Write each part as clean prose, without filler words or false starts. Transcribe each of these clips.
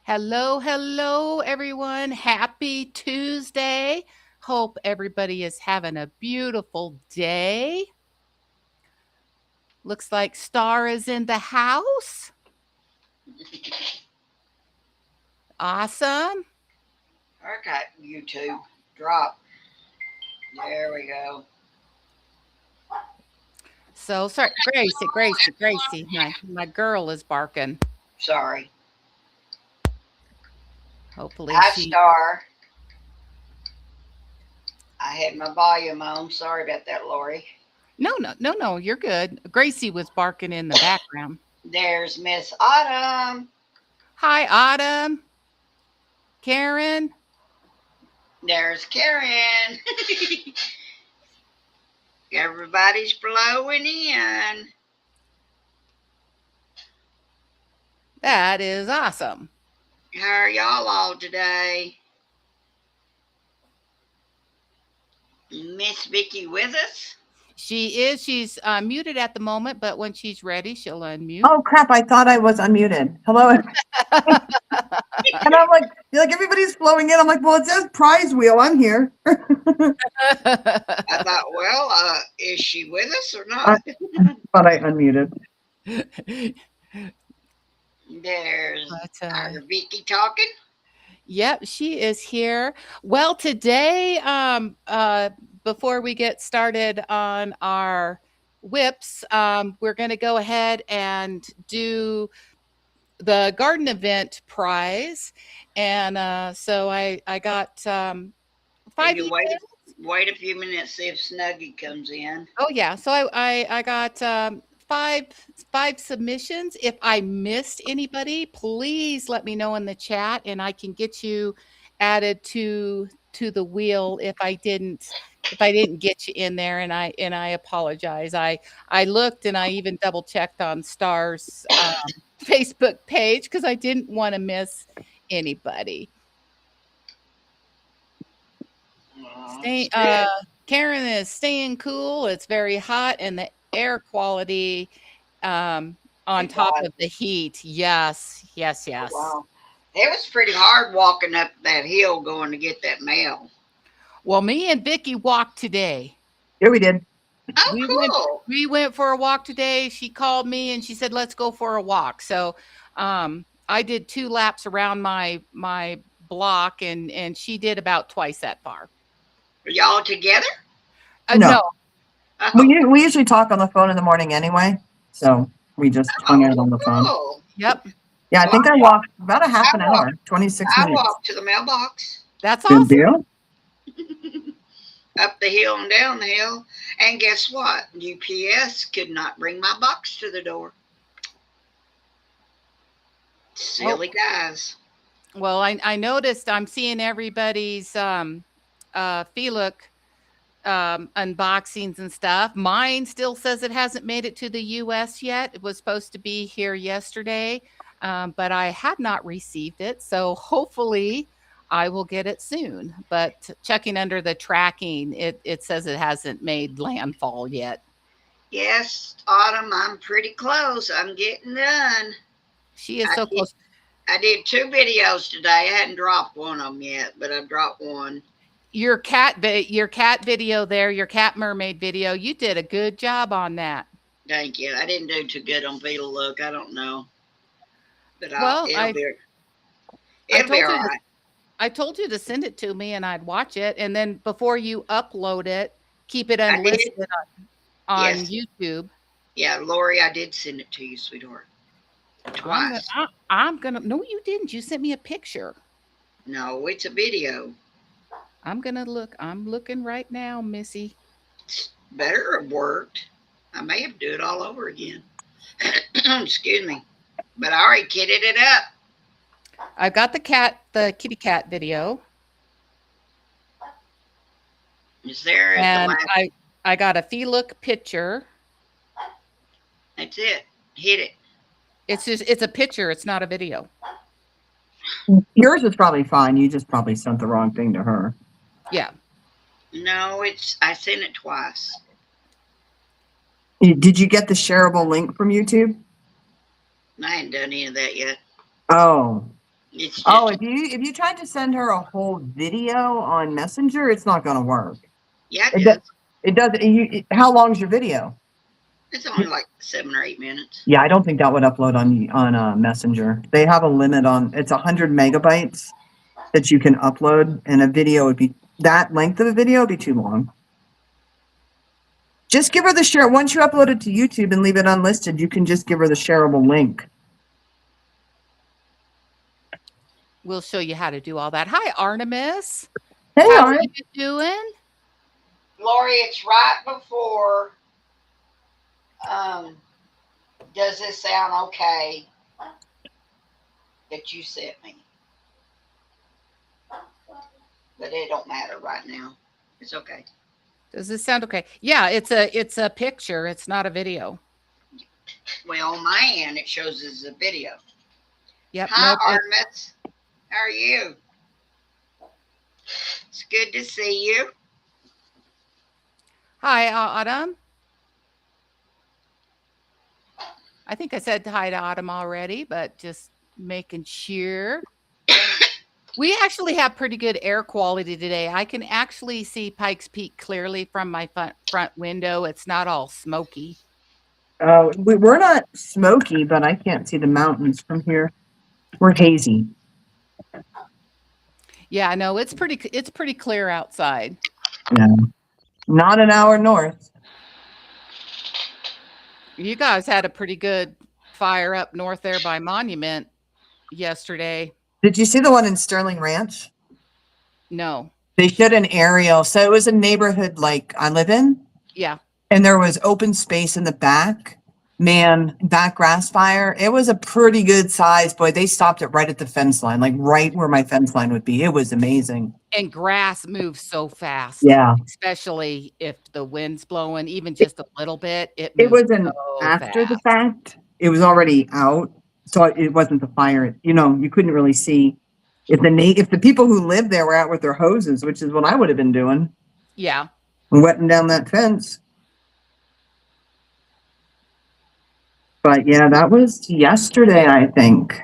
Hello, everyone. Happy Tuesday. Hope everybody is having a beautiful day. Looks like Star is in the house. Awesome. I got YouTube. Drop. There we go. So sorry, Gracie. My girl is barking. Sorry. Hopefully Hi, she. Star. I had my volume on. Sorry about that, Lori. No. You're good. Gracie was barking in the background. There's Miss Autumn. Hi, Autumn. Karen. There's Karen. Everybody's flowing in. That is awesome. How are y'all all today? Miss Vicki with us? She is. She's muted at the moment, but when she's ready, she'll unmute. Oh crap! I thought I was unmuted. Hello. And I'm like everybody's flowing in. I'm like, well, it says prize wheel. I'm here. I thought, well, is she with us or not? But I unmuted. There's our Vicki talking. Yep, she is here. Well, today, before we get started on our WIPs, we're going to go ahead and do the garden event prize. And so I got 5 Wait a few minutes, see if Snuggie comes in. Oh, yeah. So I got five submissions. If I missed anybody, please let me know in the chat and I can get you added to the wheel if I didn't get you in there, and I apologize. I looked and I even double checked on Star's Facebook page because I didn't want to miss anybody. Karen is staying cool. It's very hot, and the air quality on top of the heat. Yes. Oh, wow. It was pretty hard walking up that hill going to get that mail. Well, me and Vicki walked today. Yeah, we did. Oh, cool. We went for a walk today. She called me and she said, let's go for a walk. So I did 2 laps around my block, and she did about twice that far. Are y'all together? No. We usually talk on the phone in the morning anyway, so we just hung out on the phone. Yep. Yeah, I think I walked about a half an hour, 26 minutes. I walked to the mailbox. That's awesome. Good deal. Up the hill and down the hill. And guess what? UPS could not bring my box to the door. Silly guys. Well, I noticed I'm seeing everybody's Felook unboxings and stuff. Mine still says it hasn't made it to the US yet. It was supposed to be here yesterday, but I have not received it. So hopefully I will get it soon. But checking under the tracking, it says it hasn't made landfall yet. Yes, Autumn, I'm pretty close. I'm getting done. She is so close. I did 2 videos today. I hadn't dropped one of them yet, but I dropped one. Your cat video there, your cat mermaid video, you did a good job on that. Thank you. I didn't do too good on Felook. I don't know. But well, it'll be all right. I told you to send it to me and I'd watch it. And then before you upload it, keep it unlisted on YouTube. Yeah, Lori, I did send it to you, sweetheart. Twice. No, you didn't. You sent me a picture. No, it's a video. I'm going to look. I'm looking right now, Missy. It's better have worked. I may have to do it all over again. Excuse me. But I already kitted it up. I've got the kitty cat video. Is there? And I got a Felook picture. That's it. Hit it. It's a picture. It's not a video. Yours is probably fine. You just probably sent the wrong thing to her. Yeah. No, I sent it twice. Did you get the shareable link from YouTube? I ain't done any of that yet. Oh. It's just, Oh, if you tried to send her a whole video on Messenger, it's not going to work. yeah, It it does. does. It does. How long's your video? It's only like 7 or 8 minutes. Yeah, I don't think that would upload on Messenger. They have a limit on it's 100 megabytes that you can upload, and a video would be that length of a video would be too long. Just give her the share. Once you upload it to YouTube and leave it unlisted, you can just give her the shareable link. We'll show you how to do all that. Hi, Artemis. Hey, How are Art. you doing? Lori, it's right before. Does this sound okay? That you sent me, but it don't matter right now. It's okay. Does this sound okay? Yeah, it's a picture. It's not a video. Well, on my end, it shows as a video. Yep. Hi, Nope. Artemis. How are you? It's good to see you. Hi, Autumn. I think I said hi to Autumn already, but just making sure. We actually have pretty good air quality today. I can actually see Pikes Peak clearly from my front window. It's not all smoky. We're not smoky, but I can't see the mountains from here. We're hazy. Yeah, no, it's pretty clear outside. Yeah. Not an hour north. You guys had a pretty good fire up north there by Monument yesterday. Did you see the one in Sterling Ranch? No. They showed an aerial. So it was a neighborhood like I live in. Yeah. And there was open space in the back. Man, that grass fire, it was a pretty good size. Boy, they stopped it right at the fence line, like right where my fence line would be. It was amazing. And grass moves so fast. Yeah. Especially if the wind's blowing, even just a little bit. It It moves wasn't so after the fast. fact. It was already out. So it wasn't the fire. You know, you couldn't really see if the people who lived there were out with their hoses, which is what I would have been doing. Yeah. Wetting down that fence. But yeah, that was yesterday, I think.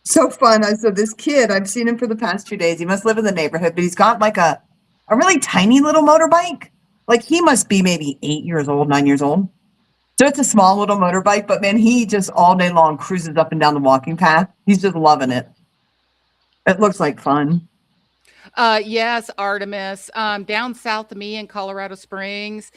So fun. So this kid, I've seen him for the past 2 days. He must live in the neighborhood, but he's got like a really tiny little motorbike. Like he must be maybe 8 years old, 9 years old. So it's a small little motorbike, but man, he just all day long cruises up and down the walking path. He's just loving it. It looks like fun. Yes, Artemis. Down south of me in Colorado Springs,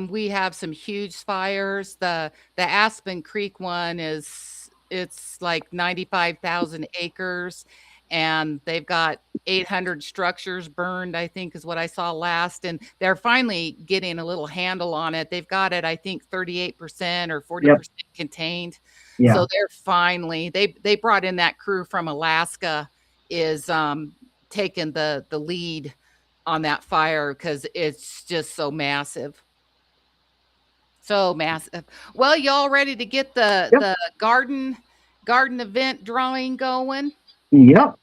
we have some huge fires. The Aspen Creek one it's like 95,000 acres, and they've got 800 structures burned, I think is what I saw last. And they're finally getting a little handle on it. They've got it, I think, 38% or 40% contained. Yeah. So they're finally, they brought in that crew from Alaska is taking the lead on that fire because it's just so massive. So massive. Well, y'all ready to get the garden event drawing going? Yep.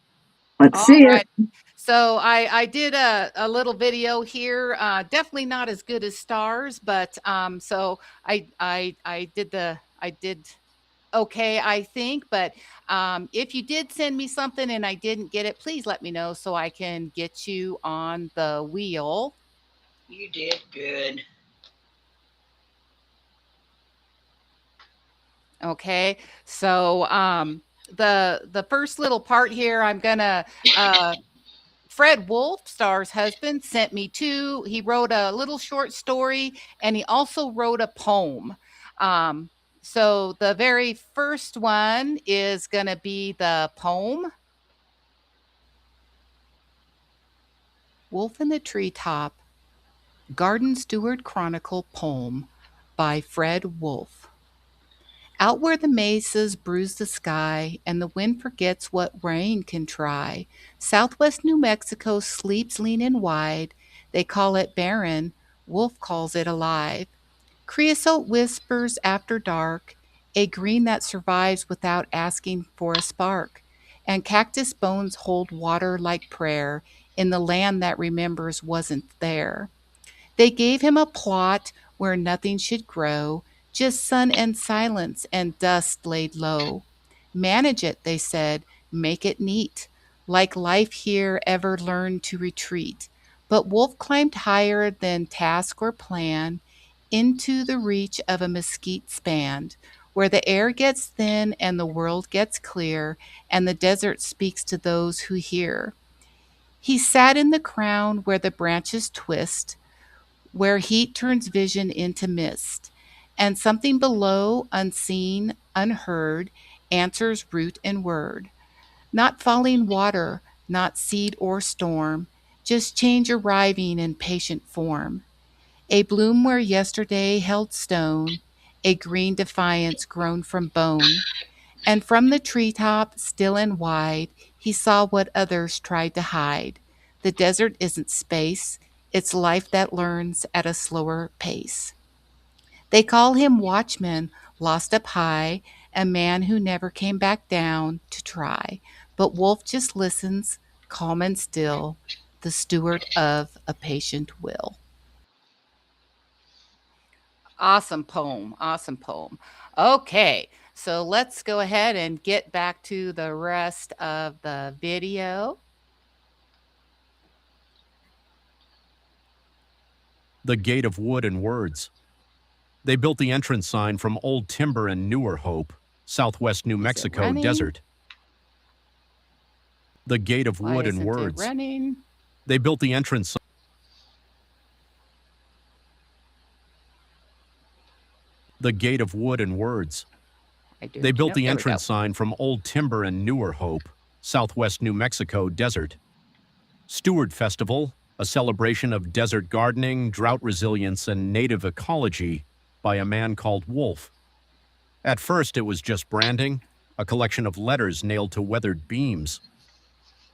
Let's see it. So I did a little video here. Definitely not as good as stars, but so I did okay, I think. But if you did send me something and I didn't get it, please let me know so I can get you on the wheel. You did good. Okay, so the first little part here, I'm gonna Fred Wolf, Star's husband, sent me two. He wrote a little short story and he also wrote a poem. So the very first one is going to be the poem. Wolf in the Treetop, Garden Steward Chronicle poem by Fred Wolf. Out where the mesas bruise the sky and the wind forgets what rain can try, Southwest New Mexico sleeps lean and wide. They call it barren, Wolf calls it alive. Creosote whispers after dark, a green that survives without asking for a spark. And cactus bones hold water like prayer in the land that remembers wasn't there. They gave him a plot where nothing should grow, just sun and silence and dust laid low. Manage it, they said, make it neat, like life here ever learned to retreat. But Wolf climbed higher than task or plan into the reach of a mesquite span, where the air gets thin and the world gets clear, and the desert speaks to those who hear. He sat in the crown where the branches twist, where heat turns vision into mist, and something below, unseen, unheard, answers root and word. Not falling water, not seed or storm, just change arriving in patient form. A bloom where yesterday held stone, a green defiance grown from bone. And from the treetop, still and wide, he saw what others tried to hide. The desert isn't space, it's life that learns at a slower pace. They call him watchman, lost up high, a man who never came back down to try. But Wolf just listens, calm and still, the steward of a patient will. Awesome poem. Awesome poem. Okay, so let's go ahead and get back to the rest of the video. The Gate of Wood and Words. They built the entrance sign from old timber in Newer Hope, southwest New Mexico running? desert. The Gate of Why Wood and isn't it Words. running? They built the entrance sign. The Gate of Wood and Words. They built the entrance sign from old timber in Newer Hope, southwest New Mexico desert. Stewart Festival, a celebration of desert gardening, drought resilience, and native ecology by a man called Wolf. At first, it was just branding, a collection of letters nailed to weathered beams.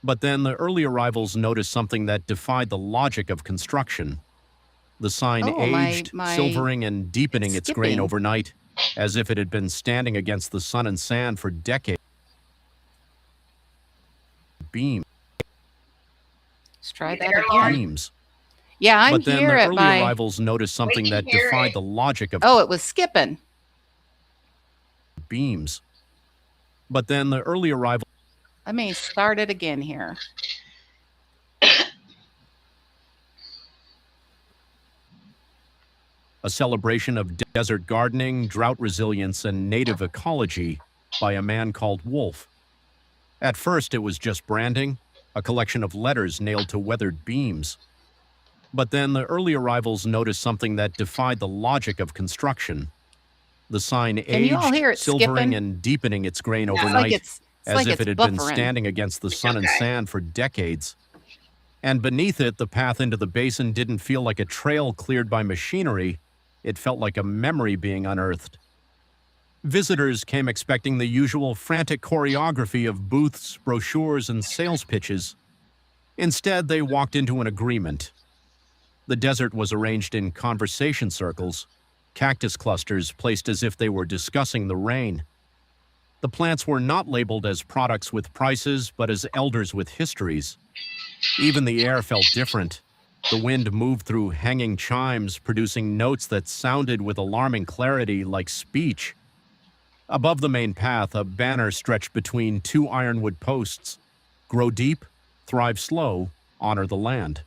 But then the early arrivals noticed something that defied the logic of construction. The sign aged, silvering and deepening its grain overnight, as if it had been standing against the sun and sand for decades. Beam. Let's try that again. Beams. Yeah, I'm but then here the at early my... arrivals noticed something that defied the logic of Oh, it was skipping. beams. But then the early arrival... Let me start it again here. A celebration of desert gardening, drought resilience, and native ecology by a man called Wolf. At first, it was just branding, a collection of letters nailed to weathered beams. But then the early arrivals noticed something that defied the logic of construction. The sign aged, silvering and deepening its grain overnight, as if it had been standing against the sun and sand for decades. And beneath it, the path into the basin didn't feel like a trail cleared by machinery. It felt like a memory being unearthed. Visitors came expecting the usual frantic choreography of booths, brochures, and sales pitches. Instead, they walked into an agreement. The desert was arranged in conversation circles, cactus clusters placed as if they were discussing the rain. The plants were not labeled as products with prices, but as elders with histories. Even the air felt different. The wind moved through hanging chimes, producing notes that sounded with alarming clarity like speech. Above the main path, a banner stretched between two ironwood posts. Grow deep, thrive slow, honor the land.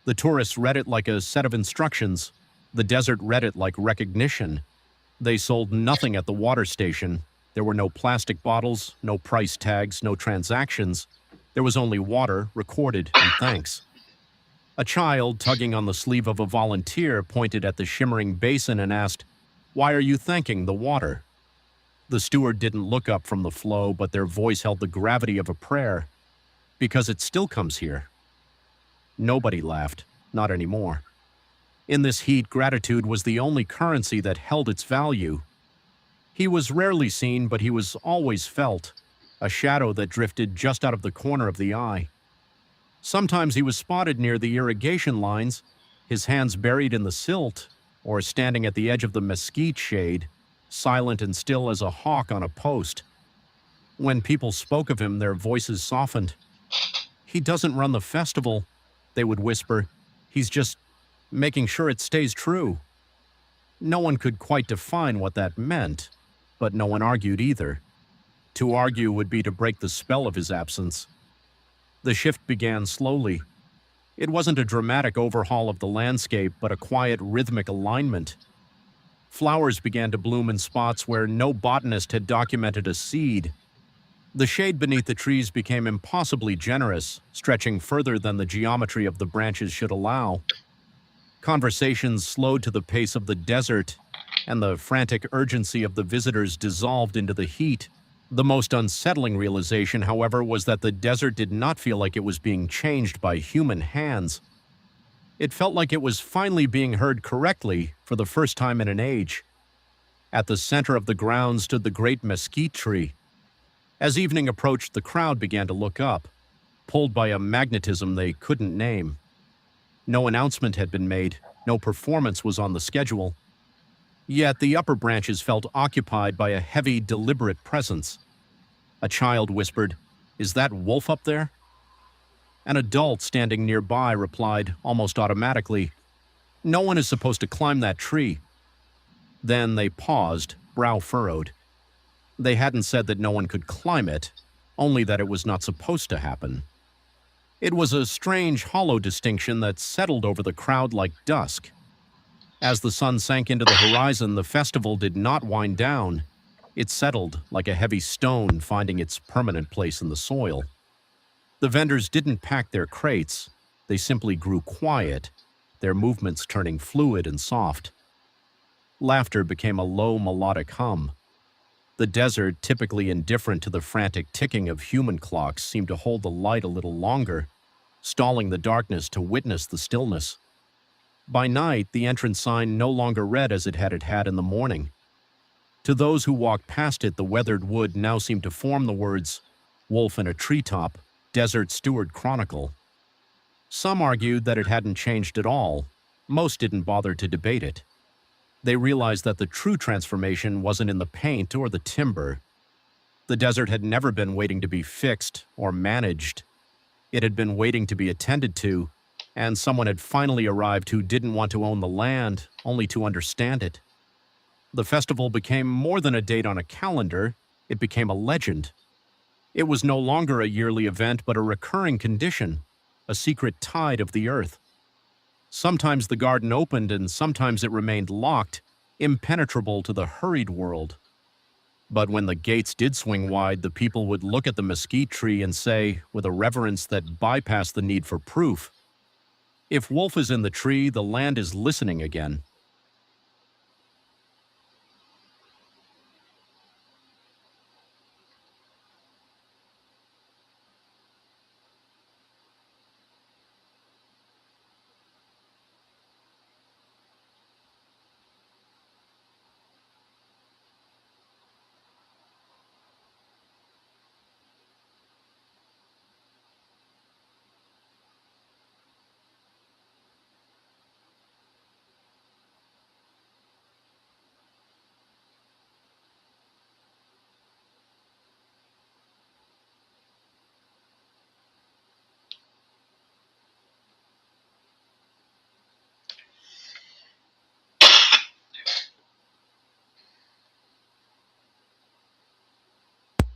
The tourists read it like a set of instructions. The desert read it like recognition. They sold nothing at the water station. There were no plastic bottles, no price tags, no transactions. There was only water, recorded, and thanks. A child, tugging on the sleeve of a volunteer, pointed at the shimmering basin and asked, "Why are you thanking the water?" The steward didn't look up from the flow, but their voice held the gravity of a prayer. "Because it still comes here." Nobody laughed, not anymore. In this heat, gratitude was the only currency that held its value. He was rarely seen, but he was always felt, a shadow that drifted just out of the corner of the eye. Sometimes he was spotted near the irrigation lines, his hands buried in the silt, or standing at the edge of the mesquite shade, silent and still as a hawk on a post. When people spoke of him, their voices softened. "He doesn't run the festival," they would whisper. "He's just making sure it stays true." No one could quite define what that meant, but no one argued either. To argue would be to break the spell of his absence. The shift began slowly. It wasn't a dramatic overhaul of the landscape, but a quiet, rhythmic alignment. Flowers began to bloom in spots where no botanist had documented a seed. The shade beneath the trees became impossibly generous, stretching further than the geometry of the branches should allow. Conversations slowed to the pace of the desert, and the frantic urgency of the visitors dissolved into the heat. The most unsettling realization, however, was that the desert did not feel like it was being changed by human hands. It felt like it was finally being heard correctly for the first time in an age. At the center of the ground stood the great mesquite tree. As evening approached, the crowd began to look up, pulled by a magnetism they couldn't name. No announcement had been made, no performance was on the schedule. Yet the upper branches felt occupied by a heavy, deliberate presence. A child whispered, "Is that Wolf up there?" An adult standing nearby replied, almost automatically, "No one is supposed to climb that tree." Then they paused, brow furrowed. They hadn't said that no one could climb it, only that it was not supposed to happen. It was a strange, hollow distinction that settled over the crowd like dusk. As the sun sank into the horizon, the festival did not wind down. It settled like a heavy stone finding its permanent place in the soil. The vendors didn't pack their crates. They simply grew quiet, their movements turning fluid and soft. Laughter became a low, melodic hum. The desert, typically indifferent to the frantic ticking of human clocks, seemed to hold the light a little longer, stalling the darkness to witness the stillness. By night, the entrance sign no longer read as it had in the morning. To those who walked past it, the weathered wood now seemed to form the words, "Wolf in a Treetop, Desert Steward Chronicle." Some argued that it hadn't changed at all. Most didn't bother to debate it. They realized that the true transformation wasn't in the paint or the timber. The desert had never been waiting to be fixed or managed. It had been waiting to be attended to, and someone had finally arrived who didn't want to own the land, only to understand it. The festival became more than a date on a calendar, it became a legend. It was no longer a yearly event, but a recurring condition, a secret tide of the earth. Sometimes the garden opened and sometimes it remained locked, impenetrable to the hurried world. But when the gates did swing wide, the people would look at the mesquite tree and say, with a reverence that bypassed the need for proof, "If Wolf is in the tree, the land is listening again."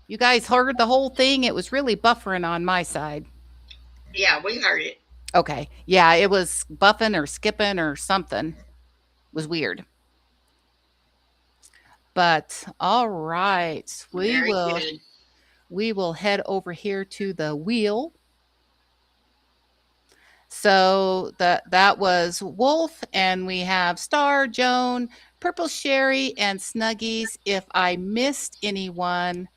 You guys heard the whole thing? It was really buffering on my side. Yeah, we heard it. Okay. Yeah, it was buffing or skipping or something. It was weird. But all right, Very good. we will head over here to the wheel. So that was Wolf, and we have Star, Joan, Purple Sherry, and Snuggies. If I missed anyone,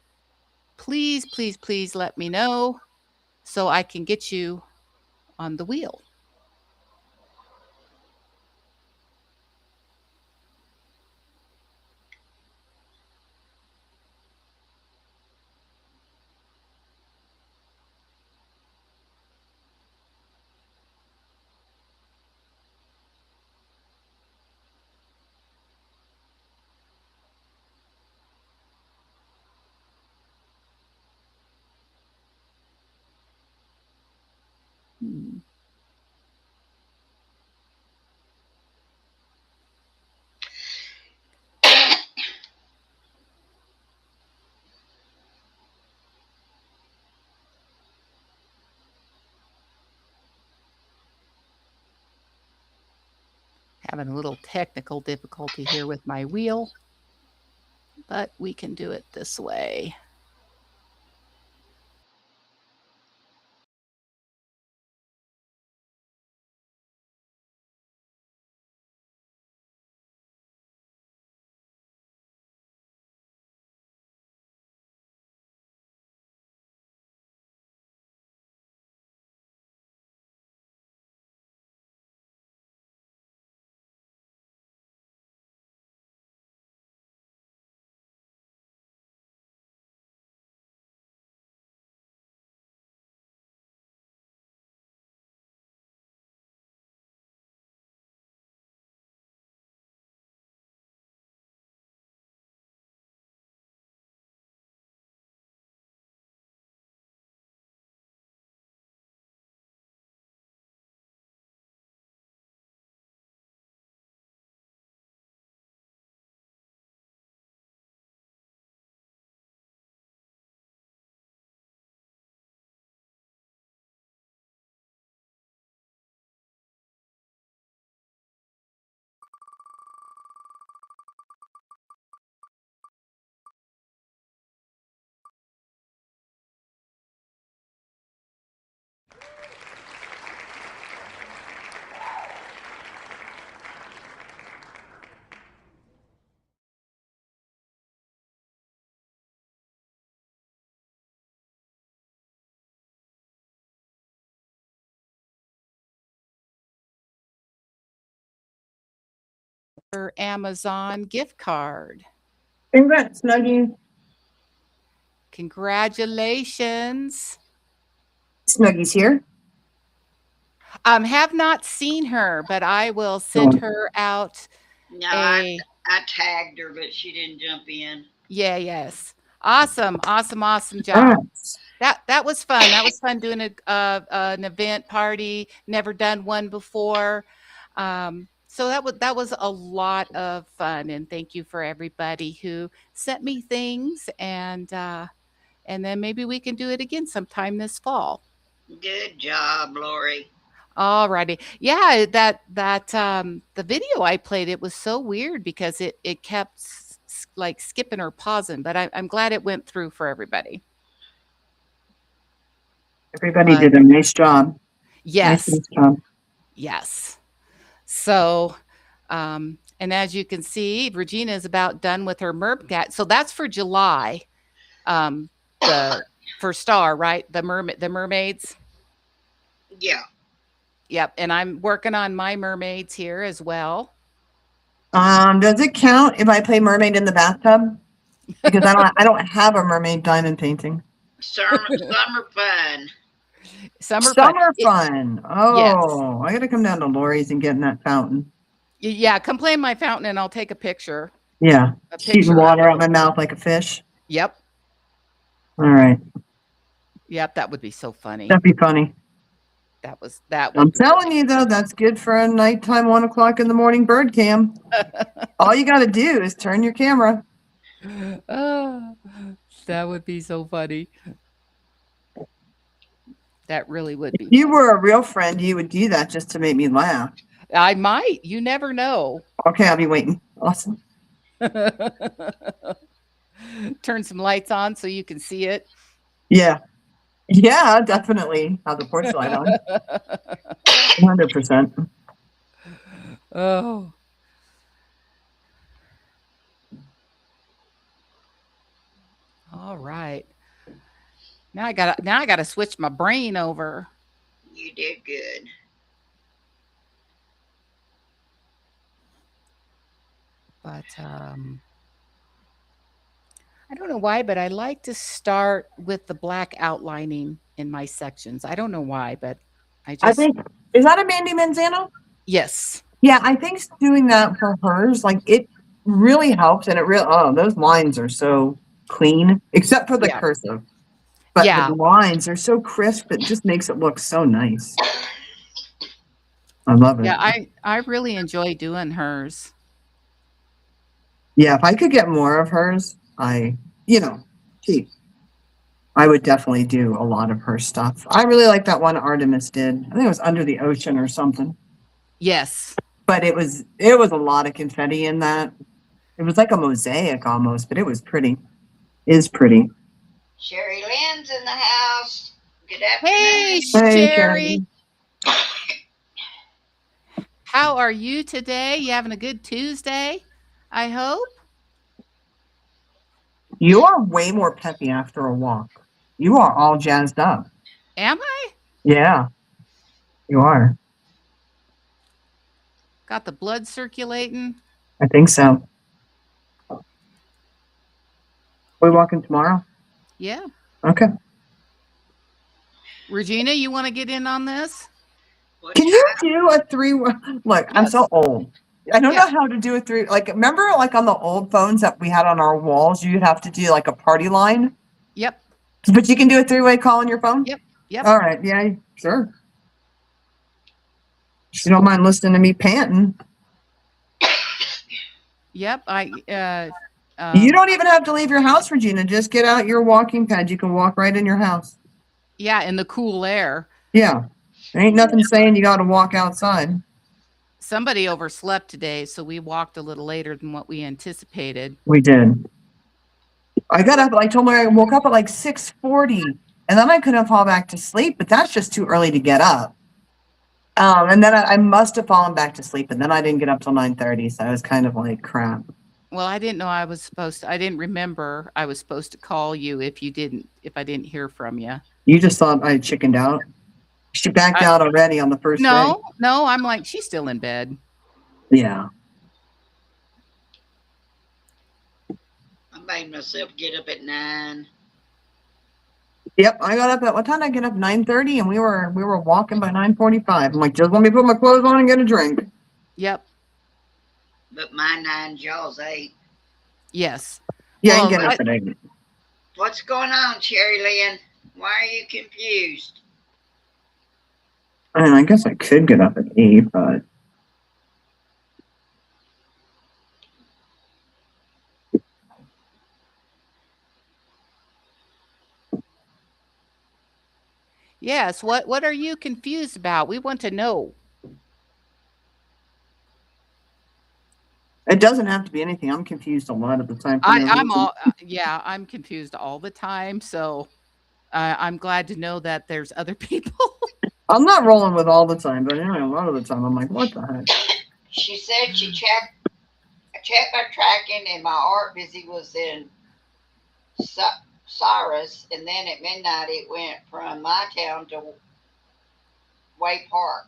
please, please, please let me know so I can get you on the wheel. Hmm. Having a little technical difficulty here with my wheel, but we can do it this way. Amazon gift card. Congrats, Snuggies. Congratulations. Snuggies here. Have not seen her, but I will send her out No, a I tagged her, but she didn't jump in. yes. Awesome job. Congrats. That was fun. That was fun doing an event party. Never done one before. So that was a lot of fun, and thank you for everybody who sent me things, and then maybe we can do it again sometime this fall. Good job, Lori. All righty. Yeah, that the video I played, it was so weird because it kept like skipping or pausing, but I'm glad it went through for everybody. Everybody did a nice job. Yes. Nice job. Yes. So, and as you can see, Regina is about done with her mermaid. So that's for July. For Star, right? The mermaids. Yeah. Yep. And I'm working on my mermaids here as well. Does it count if I play mermaid in the bathtub? Because I don't have a mermaid diamond painting. Summer fun. Summer fun. Oh, I got to come down to Lori's and get in that fountain. Yeah, come play in my fountain and I'll take a picture. Yeah. A Shooting picture. water out my mouth like a fish. Yep. All right. Yep, that would be so funny. That'd be funny. That I'm telling you though, that's good for a nighttime 1 o'clock in the morning bird cam. All you got to do is turn your camera. That would be so funny. That really would be. If you were a real friend, you would do that just to make me laugh. I might. You never know. Okay, I'll be waiting. Awesome. Turn some lights on so you can see it. Yeah. Yeah, definitely. Have the porch light on. 100%. Oh. All right. Now I gotta switch my brain over. You did good. But I don't know why, but I like to start with the black outlining in my sections. I don't know why, but I think, is that a Mandy Manzano? Yes. Yeah, I think doing that for hers, like it really helps, and those lines are so clean, except for the cursive. But the lines are so crisp, it just makes it look so nice. I love it. Yeah, I really enjoy doing hers. Yeah, if I could get more of hers, I would definitely do a lot of her stuff. I really like that one Artemis did. I think it was Under the Ocean or something. Yes. but it was a lot of confetti in that. It was like a mosaic almost, but it was pretty. It is pretty. Sherry Lynn's in the house. Good afternoon. Hey, Hey, Sherry. Sherry. How are you today? You having a good Tuesday? I hope. You are way more peppy after a walk. You are all jazzed up. Am I? Yeah, you are. Got the blood circulating? I think so. We walking tomorrow? Yeah. Okay. Regina, you want to get in on this? What Can you time? do a three? Look, I'm so old. I don't Yeah. know how to do a three. Like, remember, like on the old phones that we had on our walls, you'd have to do like a party line. Yep. But you can do a three-way call on your phone. Yep. Yep. All right. Yeah. Sure. If you don't mind listening to me panting. Yep. You don't even have to leave your house, Regina. Just get out your walking pad. You can walk right in your house. Yeah, in the cool air. Yeah. There ain't nothing saying you got to walk outside. Somebody overslept today, so we walked a little later than what we anticipated. We did. I got up, I told her I woke up at like 6:40 and then I couldn't fall back to sleep, but that's just too early to get up. And then I must have fallen back to sleep and then I didn't get up till 9:30. So I was kind of like crap. Well, I didn't know I didn't remember I was supposed to call you if I didn't hear from you. You just thought I chickened out. She backed out already on the first day. No, I'm like, she's still in bed. Yeah. I made myself get up at 9. Yep. I got up at what time did I get up? 9:30 and we were walking by 9:45. I'm like, just let me put my clothes on and get a drink. Yep. But my 9, y'all's 8. Yes. Yeah, Well, I get up at 8. What's going on, Sherry Lynn? Why are you confused? I mean, I guess I could get up at 8, but Yes. What are you confused about? We want to know. it doesn't have to be anything. I'm confused a lot of the time. For no I'm reason. all I'm confused all the time. So I'm glad to know that there's other people. I'm not rolling with all the time, but anyway, a lot of the time I'm like, what the heck? She said she checked my tracking and my art busy was in Cyrus, and then at midnight it went from my town to Way Park.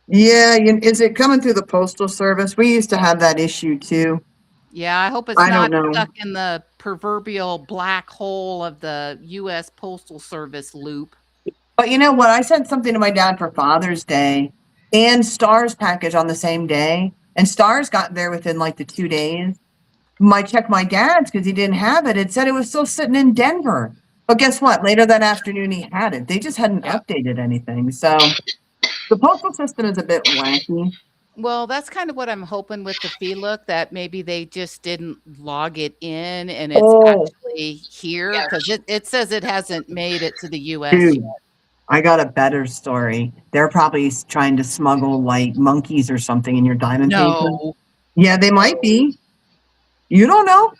Yeah, is it coming through the postal service? We used to have that issue too. Yeah, I hope it's I not don't know. stuck in the proverbial black hole of the U.S. Postal Service loop. But you know what? I sent something to my dad for Father's Day and Star's package on the same day, and Star's got there within like the 2 days. I checked my dad's because he didn't have it. It said it was still sitting in Denver. But guess what? Later that afternoon, he had it. They just hadn't updated anything. So the postal system is a bit wacky. Well, that's kind of what I'm hoping with the VLOOK, that maybe they just didn't log it in and it's actually here, Yeah. because it says it hasn't made it to the U.S. Dude, yet. I got a better story. They're probably trying to smuggle like monkeys or something in your diamond paper. No. Yeah, they might be. You don't know.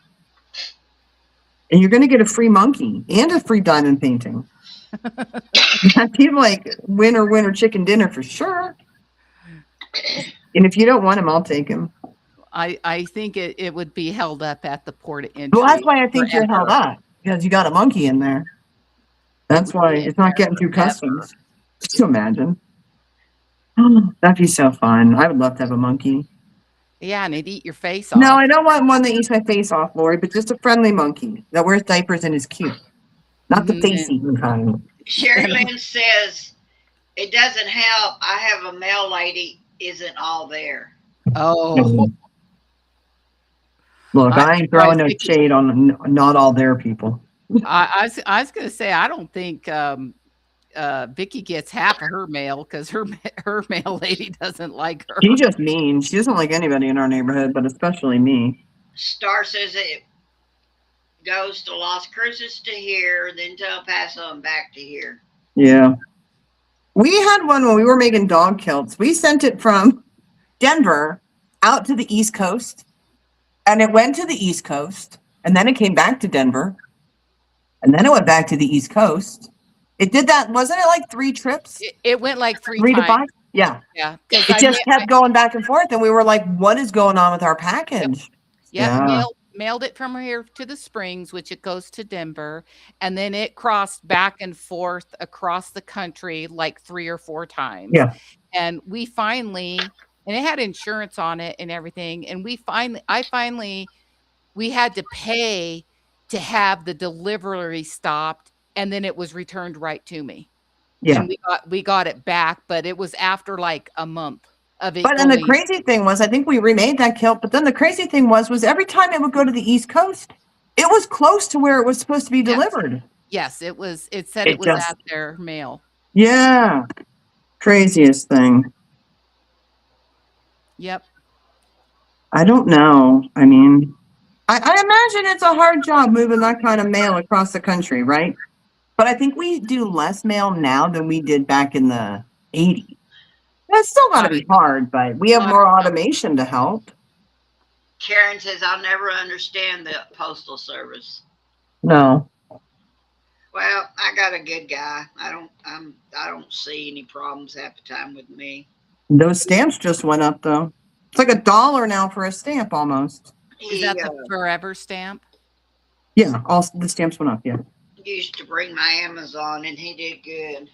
And you're going to get a free monkey and a free diamond painting. That'd be like winner chicken dinner for sure. And if you don't want him, I'll take him. I think it would be held up at the port of entry. Well, that's why I think you're held forever. up, because you got a monkey in there. That's why it's not getting through customs. Just to imagine. That'd be so fun. I would love to have a monkey. Yeah, and it'd eat your face off. No, I don't want one that eats my face off, Lori, but just a friendly monkey that wears diapers and is cute. Not the face eating kind. Sherry Lynn says it doesn't help. I have a mail lady isn't all there. Oh, Look, I ain't throwing no Vicki- shade on not all their people. I was going to say, I don't think Vicki gets half of her mail, because her mail lady doesn't like her. She's just mean. She doesn't like anybody in our neighborhood, but especially me. Star says it goes to Las Cruces to here, then to El Paso and back to here. Yeah. We had one when we were making dog kilts. We sent it from Denver out to the East Coast, and it went to the East Coast, and then it came back to Denver, and then it went back to the East Coast. It did that, wasn't it like 3 trips? It went like 3 3 to times. 5? Yeah. Yeah, because It just kept going back and forth, and we were like, what is going on with our package? Yep, Yeah. mailed it from here to the Springs, which it goes to Denver, and then it crossed back and forth across the country like 3 or 4 times. Yeah. And we finally, and it had insurance on it and everything, and we had to pay to have the delivery stopped, and then it was returned right to me. Yeah. And we got it back, but it was after like a month of it But then the going. crazy thing was, I think we remade that kilt, but then the crazy thing was every time it would go to the East Coast, it was close to where it was supposed to be delivered. Yes, it was. It said it was at their mail. Yeah. Craziest thing. Yep. I don't know. I mean, I imagine it's a hard job moving that kind of mail across the country, right? But I think we do less mail now than we did back in the 80s. It's still got to be hard, but we have more automation to help. Karen says, I'll never understand the postal service. No. Well, I got a good guy. I don't see any problems half the time with me. Those stamps just went up though. It's like $1 now for a stamp almost. Is that the forever stamp? Yeah, all the stamps went up, yeah. Used to bring my Amazon and he did good.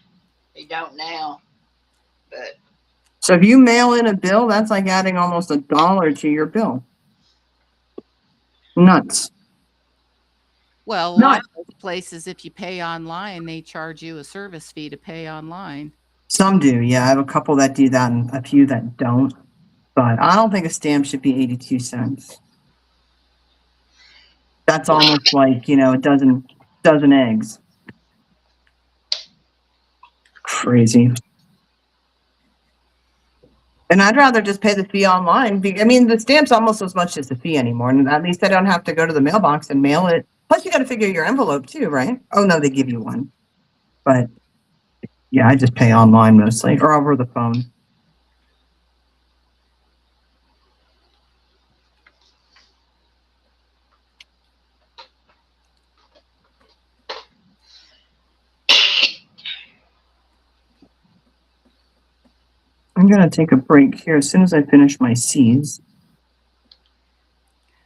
He don't now. But so if you mail in a bill, that's like adding almost $1 to your bill. Nuts. Well, a lot of those places, if you pay online, they charge you a service fee to pay online. Some do, yeah. I have a couple that do that and a few that don't. But I don't think a stamp should be 82 cents. That's almost like, a dozen eggs. Crazy. And I'd rather just pay the fee online. I mean, the stamp's almost as much as the fee anymore. And at least I don't have to go to the mailbox and mail it. Plus, you got to figure your envelope too, right? Oh, no, they give you one. But yeah, I just pay online mostly or over the phone. I'm going to take a break here as soon as I finish my C's.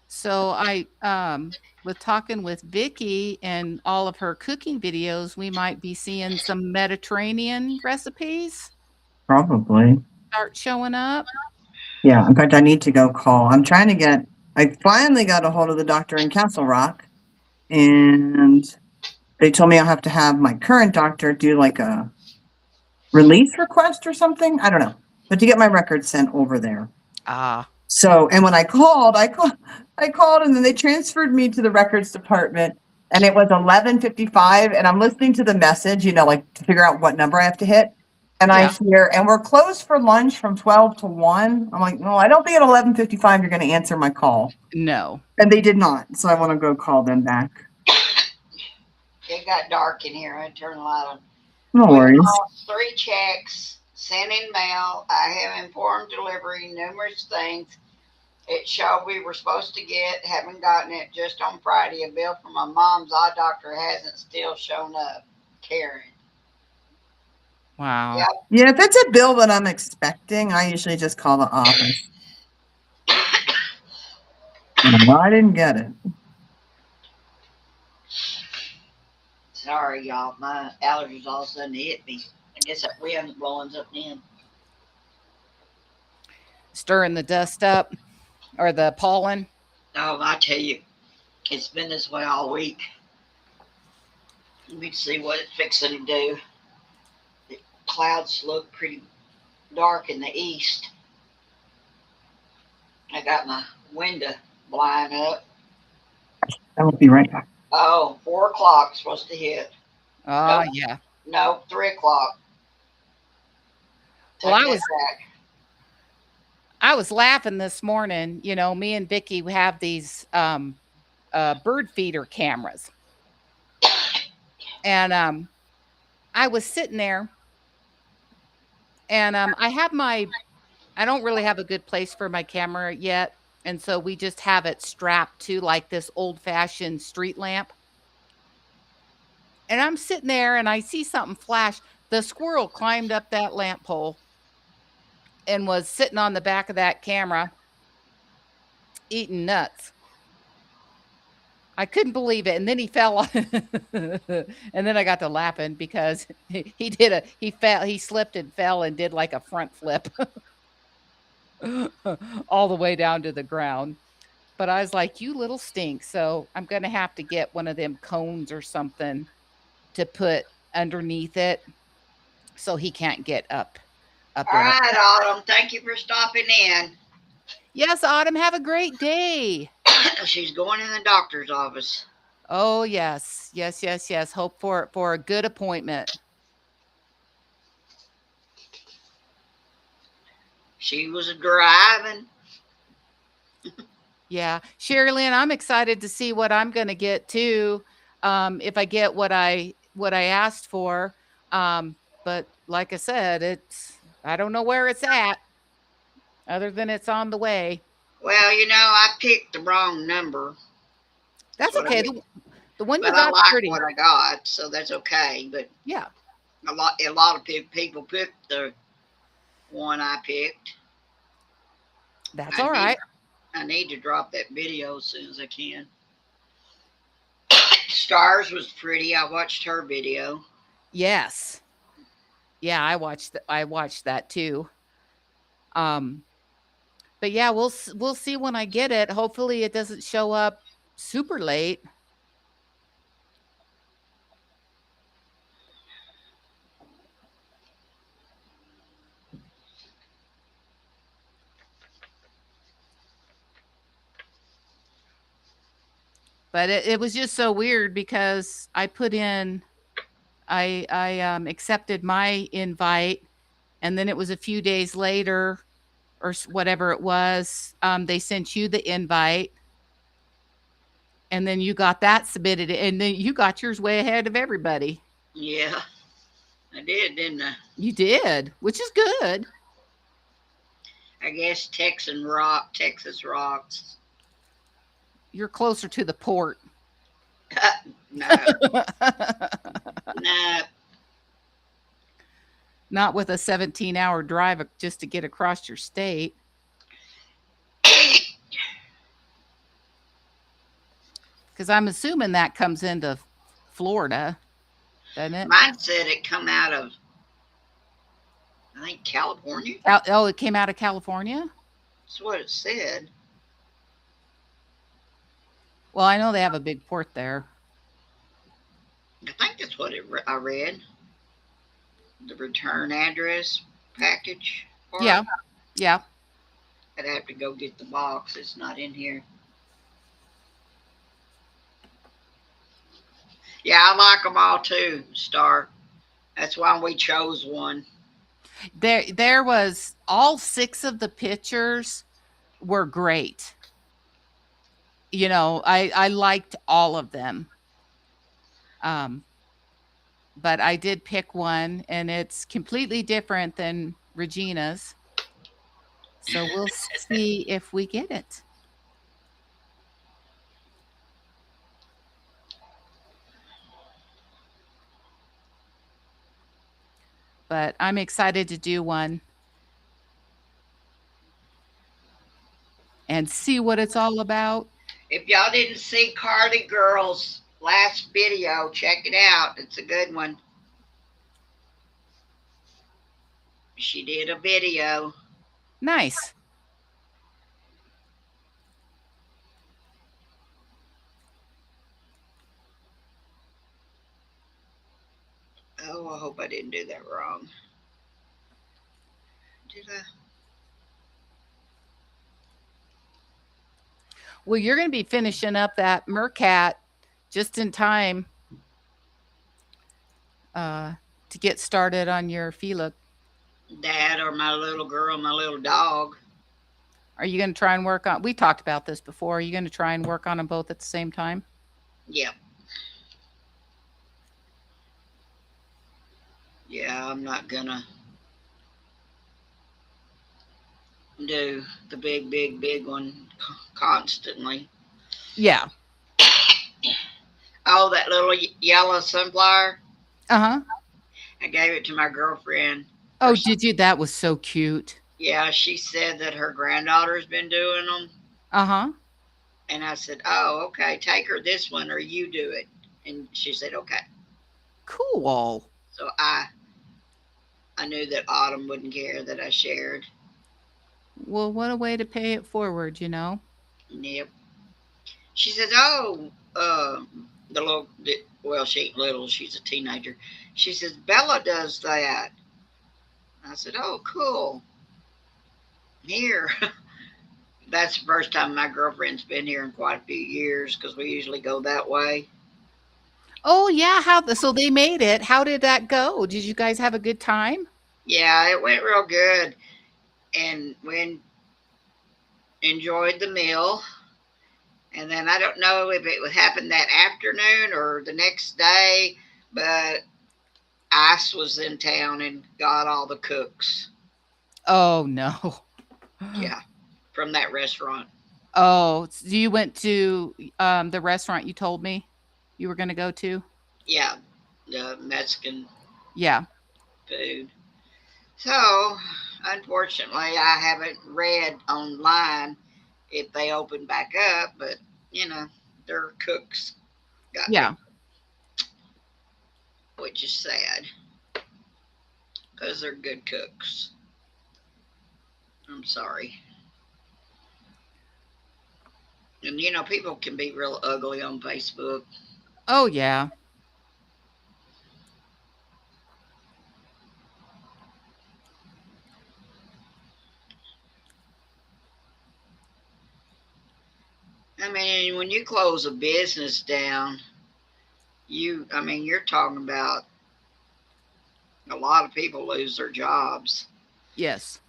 So I was talking with Vicki and all of her cooking videos, we might be seeing some Mediterranean recipes. Probably. Start showing up. Yeah, in fact, I need to go call. I finally got a hold of the doctor in Castle Rock, and they told me I'll have to have my current doctor do like a release request or something. I don't know, but to get my records sent over there. So, and when I called, and then they transferred me to the records department, and it was 11:55, and I'm listening to the message, like to figure out what number I have to hit. And I hear, and we're closed for lunch from 12 to 1. I'm like, no, I don't think at 11:55 you're going to answer my call. No. And they did not. So I want to go call them back. It got dark in here. I turned the light on. No worries. 3 checks sent in mail. I have informed delivery numerous things. It showed we were supposed to get, haven't gotten it. Just on Friday, a bill from my mom's eye doctor hasn't still shown up. Karen. Wow. Yep. Yeah, if it's a bill that I'm expecting, I usually just call the office. No, I didn't get it. Sorry, y'all. My allergies all of a sudden hit me. I guess that wind's blowing up in. Stirring the dust up or the pollen. Oh, I tell you, it's been this way all week. Let me see what it's fixing to do. The clouds look pretty dark in the east. I got my window blind up. I won't be right back. Oh, 4 o'clock supposed to hit. Oh, yeah. No, 3 o'clock. Well, I was laughing this morning. Me and Vicki have these bird feeder cameras. And I was sitting there and I have my I don't really have a good place for my camera yet, and so we just have it strapped to like this old-fashioned street lamp. And I'm sitting there and I see something flash. The squirrel climbed up that lamp pole and was sitting on the back of that camera eating nuts. I couldn't believe it, and then he fell on and then I got to laughing because he slipped and fell and did like a front flip all the way down to the ground. But I was like, "You little stink." So I'm gonna have to get one of them cones or something to put underneath it so he can't get up All in it. right, Autumn. Thank you for stopping in. Yes, Autumn, have a great day. She's going in the doctor's office. Oh, yes. Yes, yes, yes. Hope for a good appointment. She was driving. Yeah. Sherry Lynn, I'm excited to see what I'm gonna get too. If I get what I asked for. But like I said, I don't know where it's at, other than it's on the way. Well, I picked the wrong number. That's what I okay. mean. The one you But I got's like pretty. what I got, so that's okay. But Yeah, a lot of people picked the one I picked. that's all right. I need to drop that video as soon as I can. Stars was pretty. I watched her video. Yes. Yeah, I watched that too. But yeah, we'll see when I get it. Hopefully it doesn't show up super late. But it was just so weird because I accepted my invite, and then it was a few days later or whatever it was, they sent you the invite, and then you got that submitted, and then you got yours way ahead of everybody. Yeah, I did, didn't I? You did, which is good. I guess Texas rocks. You're closer to the port. No, no. Not with a 17-hour drive just to get across your state. Because I'm assuming that comes into Florida, doesn't it? Mine said it come out of, I think, California. Oh, it came out of California? That's what it said. Well, I know they have a big port there. I think that's what I read. The return address package. Yeah. Yeah. I'd have to go get the box. It's not in here. Yeah, I like them all too, Star. That's why we chose one. There was all 6 of the pictures were great. I liked all of them. But I did pick one, and it's completely different than Regina's. So we'll see if we get it. But I'm excited to do one and see what it's all about. If y'all didn't see Carly Girl's last video, check it out. It's a good one. She did a video. Nice. Oh, I hope I didn't do that wrong. Did I? Well, you're going to be finishing up that Mercat just in time to get started on your Fila. Dad or my little girl, my little dog. Are you going to try and work on? We talked about this before. Are you going to try and work on them both at the same time? Yep. Yeah, I'm not gonna. do the big one constantly. Yeah. Oh, that little yellow sunflower. Uh-huh. I gave it to my girlfriend. Oh, did you? That was so cute. Yeah, she said that her granddaughter's been doing them. Uh-huh. And I said, "Oh, okay. Take her this one, or you do it." And she said, "Okay." Cool. So I knew that Autumn wouldn't care that I shared. Well, what a way to pay it forward, you know? Yep. She says, "Oh, the little well, she ain't little. She's a teenager." She says, "Bella does that." I said, "Oh, cool. Here." That's the first time my girlfriend's been here in quite a few years because we usually go that way. Oh, yeah, so they made it. How did that go? Did you guys have a good time? Yeah, it went real good, and we enjoyed the meal. And then I don't know if it would happen that afternoon or the next day, but ICE was in town and got all the cooks. Oh, no. Yeah, from that restaurant. Oh, so you went to, the restaurant you told me you were gonna go to? Yeah, the Mexican Yeah. food. So, unfortunately, I haven't read online if they open back up, but their cooks got Yeah. me, which is sad because they're good cooks. I'm sorry. And people can be real ugly on Facebook. Oh, yeah. I mean, when you close a business down, you're talking about a lot of people lose their jobs. Yes.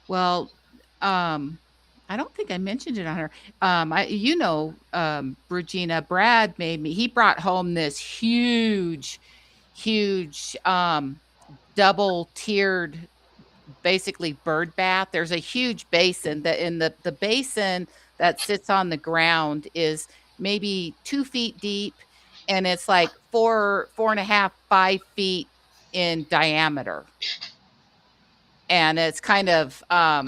Well, I don't think I mentioned it on her. Regina, Brad he brought home this huge, double tiered, basically bird bath. There's a huge basin that in the basin that sits on the ground is maybe 2 feet deep, and it's like 4.5, 5 feet in diameter. And it's kind of, I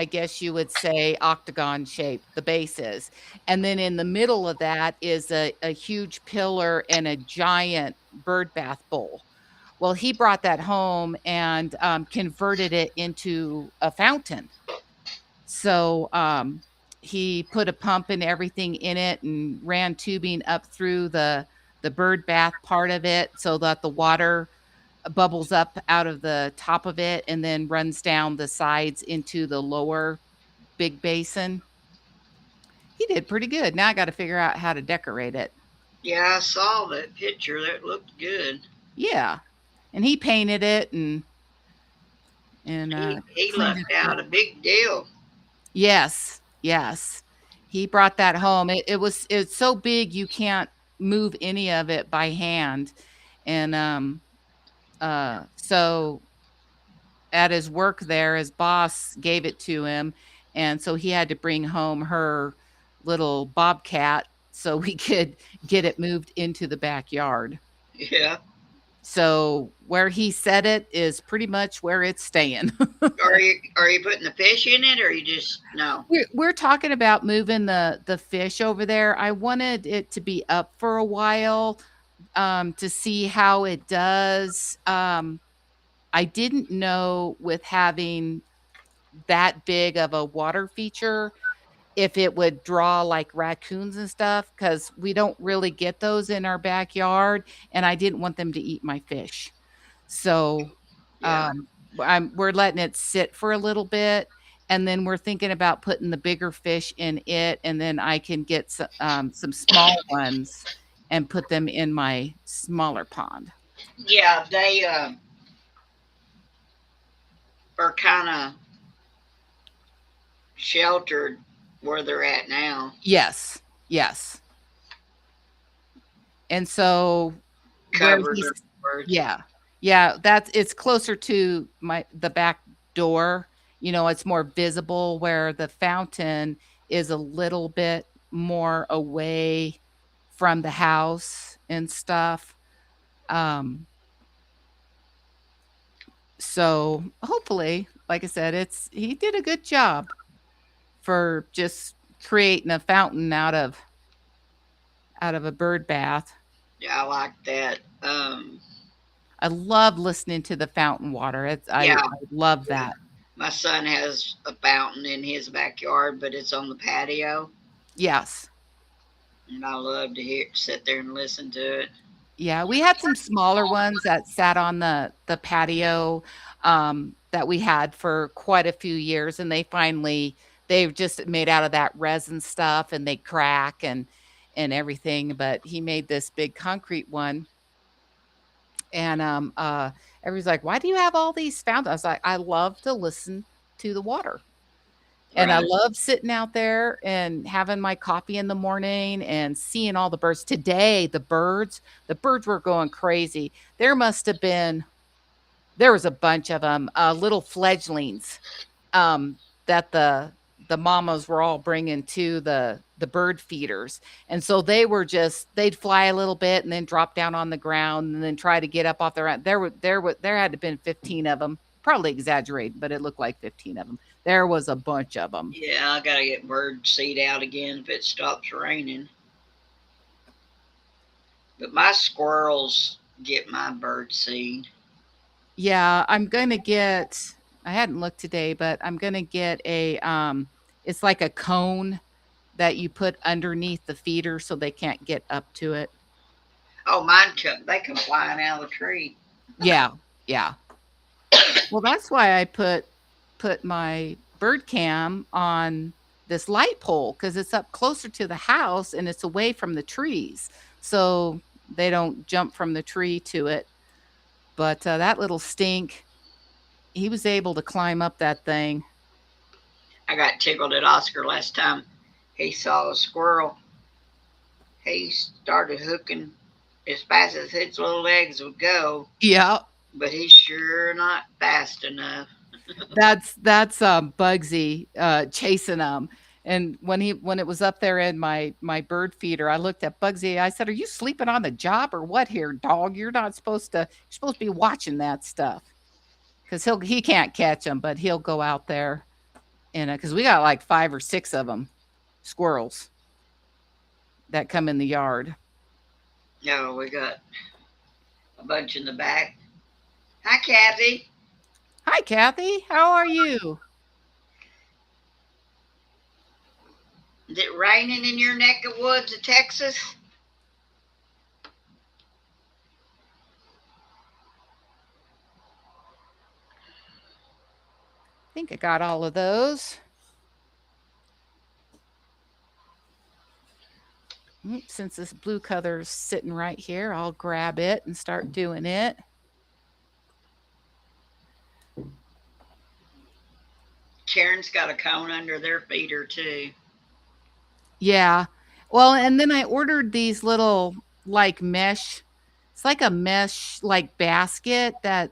guess you would say octagon shape, the base is. And then in the middle of that is a huge pillar and a giant bird bath bowl. Well, he brought that home and converted it into a fountain. So he put a pump and everything in it and ran tubing up through the bird bath part of it so that the water bubbles up out of the top of it and then runs down the sides into the lower big basin. He did pretty good. Now I got to figure out how to decorate it. Yeah, I saw that picture. That looked good. Yeah. And he painted it and He cleaned it left up. out a big deal. Yes. Yes. He brought that home. It's so big you can't move any of it by hand. And so at his work there, his boss gave it to him, and so he had to bring home her little bobcat so we could get it moved into the backyard. Yeah. So where he set it is pretty much where it's staying. Are you putting the fish in it, or you just no? We're talking about moving the fish over there. I wanted it to be up for a while, to see how it does. I didn't know with having that big of a water feature if it would draw like raccoons and stuff, because we don't really get those in our backyard, and I didn't want them to eat my fish. So Yeah. we're letting it sit for a little bit, and then we're thinking about putting the bigger fish in it, and then I can get some small ones and put them in my smaller pond. Yeah, they are kind of sheltered where they're at now. Yes. Yes. And so where Covered he's or words. yeah. Yeah, it's closer to the back door. You know, it's more visible where the fountain is a little bit more away from the house and stuff. Um, so hopefully, like I said, he did a good job for just creating a fountain out of a bird bath. Yeah, I like that. I love listening to the fountain water. I Yeah, love yeah. that. My son has a fountain in his backyard, but it's on the patio, Yes. and I love to sit there and listen to it. Yeah, we had some smaller ones that sat on the patio, that we had for quite a few years, and they've just made out of that resin stuff, and they crack and everything, but he made this big concrete one, and, everybody's like, "Why do you have all these fountains?" I was like, "I love to listen to the water." And I Right. love sitting out there and having my coffee in the morning and seeing all the birds. Today, the birds were going crazy. There was a bunch of them, little fledglings, that the mamas were all bringing to the bird feeders. And so they'd fly a little bit and then drop down on the ground and then try to get up off their own. There had to been 15 of them. Probably exaggerated, but it looked like 15 of them. There was a bunch of them. Yeah, I gotta get bird seed out again if it stops raining. But my squirrels get my bird seed. Yeah, I hadn't looked today, but I'm gonna get it's like a cone that you put underneath the feeder so they can't get up to it. Oh, they come flying out of the tree. Yeah, yeah. Well, that's why I put my bird cam on this light pole because it's up closer to the house and it's away from the trees, so they don't jump from the tree to it. But that little stink, he was able to climb up that thing. I got tickled at Oscar last time. He saw a squirrel. He started hooking as fast as his little legs would go, Yeah, but he's sure not fast enough. that's Bugsy chasing them. And when it was up there in my bird feeder, I looked at Bugsy. I said, "Are you sleeping on the job or what here, dog? You're supposed to be watching that stuff." Because he can't catch them, but he'll go out there and because we got like 5 or 6 of them, squirrels that come in the yard. No, we got a bunch in the back. Hi, Kathy. Hi, Kathy. How are you? Is it raining in your neck of woods of Texas? I think I got all of those. Since this blue color's sitting right here, I'll grab it and start doing it. Karen's got a cone under their feeder too. Yeah. Well, and then I ordered these little like mesh. It's like a mesh like basket that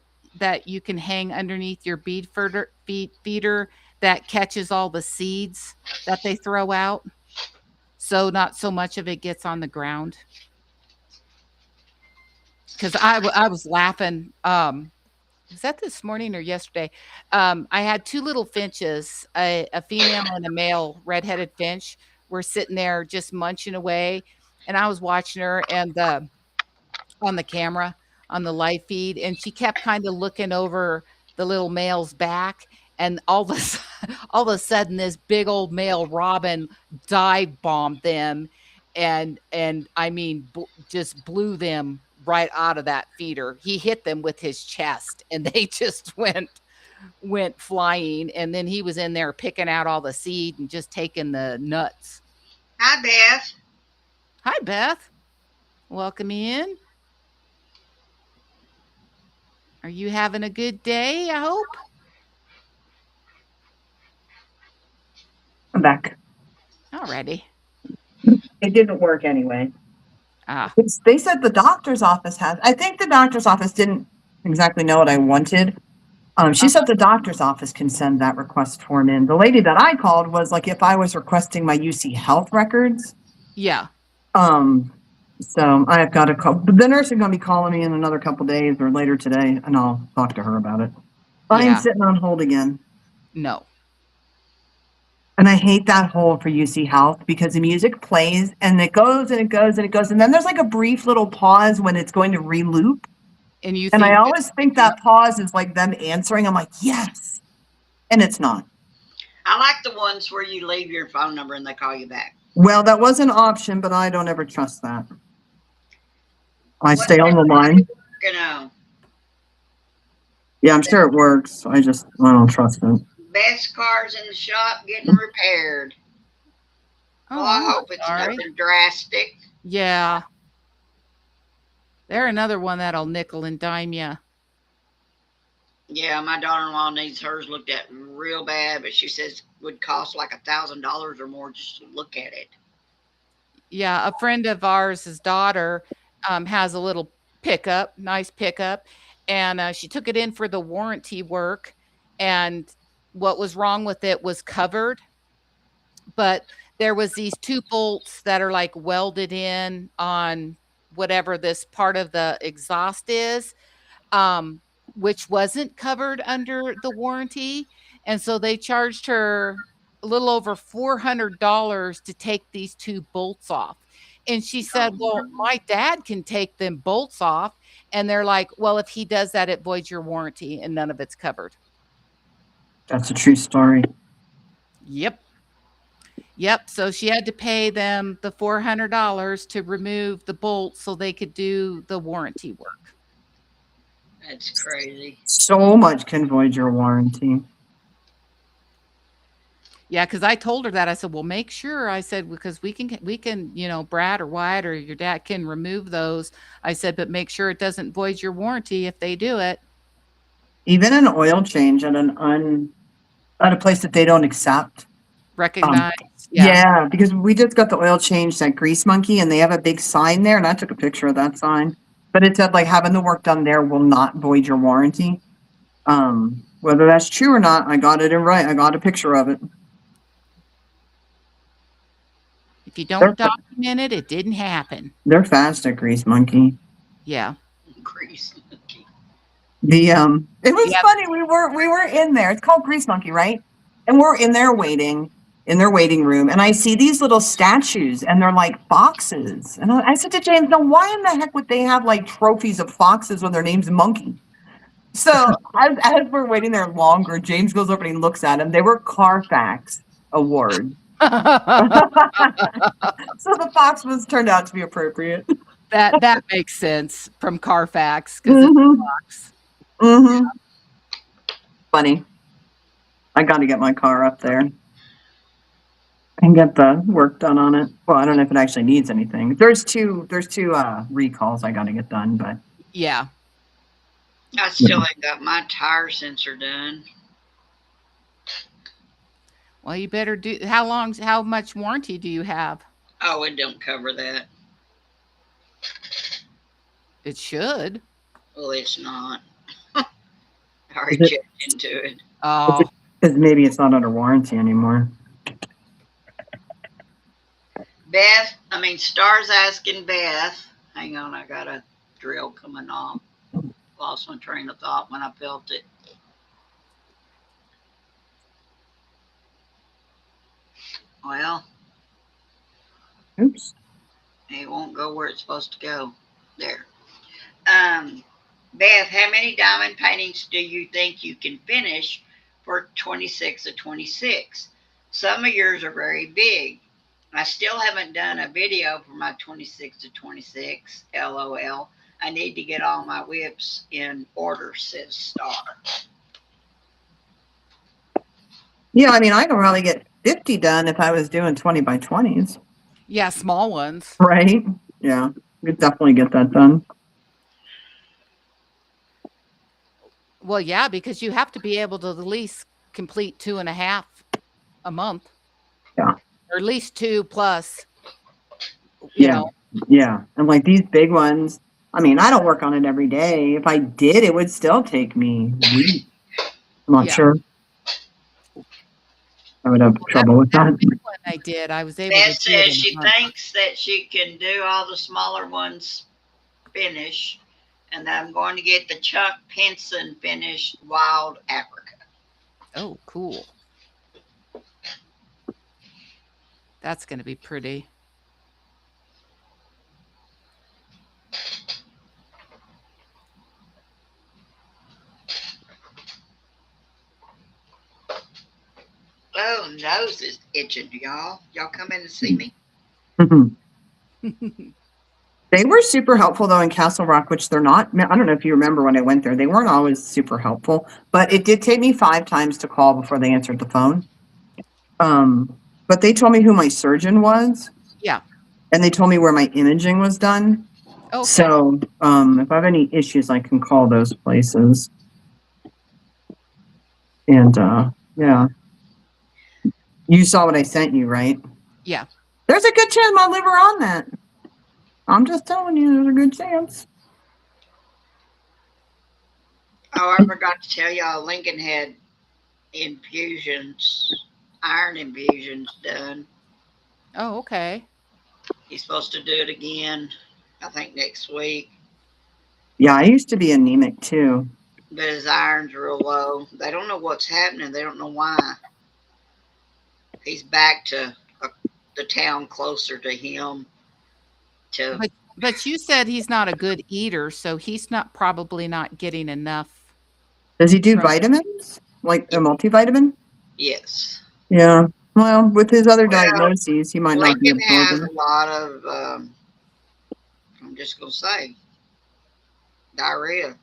you can hang underneath your feeder that catches all the seeds that they throw out. So not so much of it gets on the ground. Because I was laughing. Was that this morning or yesterday? I had 2 little finches, a female and a male red-headed finch were sitting there just munching away, and I was watching her and on the camera, on the live feed, and she kept kinda looking over the little male's back, and all of a sudden, this big old male robin dive bombed them, and I mean, just blew them right out of that feeder. He hit them with his chest, and they just went flying, and then he was in there picking out all the seed and just taking the nuts. Hi, Beth. Hi, Beth. Welcome in. Are you having a good day, I hope? I'm back. already. It didn't work anyway. Ah, They said the doctor's office has. I think the doctor's office didn't exactly know what I wanted. She said the doctor's office can send that request form in. The lady that I called was like, if I was requesting my UC health records. yeah. So I've got to call. But the nurse is going to be calling me in another couple days or later today, and I'll talk to her about it. I'm Yeah. sitting on hold again. No. And I hate that hold for UC Health because the music plays and it goes and it goes and it goes. And then there's like a brief little pause when it's going to re-loop. And you And I think always think that pause is like them answering. I'm like, yes. And it's not. I like the ones where you leave your phone number and they call you back. Well, that was an option, but I don't ever trust that. I What stay on the line. You know, Yeah, I'm sure it works. I don't trust it. best cars in the shop getting repaired. oh, I I'm hope it's sorry. nothing drastic. Yeah. They're another one that'll nickel and dime you. Yeah, my daughter-in-law needs hers looked at real bad, but she says it would cost like $1,000 or more just to look at it. Yeah, a friend of ours, his daughter, has a little pickup, nice pickup, and she took it in for the warranty work, and what was wrong with it was covered, but there was these 2 bolts that are, like, welded in on whatever this part of the exhaust is, which wasn't covered under the warranty, and so they charged her a little over $400 to take these 2 bolts off, and she said, "Well, my dad can take them bolts off," and they're like, "Well, if he does that, it voids your warranty, and none of it's covered." That's a true story. Yep. Yep, so she had to pay them the $400 to remove the bolts so they could do the warranty work. That's crazy. So much can void your warranty. Yeah, because I told her that. I said, "Well, make sure," I said, "because we can, Brad or Wyatt or your dad can remove those." I said, "But make sure it doesn't void your warranty if they do it." Even an oil change at at a place that they don't accept. Recognize. Yeah. Yeah, because we just got the oil changed at Grease Monkey and they have a big sign there, and I took a picture of that sign. But it said like having the work done there will not void your warranty. Whether that's true or not, I got it in right. I got a picture of it. If you don't document it, it didn't happen. They're fast at Grease Monkey. Yeah. Grease. It was Yep. funny. We were in there. It's called Grease Monkey, right? And we're in there waiting in their waiting room, and I see these little statues, and they're like foxes. And I said to James, "Now, why in the heck would they have like trophies of foxes when their name's Monkey?" So as we're waiting there longer, James goes over and he looks at them. They were Carfax awards. So the fox was turned out to be appropriate. That makes sense from Carfax because it's Mhm. a fox. Mm-hmm. Funny. I got to get my car up there and get the work done on it. Well, I don't know if it actually needs anything. There's two recalls I got to get done, but Yeah. I still ain't got my tire sensor done. Well, you better do. How much warranty do you have? Oh, it don't cover that. It should. Well, it's not. I already Is it- checked into it. Oh, because maybe it's not under warranty anymore. Star's asking Beth. Hang on, I got a drill coming off. Lost my train of thought when I felt it. Well, Oops. it won't go where it's supposed to go. There. Beth, how many diamond paintings do you think you can finish for 26 of 26? Some of yours are very big. I still haven't done a video for my 26 to 26. LOL. I need to get all my WIPs in order, says Star. Yeah, I could probably get 50 done if I was doing 20 by 20s. yeah, small ones. Right? Yeah, we could definitely get that done. Well, yeah, because you have to be able to at least complete 2.5 a month. Yeah. or at least 2 plus, you Yeah. know. Yeah. And like these big ones, I mean, I don't work on it every day. If I did, it would still take me weeks. I'm not Yeah. sure. I would have trouble with That that. big one I did, I was able to Beth do it says in she a month. thinks that she can do all the smaller ones finish, and I'm going to get the Chuck Pinson finished Wild Africa. Oh, cool. That's going to be pretty. Oh, nose is itching, y'all. Y'all come in and see me. They were super helpful though in Castle Rock, which they're not. I don't know if you remember when I went there. They weren't always super helpful, but it did take me 5 times to call before they answered the phone. But they told me who my surgeon was. Yeah. And they told me where my imaging was done. Okay. So if I have any issues, I can call those places. And yeah. You saw what I sent you, right? Yeah. There's a good chance my liver on that. I'm just telling you, there's a good chance. Oh, I forgot to tell y'all, Lincoln had infusions, iron infusions done. Oh, okay. He's supposed to do it again, I think next week. Yeah, I used to be anemic too. But his iron's real low. They don't know what's happening. They don't know why. He's back to the town closer to him. But you said he's not a good eater, so he's probably not getting enough. Does he do Right. vitamins? Like a multivitamin? Yes. Yeah. Well, with his other Well, diagnoses, he might not be Lincoln has absorbing. a lot of, I'm just going to say, diarrhea.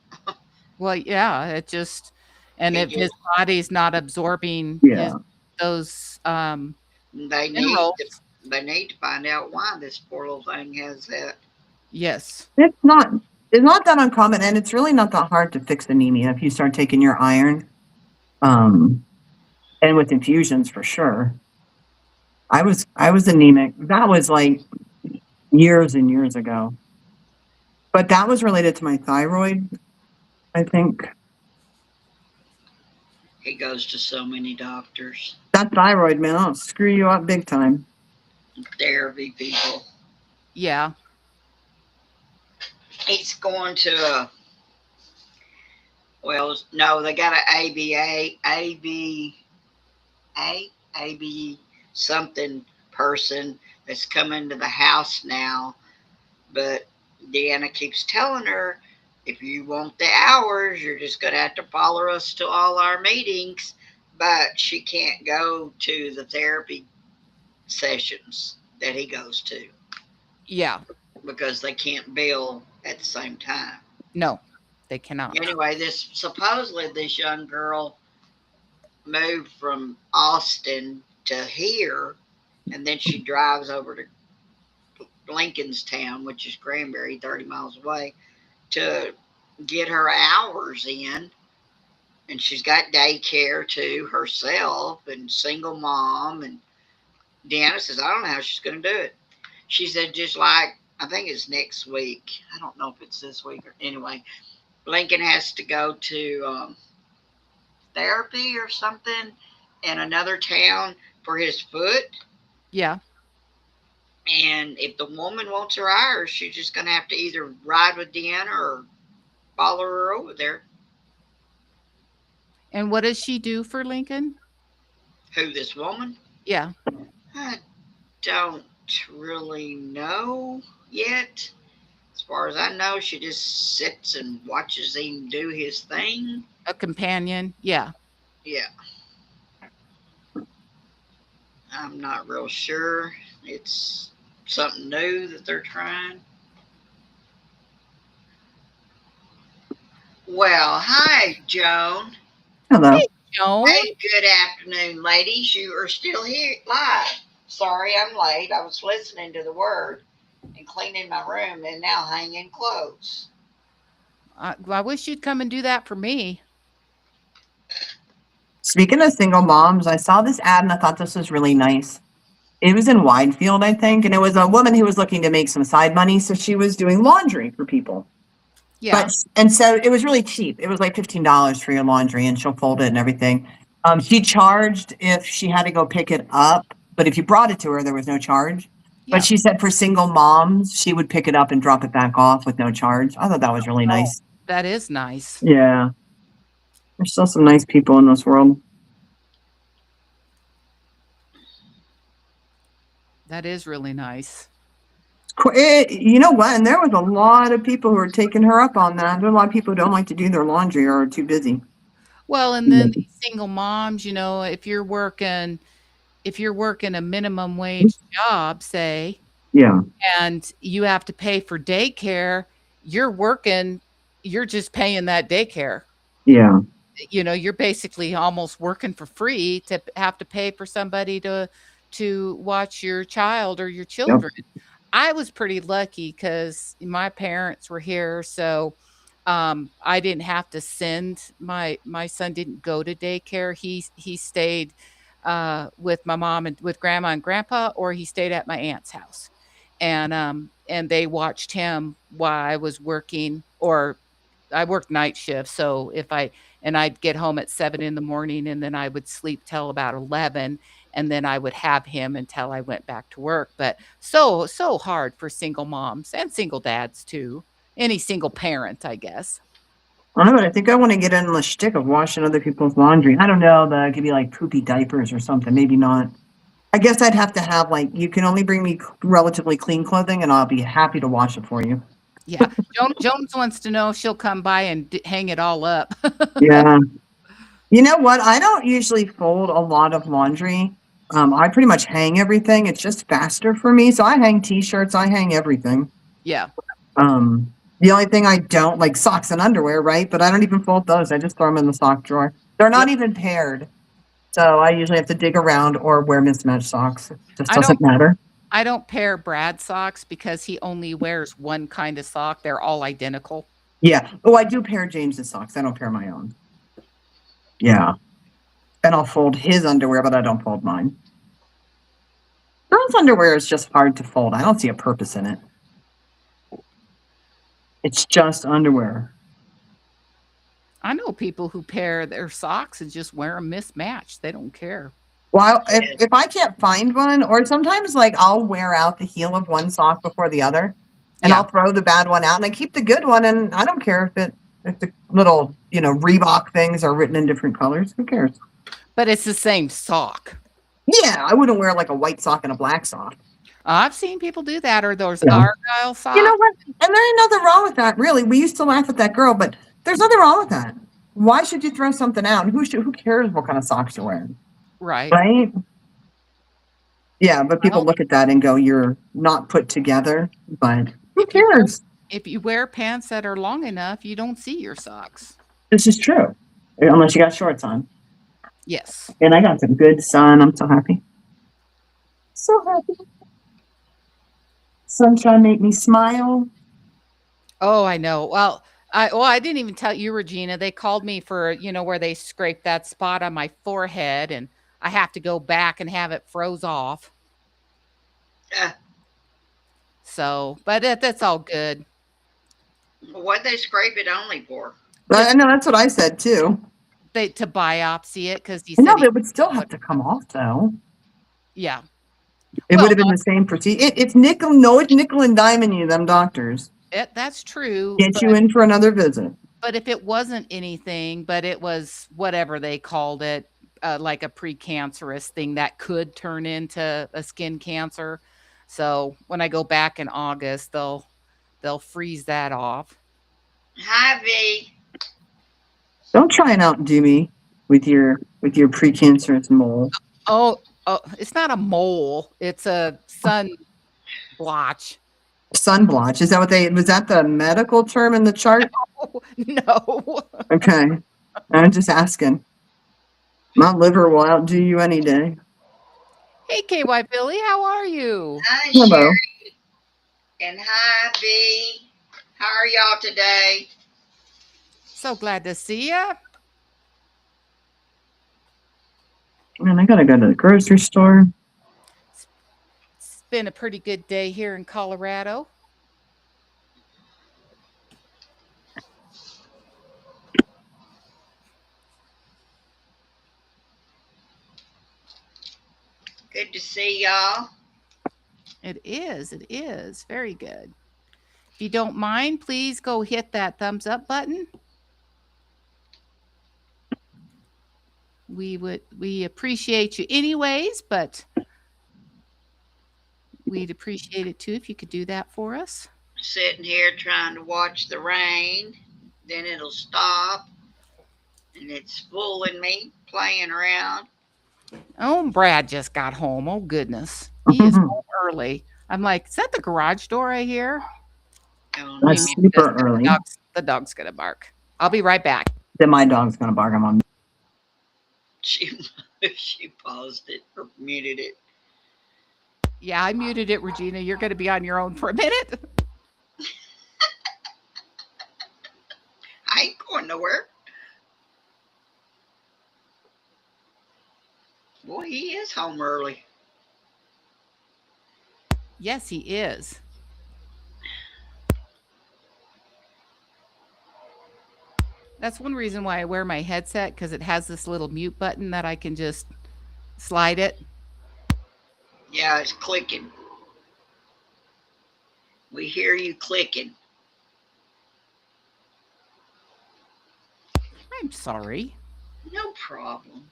Well, yeah, it just, and He if his just, body's not absorbing Yeah. those they minerals, need to find out why this poor little thing has that. yes. It's not that uncommon, and it's really not that hard to fix anemia if you start taking your iron. And with infusions for sure. I was anemic. That was like years and years ago. But that was related to my thyroid, I think. He goes to so many doctors. That thyroid, man, I'll screw you up big time. Therapy people. Yeah. He's going to well, no, they got an AB something person that's coming to the house now. But Deanna keeps telling her, if you want the hours, you're just going to have to follow us to all our meetings. But she can't go to the therapy sessions that he goes to Yeah. because they can't bill at the same time. No, they cannot. Anyway, supposedly this young girl moved from Austin to here, and then she drives over to Lincolnstown, which is Granbury, 30 miles away, to get her hours in. And she's got daycare too herself, and single mom. And Deanna says, I don't know how she's going to do it. She said, just like, I think it's next week. I don't know if it's this week or anyway. Lincoln has to go to therapy or something in another town for his foot. Yeah. And if the woman wants her hours, she's just going to have to either ride with Deanna or follow her over there. And what does she do for Lincoln? Who, this woman? Yeah. I don't really know yet. As far as I know, she just sits and watches him do his thing. A companion. Yeah. Yeah. I'm not real sure. It's something new that they're trying. Well, hi, Joan. Hello. Hey, Joan. Hey, good afternoon, ladies. You are still here live. Sorry I'm late. I was listening to the word and cleaning my room and now hanging clothes. I wish you'd come and do that for me. Speaking of single moms, I saw this ad and I thought this was really nice. It was in Widefield, I think, and it was a woman who was looking to make some side money, so she was doing laundry for people. Yeah. And so it was really cheap. It was like $15 for your laundry, and she'll fold it and everything. She charged if she had to go pick it up, but if you brought it to her, there was no charge. Yeah. But she said for single moms, she would pick it up and drop it back off with no charge. I thought that was really nice. That is nice. Yeah. There's still some nice people in this world. That is really nice. You know what? And there was a lot of people who were taking her up on that. There are a lot of people who don't like to do their laundry or are too busy. Well, and then these single moms, you know, if you're working a minimum wage job, say, Yeah. and you have to pay for daycare, you're just paying that daycare. Yeah. You know, you're basically almost working for free to have to pay for somebody to watch your child or your children. I was pretty lucky because my parents were here, so I didn't have to send my son didn't go to daycare. He stayed with my mom and with grandma and grandpa, or he stayed at my aunt's house, and they watched him while I was working, or I worked night shift. So I'd get home at 7 in the morning, and then I would sleep till about 11, and then I would have him until I went back to work. But so hard for single moms and single dads too. Any single parent, I guess. I don't know, but I think I want to get in the shtick of washing other people's laundry. I don't know, give you like poopy diapers or something. Maybe not. I guess I'd have to have like, you can only bring me relatively clean clothing, and I'll be happy to wash it for you. Yeah. Jones wants to know if she'll come by and hang it all up. Yeah. You know what? I don't usually fold a lot of laundry. I pretty much hang everything. It's just faster for me. So I hang t-shirts. I hang everything. Yeah. The only thing I don't like socks and underwear, right? But I don't even fold those. I just throw them in the sock drawer. They're not even paired. So I usually have to dig around or wear mismatched socks. It just doesn't matter. I don't pair Brad socks because he only wears one kind of sock. They're all identical. Yeah. Oh, I do pair James's socks. I don't pair my own. Yeah. And I'll fold his underwear, but I don't fold mine. Girls' underwear is just hard to fold. I don't see a purpose in it. It's just underwear. I know people who pair their socks and just wear them mismatched. They don't care. Well, if I can't find one, or sometimes like I'll wear out the heel of one sock before the other, and I'll throw the bad one out, and I keep the good one, and I don't care if the little Reebok things are written in different colors. Who cares? But it's the same sock. Yeah, I wouldn't wear like a white sock and a black sock. I've seen people do that, or those Argyle socks. You know what? And there ain't nothing wrong with that, really. We used to laugh at that girl, but there's nothing wrong with that. Why should you throw something out? And who cares what kind of socks you're wearing? Right. Right? Yeah, but people look at that and go, you're not put together, but who cares? If you wear pants that are long enough, you don't see your socks. This is true. Unless you got shorts on. Yes. And I got some good sun. I'm so happy. So happy. Sunshine make me smile. Oh, I know. Well, I didn't even tell you, Regina. They called me for, where they scraped that spot on my forehead, and I have to go back and have it froze off. Yeah. So, but that's all good. What'd they scrape it only for? I know, that's what I said too. To biopsy it, because he said no, it would still have to come off though. Yeah. It would have been the same procedure. It's nickel and diming you, them doctors. That's true. Get you in for another visit. But if it wasn't anything, but it was whatever they called it, like a precancerous thing that could turn into a skin cancer. So when I go back in August, they'll freeze that off. Hi, V. Don't try and outdo me with your precancerous mole. Oh, it's not a mole. It's a sun blotch. Sun blotch. Is that was that the medical term in the chart? No. Okay. I'm just asking. My liver will outdo you any day. Hey, KY Billy, how are you? Hi, Hello. Sherry. And hi, V. How are y'all today? So glad to see you. Man, I gotta go to the grocery store. been a pretty good day here in Colorado. Good to see y'all. It is. It is. Very good. If you don't mind, please go hit that thumbs up button. We appreciate you anyways, but we'd appreciate it too if you could do that for us. Sitting here trying to watch the rain, then it'll stop, and it's fooling me, playing around. Oh, Brad just got home. Oh, goodness. He is home early. I'm like, is that the garage door I hear? Oh, That's no. super early. The dog's going to bark. I'll be right back. Then my dog's gonna bark. I'm on. She paused it or muted it. Yeah, I muted it, Regina. You're going to be on your own for a minute. I ain't going nowhere. Boy, he is home early. Yes, he is. That's one reason why I wear my headset, because it has this little mute button that I can just slide it. Yeah, it's clicking. We hear you clicking. I'm sorry. No problem.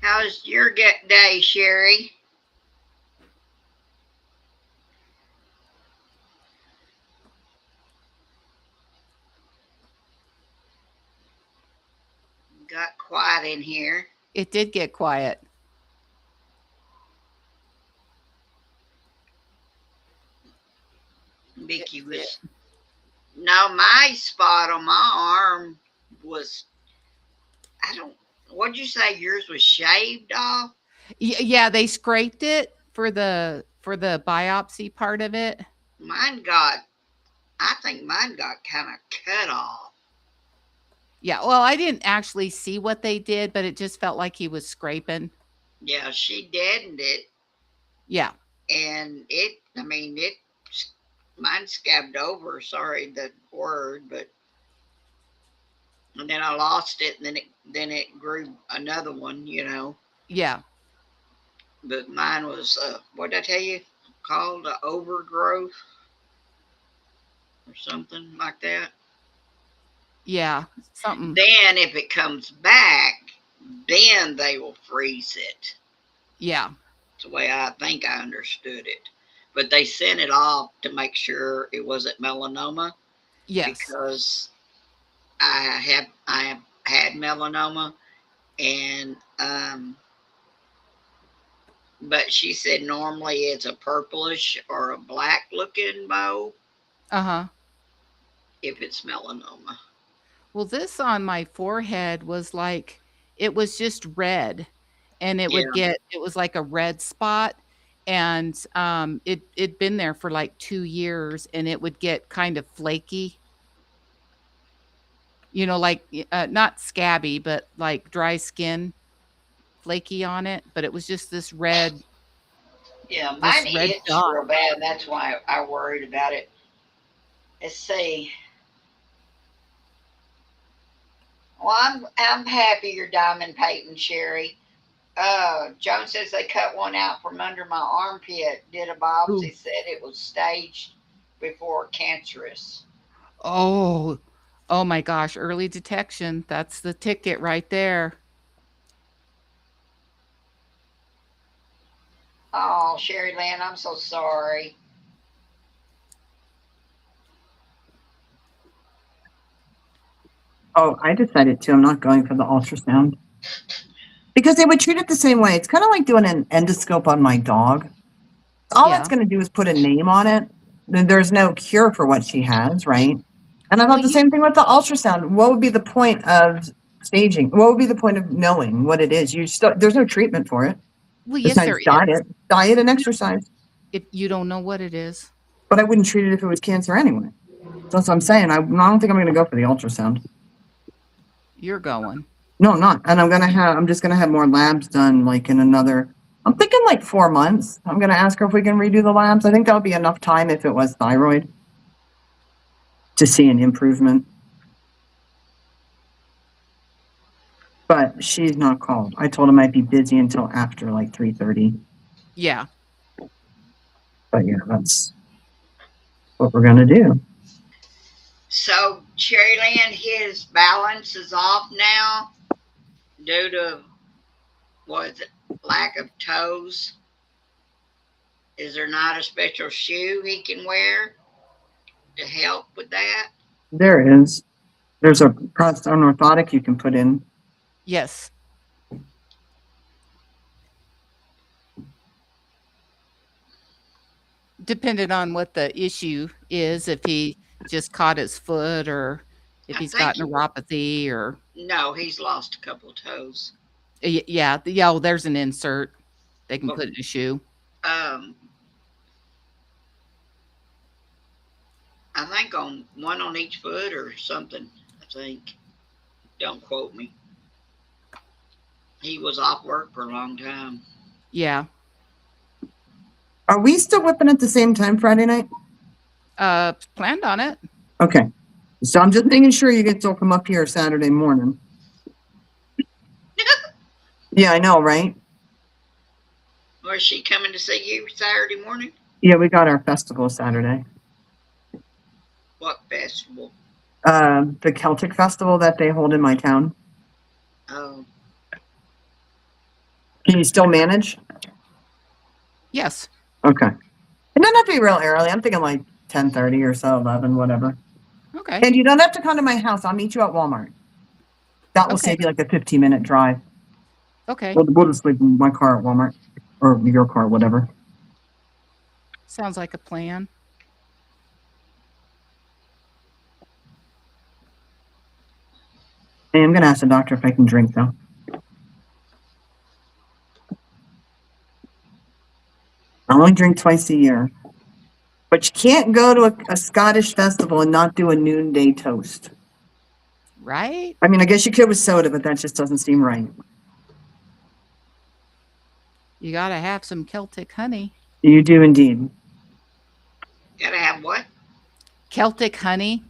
How's your day, Sherry? Got quiet in here. It did get quiet. Vicki was. No, my spot on my arm was. What'd you say? Yours was shaved off? Yeah, they scraped it for the biopsy part of it. I think mine got kind of cut off. Yeah, well, I didn't actually see what they did, but it just felt like he was scraping. Yeah, she deadened it. Yeah. And mine scabbed over. Sorry, the word, but. And then I lost it, and then it grew another one, Yeah. But mine was, what did I tell you? Called an overgrowth or something like that. Yeah, something. Then if it comes back, then they will freeze it. Yeah. That's the way I think I understood it. But they sent it off to make sure it wasn't melanoma. Yes. Because I have had melanoma, and but she said normally it's a purplish or a black looking bow. Uh-huh. If it's melanoma. Well, this on my forehead was like, it was just red, and it was like a red spot, and it'd been there for like 2 years, and it would get kind of flaky. Like not scabby, but like dry skin, flaky on it. But it was just this red. Yeah, mine itched real bad. That's why I worried about it. Let's see. Well, I'm happy you're diamond painting, Sherry. Joan says they cut one out from under my armpit. Did a biopsy. Ooh. Said it was staged before cancerous. Oh my gosh! Early detection. That's the ticket right there. Oh, Sherry Lynn, I'm so sorry. Oh, I decided to. I'm not going for the ultrasound. Because they would treat it the same way. It's kind of like doing an endoscope on my dog. All that's going to do is put a name on it. There's no cure for what she has, right? And I thought the same thing with the ultrasound. What would be the point of staging? What would be the point of knowing what it is? There's no treatment for it. Well, yes, there is. Diet and exercise. If you don't know what it is. But I wouldn't treat it if it was cancer anyway. That's what I'm saying. I don't think I'm going to go for the ultrasound. You're going. No, I'm not. And I'm just going to have more labs done like in another I'm thinking like 4 months. I'm going to ask her if we can redo the labs. I think that'll be enough time if it was thyroid to see an improvement. But she's not called. I told him I'd be busy until after like 3:30. Yeah. But yeah, that's what we're going to do. So Cherry Lynn, his balance is off now due to, what is it, lack of toes. Is there not a special shoe he can wear to help with that? There is. There's an orthotic you can put in. Yes. Depending on what the issue is, if he just caught his foot or if I he's think got neuropathy or No, he's lost a couple of toes. yeah, well, there's an insert they can Well- put in a shoe. I think on one on each foot or something. I think. Don't quote me. He was off work for a long time. Yeah. Are we still whipping at the same time Friday night? Planned on it. Okay. So I'm just making sure you get to come up here Saturday morning. Yeah, I know, right? Was she coming to see you Saturday morning? Yeah, we got our festival Saturday. What festival? The Celtic festival that they hold in my town. Oh, Can you still manage? Yes. Okay. It doesn't have to be real early. I'm thinking like 10:30 or so, 11, whatever. Okay. And you don't have to come to my house. I'll meet you at Walmart. That will Okay. save you like a 15-minute drive. Okay. We'll just leave my car at Walmart or your car, whatever. Sounds like a plan. Hey, I'm going to ask the doctor if I can drink though. I only drink twice a year. But you can't go to a Scottish festival and not do a noonday toast. Right? I mean, I guess you could with soda, but that just doesn't seem right. You got to have some Celtic honey. You do indeed. gotta have what? Celtic honey.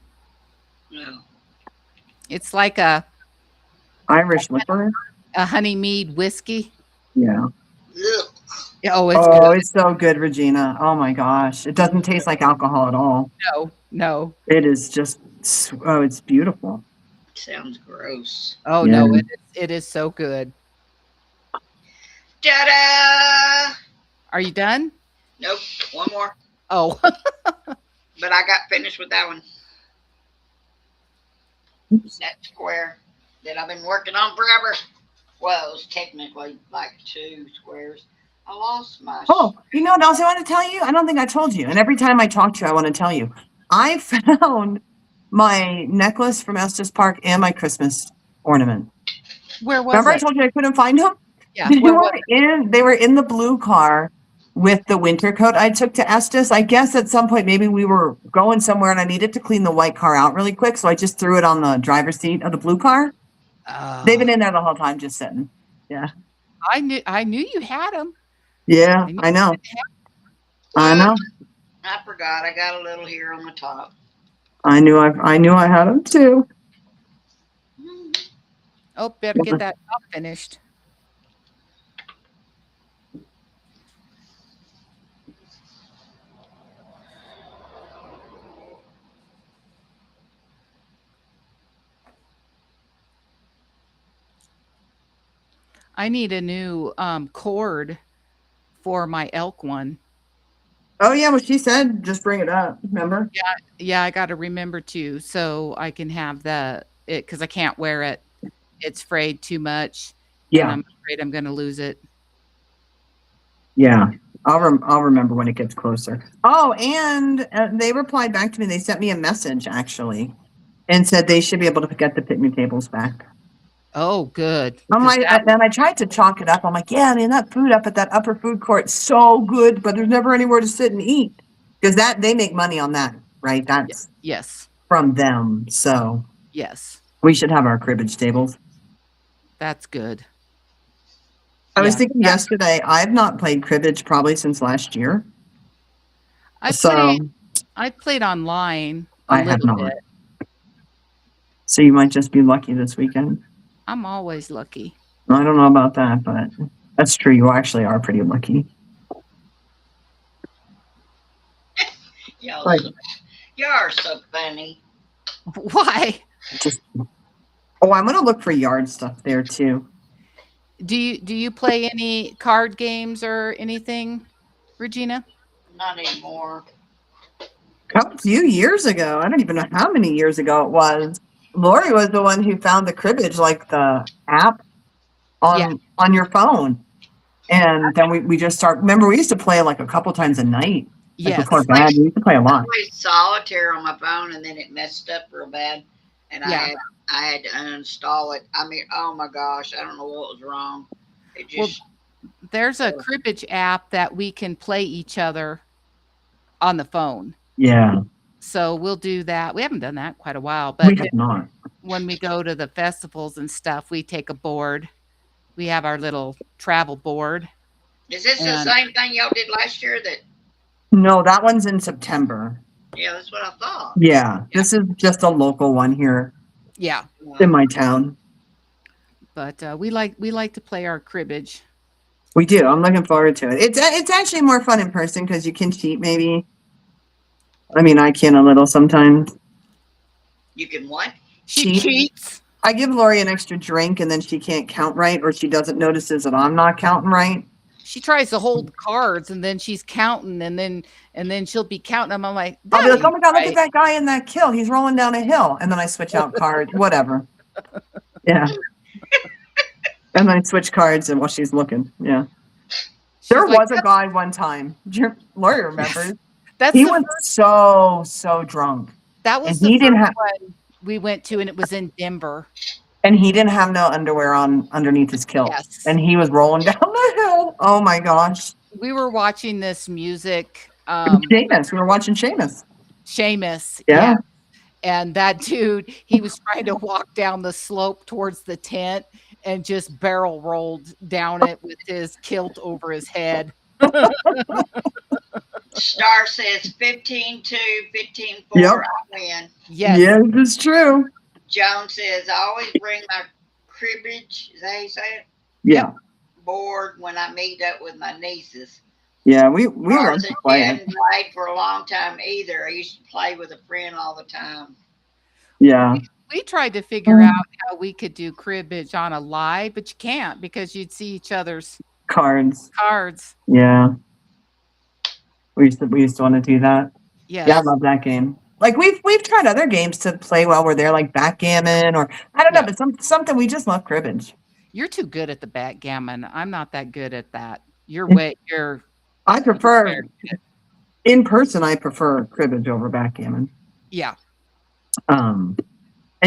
No. It's like a Irish liquor? honey mead whiskey. Yeah. Ugh. Oh, it's Oh, good. it's so good, Regina. Oh my gosh. It doesn't taste like alcohol at all. No. It is just, oh, it's beautiful. Sounds gross. Oh, Yeah. no. It is so good. Ta-da! Are you done? Nope. One more. Oh, But I got finished with that one. That square that I've been working on forever. Well, it was technically like 2 squares. I lost my. Oh, you know what else I want to tell you? I don't think I told you. And every time I talk to you, I want to tell you. I found my necklace from Estes Park and my Christmas ornament. where was Remember I it? told you I couldn't find them? Yeah, They where was were they were in the blue car with the winter coat I took to Estes. I guess at some point maybe we were going somewhere and I needed to clean the white car out really quick, so I just threw it on the driver's seat of the blue car. They've been in there the whole time just sitting. Yeah. I knew you had them. Yeah, I know. I know. I forgot. I got a little here on the top. I knew I had them too. Oh, better get that top finished. I need a new cord for my elk one. Oh yeah, what she said, just bring it up. Remember? Yeah, I got to remember to so I can have it because I can't wear it. It's frayed too much. And Yeah. I'm afraid I'm going to lose it. Yeah. I'll remember when it gets closer. Oh, and they replied back to me. They sent me a message actually, and said they should be able to get the picnic tables back. Oh, good. I'm 'Cause like, that- and I tried to chalk it up. I'm like, yeah, man, that food up at that upper food court is so good, but there's never anywhere to sit and eat because they make money on that, right? That's yes, from them. So yes, we should have our cribbage tables. that's good. I was Yeah. thinking yesterday, I've not played cribbage probably since last year. So I played online a I have little not. bit. So you might just be lucky this weekend. I'm always lucky. I don't know about that, but that's true. You actually are pretty lucky. Y'all, Right. y'all are so funny. Why? Oh, I'm gonna look for yard stuff there too. Do you play any card games or anything, Regina? Not anymore. A few years ago, I don't even know how many years ago it was. Lori was the one who found the cribbage, like the app on your phone. And then we just start. Remember, we used to play like a couple times a night, like Yes. before bed. We used to play a I lot. played solitaire on my phone, and then it messed up real bad, and Yeah. I had to uninstall it. I mean, oh my gosh, I don't know what was wrong. It Well, just there's a cribbage app that we can play each other on the phone. Yeah, So we'll do that. We haven't done that in quite a while, we but have not. when we go to the festivals and stuff, we take a board. We have our little travel board. is this the And same thing y'all did last year? That No, that one's in September. yeah, that's what I thought. Yeah, this is just a local one here yeah, in my town. but we like to play our cribbage. We do. I'm looking forward to it. It's actually more fun in person because you can cheat. Maybe. I mean, I can a little sometimes. You can what? She Cheat. cheats. I give Lori an extra drink and then she can't count right, or she doesn't notices that I'm not counting right. She tries to hold cards and then she's counting and then she'll be counting them. I'm like, I'll be that like, oh my ain't God, look at right. that guy in that kill. He's rolling down a hill. And then I switch out card, whatever. Yeah. And then I switch cards and while she's looking. Yeah. She's There like, was a guy one time. Lori remembers. that's He the was first, so drunk. that was And the he didn't first have one we went to, and it was in Denver. and he didn't have no underwear on underneath his kilt. Yes. And he was rolling down the hill. Oh my gosh. We were watching this music, Seamus. We were watching Seamus. Seamus. Yeah. And that dude, he was trying to walk down the slope towards the tent and just barrel rolled down it with his kilt over his head. Star says 15-2, 15-4. Yep. I win. Yes. Yes, it's true. Joan says I always bring my cribbage. Is that how you say it? Yeah. Board when I meet up with my nieces. Yeah, we love Cards to that play it. hadn't played for a long time either. I used to play with a friend all the time. Yeah. We tried to figure out how we could do cribbage on a live, but you can't because you'd see each other's Cards. cards. Yeah. We used to want to do that. Yes. Yeah, I love that game. Like we've tried other games to play while we're there, like backgammon or I don't know, but something we just love cribbage. You're too good at the backgammon. I'm not that good at that. I prefer in person. I prefer cribbage over backgammon. Yeah. And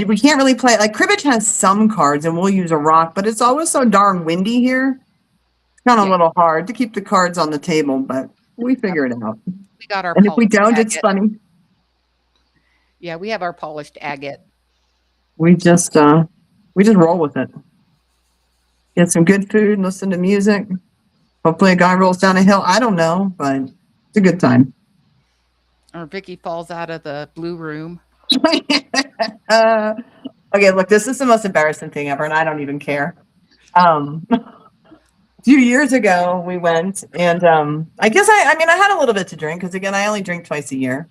we can't really play like cribbage has some cards, and we'll use a rock, but it's always so darn windy here. It's kind of a little hard to keep the cards on the table, but we figure it out. We got our And if we polished don't, it's agate. funny. Yeah, we have our polished agate. We just roll with it. Get some good food, listen to music. Hopefully a guy rolls down a hill. I don't know, but it's a good time. Or Vicki falls out of the blue room. Okay, look, this is the most embarrassing thing ever, and I don't even care. A few years ago, we went, and I guess I had a little bit to drink, because again, I only drink twice a year.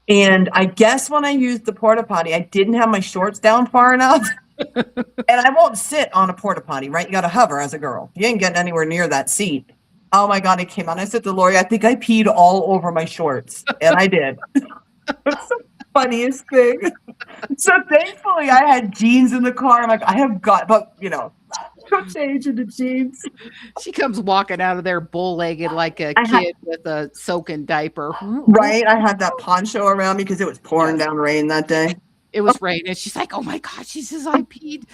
And I guess when I used the porta potty, I didn't have my shorts down far enough. And I won't sit on a porta potty, right? You got to hover as a girl. You ain't getting anywhere near that seat. Oh my God, it came out. I said to Lori, I think I peed all over my shorts. And I did. It's the funniest thing. So thankfully I had jeans in the car. I'm like, I have got, but go change into jeans. She comes walking out of there bull-legged like a kid with a soaking diaper. Right. I had that poncho around me because it was pouring down rain that day. It was raining. She's like, oh my God. She says, I peed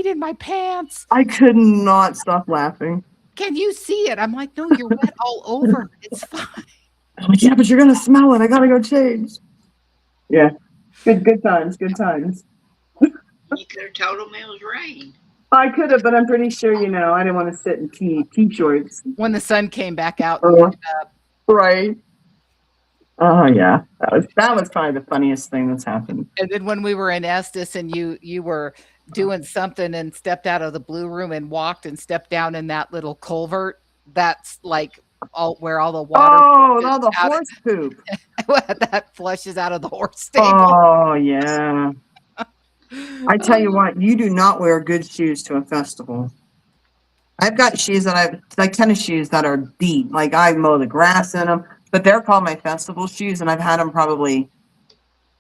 in my pants. I could not stop laughing. Can you see it? I'm like, no, you're wet all over. It's fine. I'm like, yeah, but you're gonna smell it. I gotta go change. Yeah. Good times. You could have told them it was rain. I could have, but I'm pretty sure, I didn't want to sit in t-shorts. When the sun came back out. Right. Oh yeah. That was probably the funniest thing that's happened. And then when we were in Estes and you were doing something and stepped out of the blue room and walked and stepped down in that little culvert, that's like where all the water All the horse poop. that flushes out of the horse stable. Oh yeah. I tell you what, you do not wear good shoes to a festival. I've got shoes like tennis shoes that are deep. Like I mow the grass in them, but they're called my festival shoes, and I've had them probably,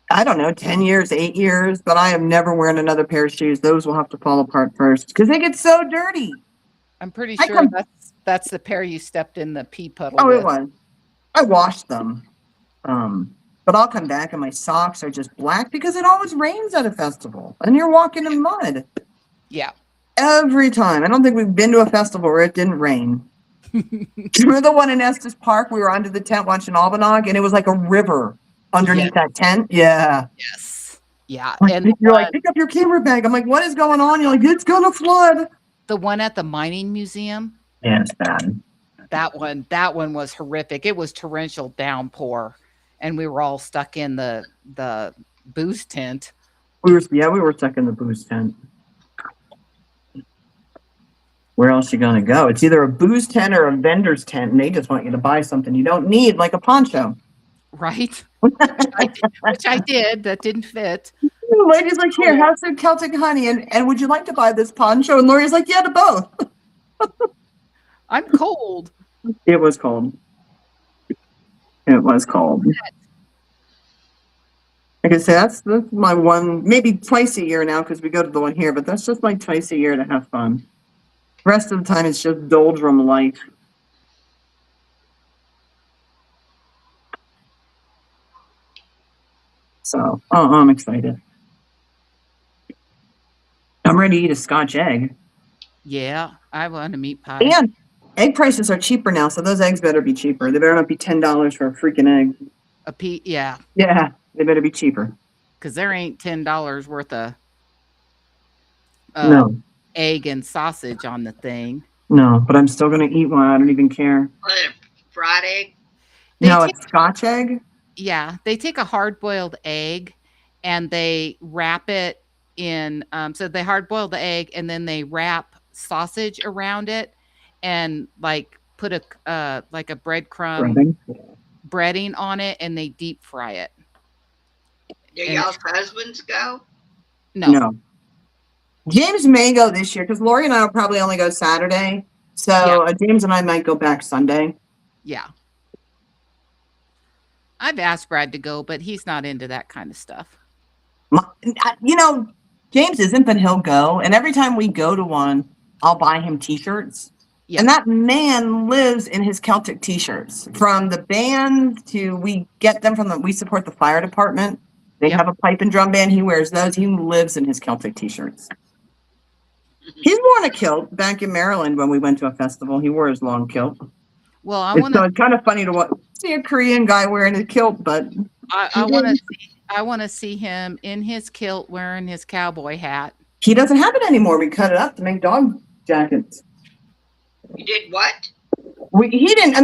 I don't know, 10 years, 8 years, but I am never wearing another pair of shoes. Those will have to fall apart first because they get so dirty. I'm pretty sure that's the pair you stepped in the pea puddle Oh, with. it was. I washed them. But I'll come back and my socks are just black because it always rains at a festival and you're walking in mud. Yeah. Every time. I don't think we've been to a festival where it didn't rain. Remember the one in Estes Park? We were under the tent watching Albanog and it was like a river underneath that tent. Yeah. Yes. Yeah. Like, And you're like, pick up your camera bag. I'm like, what is going on? You're like, it's gonna flood. the one at the mining museum. Yeah, it's bad. That one was horrific. It was torrential downpour, and we were all stuck in the booze tent. We were stuck in the booze tent. Where else you gonna go? It's either a booze tent or a vendor's tent, and they just want you to buy something you don't need, like a poncho. Right. which I did. That didn't fit. The lady's like, here, have some Celtic honey, and would you like to buy this poncho? And Lori's like, yeah, to both. I'm cold. It was cold. It was cold. Like I say, that's my one, maybe twice a year now because we go to the one here, but that's just like twice a year to have fun. The rest of the time, it's just doldrum life. So, I'm excited. I'm ready to eat a Scotch egg. Yeah, I want a meat pie. And egg prices are cheaper now, so those eggs better be cheaper. They better not be $10 for a freaking egg. Yeah. Yeah, they better be cheaper. Because there ain't $10 worth of No. egg and sausage on the thing. No, but I'm still going to eat one. I don't even care. What, fried egg? No, it's Scotch egg? Yeah, they take a hard-boiled egg and they wrap it in, so they hard-boil the egg and then they wrap sausage around it and like put a like a breadcrumb breading on it and they deep fry it. Do y'all's husbands go? No. James may go this year because Lori and I will probably only go Saturday. So James and I might go back Sunday. Yeah. I've asked Brad to go, but he's not into that kind of stuff. James isn't, but he'll go. And every time we go to one, I'll buy him t-shirts. Yeah. And that man lives in his Celtic t-shirts. From the band to we get them we support the fire department. They have a pipe and drum band. He wears those. He lives in his Celtic t-shirts. He's worn a kilt back in Maryland when we went to a festival. He wore his long kilt. Well, it's kind of funny to see a Korean guy wearing a kilt, but I want to see him in his kilt wearing his cowboy hat. He doesn't have it anymore. We cut it up to make dog jackets. You did what? He didn't.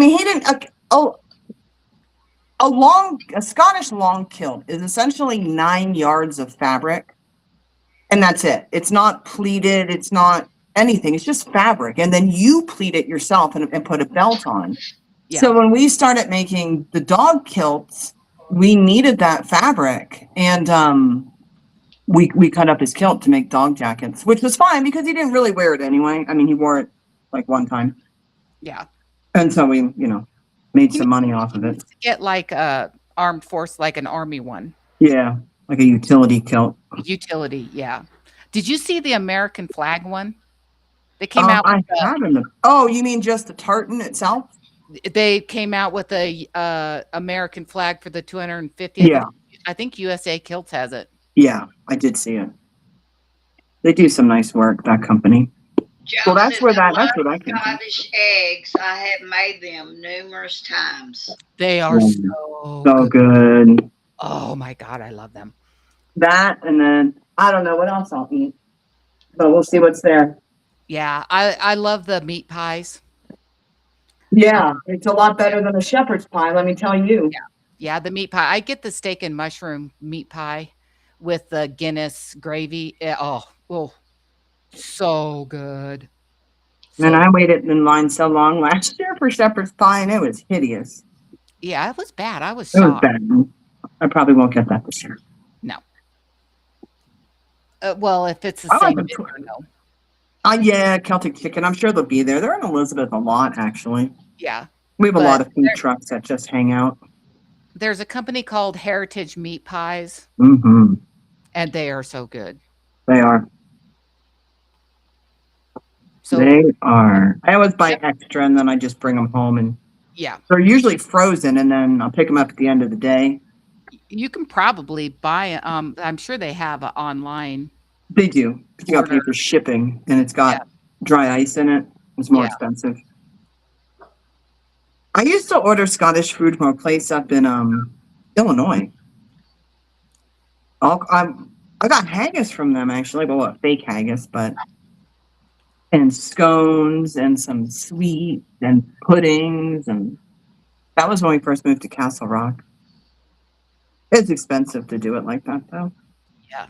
A Scottish long kilt is essentially 9 yards of fabric, and that's it. It's not pleated. It's not anything. It's just fabric, and then you pleat it yourself and put a belt on. Yeah. So when we started making the dog kilts, we needed that fabric, and we cut up his kilt to make dog jackets, which was fine because he didn't really wear it anyway. I mean, he wore it like one time. Yeah. And so we, made some money off of it. Get like a armed force, like an army one. Yeah, like a utility kilt. Utility, yeah. Did you see the American flag one? They came out. Oh, you mean just the tartan itself? They came out with a American flag for the 250th. Yeah. I think USA Kilts has it. Yeah, I did see it. They do some nice work, that company. Joan, that's where I came from. Scottish eggs. I have made them numerous times. They are so good. Oh my God, I love them. That, and then I don't know what else I'll eat. So we'll see what's there. Yeah, I love the meat pies. Yeah, it's a lot better than a shepherd's pie, let me tell you. Yeah, the meat pie. I get the steak and mushroom meat pie with the Guinness gravy. Oh, so good. And So I waited in line so long last year for shepherd's pie, and it was hideous. yeah, it was bad. I was It was shocked. bad. I probably won't get that this year. No. Well, if it's the I like same the vendor, no. yeah, Celtic chicken. I'm sure they'll be there. They're in Elizabeth a lot, actually. Yeah. We have a lot But of food trucks that just hang out. there's a company called Heritage Meat Pies, Mm-hmm. and they are so good. They are. So They are. I always buy Yep. extra, and then I just bring them home, and yeah, they're usually frozen, and then I'll pick them up at the end of the day. you can probably buy. I'm sure they have a online. They do. You got to pay Order. for shipping, and it's got Yeah. dry ice in it. It's more Yeah. expensive. I used to order Scottish food from a place up in Illinois. I got haggis from them actually, but what fake haggis, but and scones and some sweet and puddings, and that was when we first moved to Castle Rock. It's expensive to do it like that though. Yeah.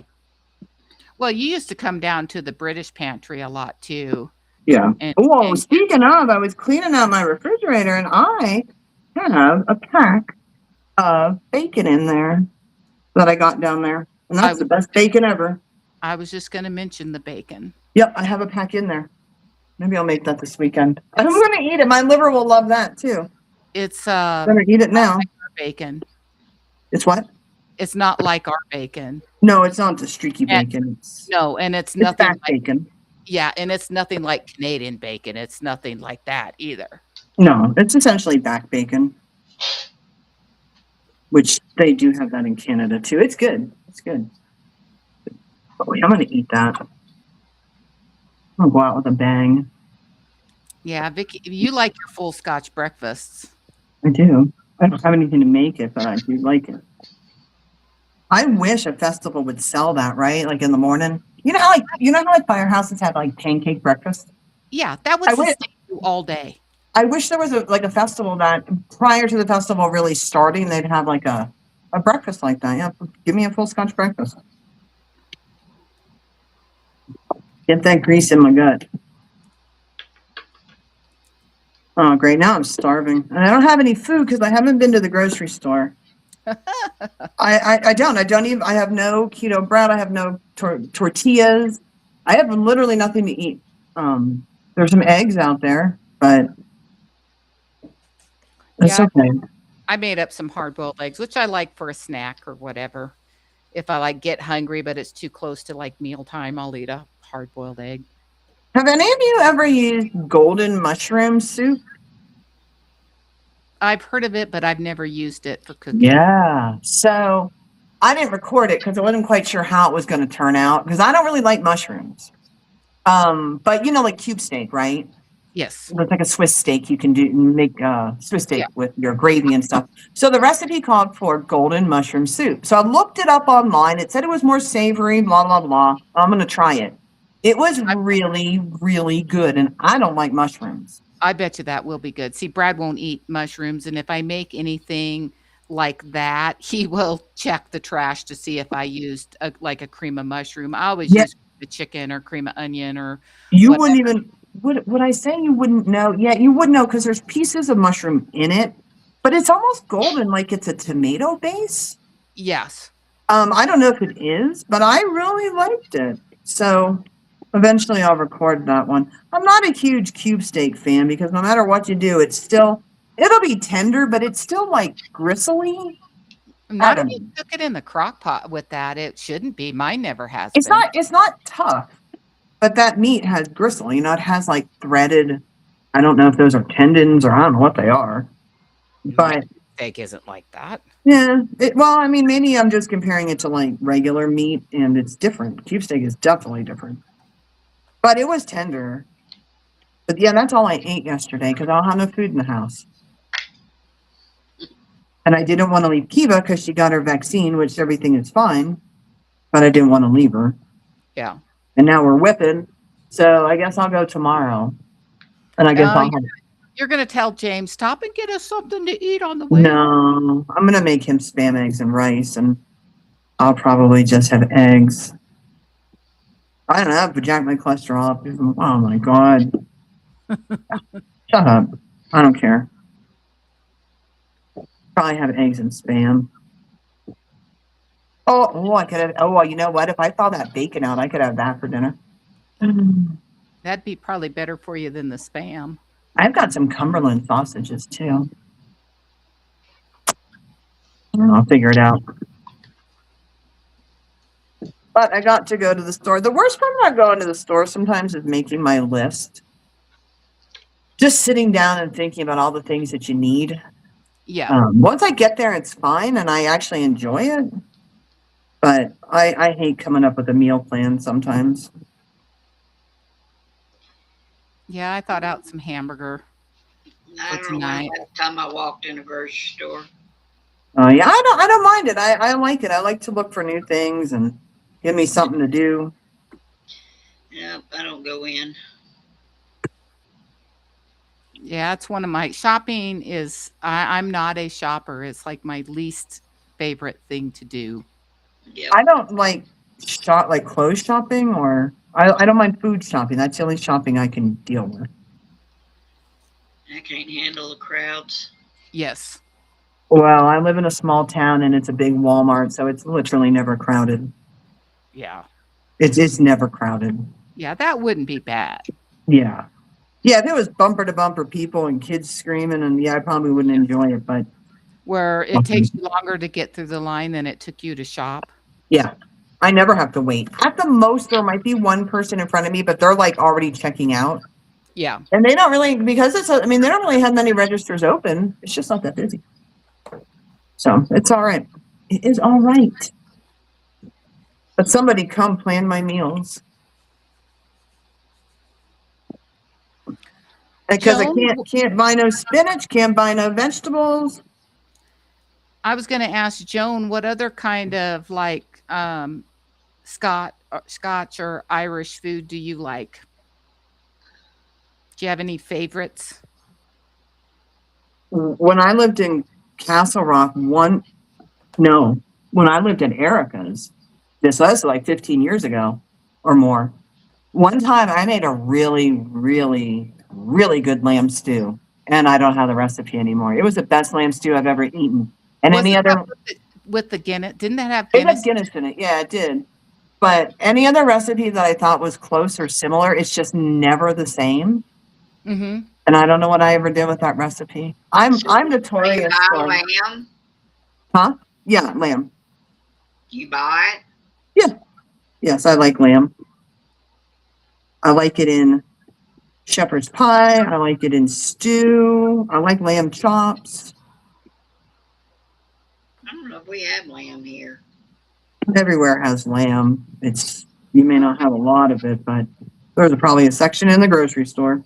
Well, you used to come down to the British pantry a lot too. Yeah. And, Oh, and speaking of, I was cleaning out my refrigerator and I have a pack of bacon in there that I got down there. And I that's the best bacon ever. I was just going to mention the bacon. Yep, I have a pack in there. Maybe I'll make that this weekend. I'm going to eat it. My liver will love that too. It's I'm going to eat it now. our bacon. It's what? It's not like our bacon. No, it's not the streaky And- bacon. It's No, and it's it's nothing back like bacon. yeah, and it's nothing like Canadian bacon. It's nothing like that either. No, it's essentially back bacon, which they do have that in Canada too. It's good. It's good. Oh, I'm going to eat that. I'm going to go out with a bang. Yeah, Vicki, you like your full Scotch breakfasts. I do. I don't have anything to make it, but I do like it. I wish a festival would sell that, right? Like in the morning. You know how firehouses have like pancake breakfast? Yeah, that would I would- sustain you all day. I wish there was a festival that prior to the festival really starting, they'd have like a breakfast like that. Yeah, give me a full Scotch breakfast. Get that grease in my gut. Oh, great. Now I'm starving. And I don't have any food because I haven't been to the grocery store. I don't even, I have no keto bread. I have no tortillas. I have literally nothing to eat. There's some eggs out there, but it's Yeah. okay. I made up some hard-boiled eggs, which I like for a snack or whatever. If I like get hungry, but it's too close to like mealtime, I'll eat a hard-boiled egg. Have any of you ever used golden mushroom soup? I've heard of it, but I've never used it for cooking. Yeah. So I didn't record it because I wasn't quite sure how it was going to turn out because I don't really like mushrooms. But you know, like cube steak, right? Yes. It's like a Swiss steak. You can make Swiss steak Yeah. with your gravy and stuff. So the recipe called for golden mushroom soup. So I looked it up online. It said it was more savory, blah, blah, blah. I'm going to try it. It was really, really good. And I don't like mushrooms. I bet you that will be good. See, Brad won't eat mushrooms, and if I make anything like that, he will check the trash to see if I used like a cream of mushroom. I always Yeah. use the chicken or cream of onion or You whatever. wouldn't even, would I say you wouldn't know? Yeah, you would know because there's pieces of mushroom in it, but it's almost golden, like it's a tomato base. Yes. I don't know if it is, but I really liked it. So eventually I'll record that one. I'm not a huge cube steak fan because no matter what you do, it'll be tender, but it's still like gristly. Not don't if you cook it in the crock pot with that. It shouldn't be. Mine never has It's been. it's not tough, but that meat has gristle. You know, it has like threaded, I don't know if those are tendons or I don't know what they are. But Steak isn't like that. yeah, well, I mean, maybe I'm just comparing it to like regular meat and it's different. Cube steak is definitely different. But it was tender. But yeah, that's all I ate yesterday because I don't have no food in the house. And I didn't want to leave Kiva because she got her vaccine, which everything is fine. But I didn't want to leave her. Yeah. and now we're whipping. So I guess I'll go tomorrow. And I guess Oh, I'll have, you're gonna tell James, stop and get us something to eat on the way. no, I'm gonna make him spam eggs and rice, and I'll probably just have eggs. I don't know, jack my cholesterol up. Oh my god. Shut up. I don't care. Probably have eggs and spam. Oh, I could have. Oh, well, you know what? If I thaw that bacon out, I could have that for dinner. That'd be probably better for you than the spam. I've got some Cumberland sausages too. I'll figure it out. But I got to go to the store. The worst part about going to the store sometimes is making my list. Just sitting down and thinking about all the things that you need. Yeah. Once I get there, it's fine, and I actually enjoy it. But I hate coming up with a meal plan sometimes. Yeah, I thought out some hamburger. I don't know tonight. last time I walked in a grocery store. Oh yeah, I don't mind it. I like it. I like to look for new things and give me something to do. Yep, I don't go in. Yeah, it's one of my shopping is I'm not a shopper. It's like my least favorite thing to do. Yep. I don't like clothes shopping, or I don't mind food shopping. That's the only shopping I can deal with. I can't handle the crowds. Yes. Well, I live in a small town and it's a big Walmart, so it's literally never crowded. Yeah. It's never crowded. Yeah, that wouldn't be bad. Yeah. Yeah, if it was bumper to bumper people and kids screaming, and yeah, I probably wouldn't enjoy it, but Where it takes you longer to get through the line than it took you to shop. yeah, I never have to wait. At the most, there might be one person in front of me, but they're like already checking out. Yeah. And they don't really, because they don't really have many registers open. It's just not that busy. So it's all right. It is all right. But somebody come plan my meals. Because I Joan? can't buy no spinach, can't buy no vegetables. I was going to ask Joan, what other kind of like Scotch or Irish food do you like? Do you have any favorites? When I lived in Castle Rock, when I lived in Erica's, this was like 15 years ago or more. One time I made a really, really, really good lamb stew, and I don't have the recipe anymore. It was the best lamb stew I've ever eaten. And any Wasn't other, that with the Guinness? Didn't that have it had Guinness? Guinness in it. Yeah, it did. But any other recipe that I thought was close or similar, it's just never the same. Mm-hmm. And I don't know what I ever did with that recipe. I'm Do you notorious buy for, lamb? huh? Yeah, lamb. Do you buy it? Yes, I like lamb. I like it in shepherd's pie. I like it in stew. I like lamb chops. I don't know if we have lamb here. Everywhere has lamb. You may not have a lot of it, but there's probably a section in the grocery store.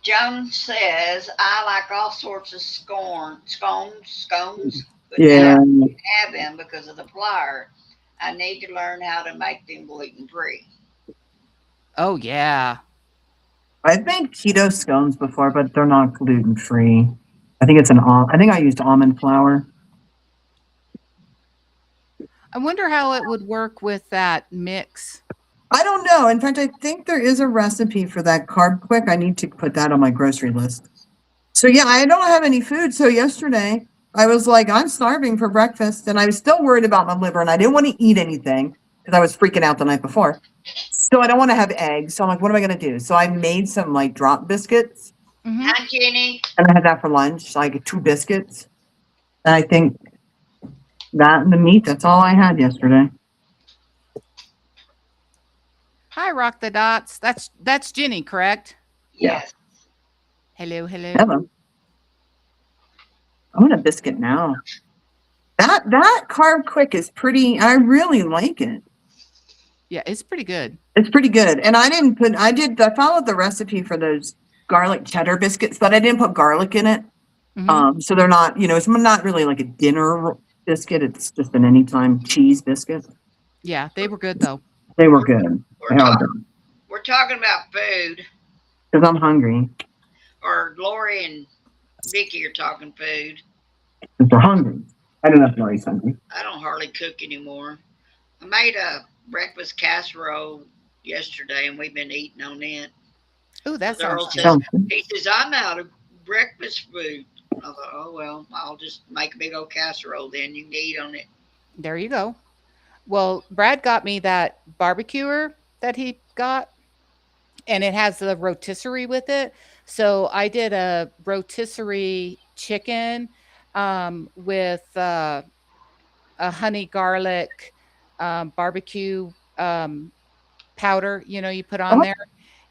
Joan says, I like all sorts of scones, but Yeah. now I can't have them because of the flour. I need to learn how to make them gluten free. Oh yeah. I've made keto scones before, but they're not gluten free. I think I used almond flour. I wonder how it would work with that mix. I don't know. In fact, I think there is a recipe for that Carb Quick. I need to put that on my grocery list. So yeah, I don't have any food. So yesterday I was like, I'm starving for breakfast, and I was still worried about my liver, and I didn't want to eat anything because I was freaking out the night before. So I don't want to have eggs. So I'm like, what am I going to do? So I made some like drop biscuits, Mhm. Hi, Jenny. and I had that for lunch, like 2 biscuits. And I think that and the meat, that's all I had yesterday. Hi, Rock the Dots. That's Jenny, correct? Yeah. Yes. Hello, hello. Hello. I want a biscuit now. That Carb Quick is pretty, I really like it. Yeah, it's pretty good. It's pretty good. And I followed the recipe for those garlic cheddar biscuits, but I didn't put garlic in it. Mhm. So they're not, it's not really like a dinner biscuit. It's just an anytime cheese biscuit. Yeah, they were good though. They were good. We're talking. We're talking about food, Because I'm hungry. or Lori and Vicki are talking food. Because we're hungry. I don't know if Lori's hungry. I don't hardly cook anymore. I made a breakfast casserole yesterday, and we've been eating on it. Oh, that The Earl sounds says, good. he says, I'm out of breakfast food. I thought, oh, well, I'll just make a big old casserole then. You can eat on it. There you go. Well, Brad got me that barbecuer that he got, and it has the rotisserie with it. So I did a rotisserie chicken with a honey garlic barbecue powder, you put on Oh, there.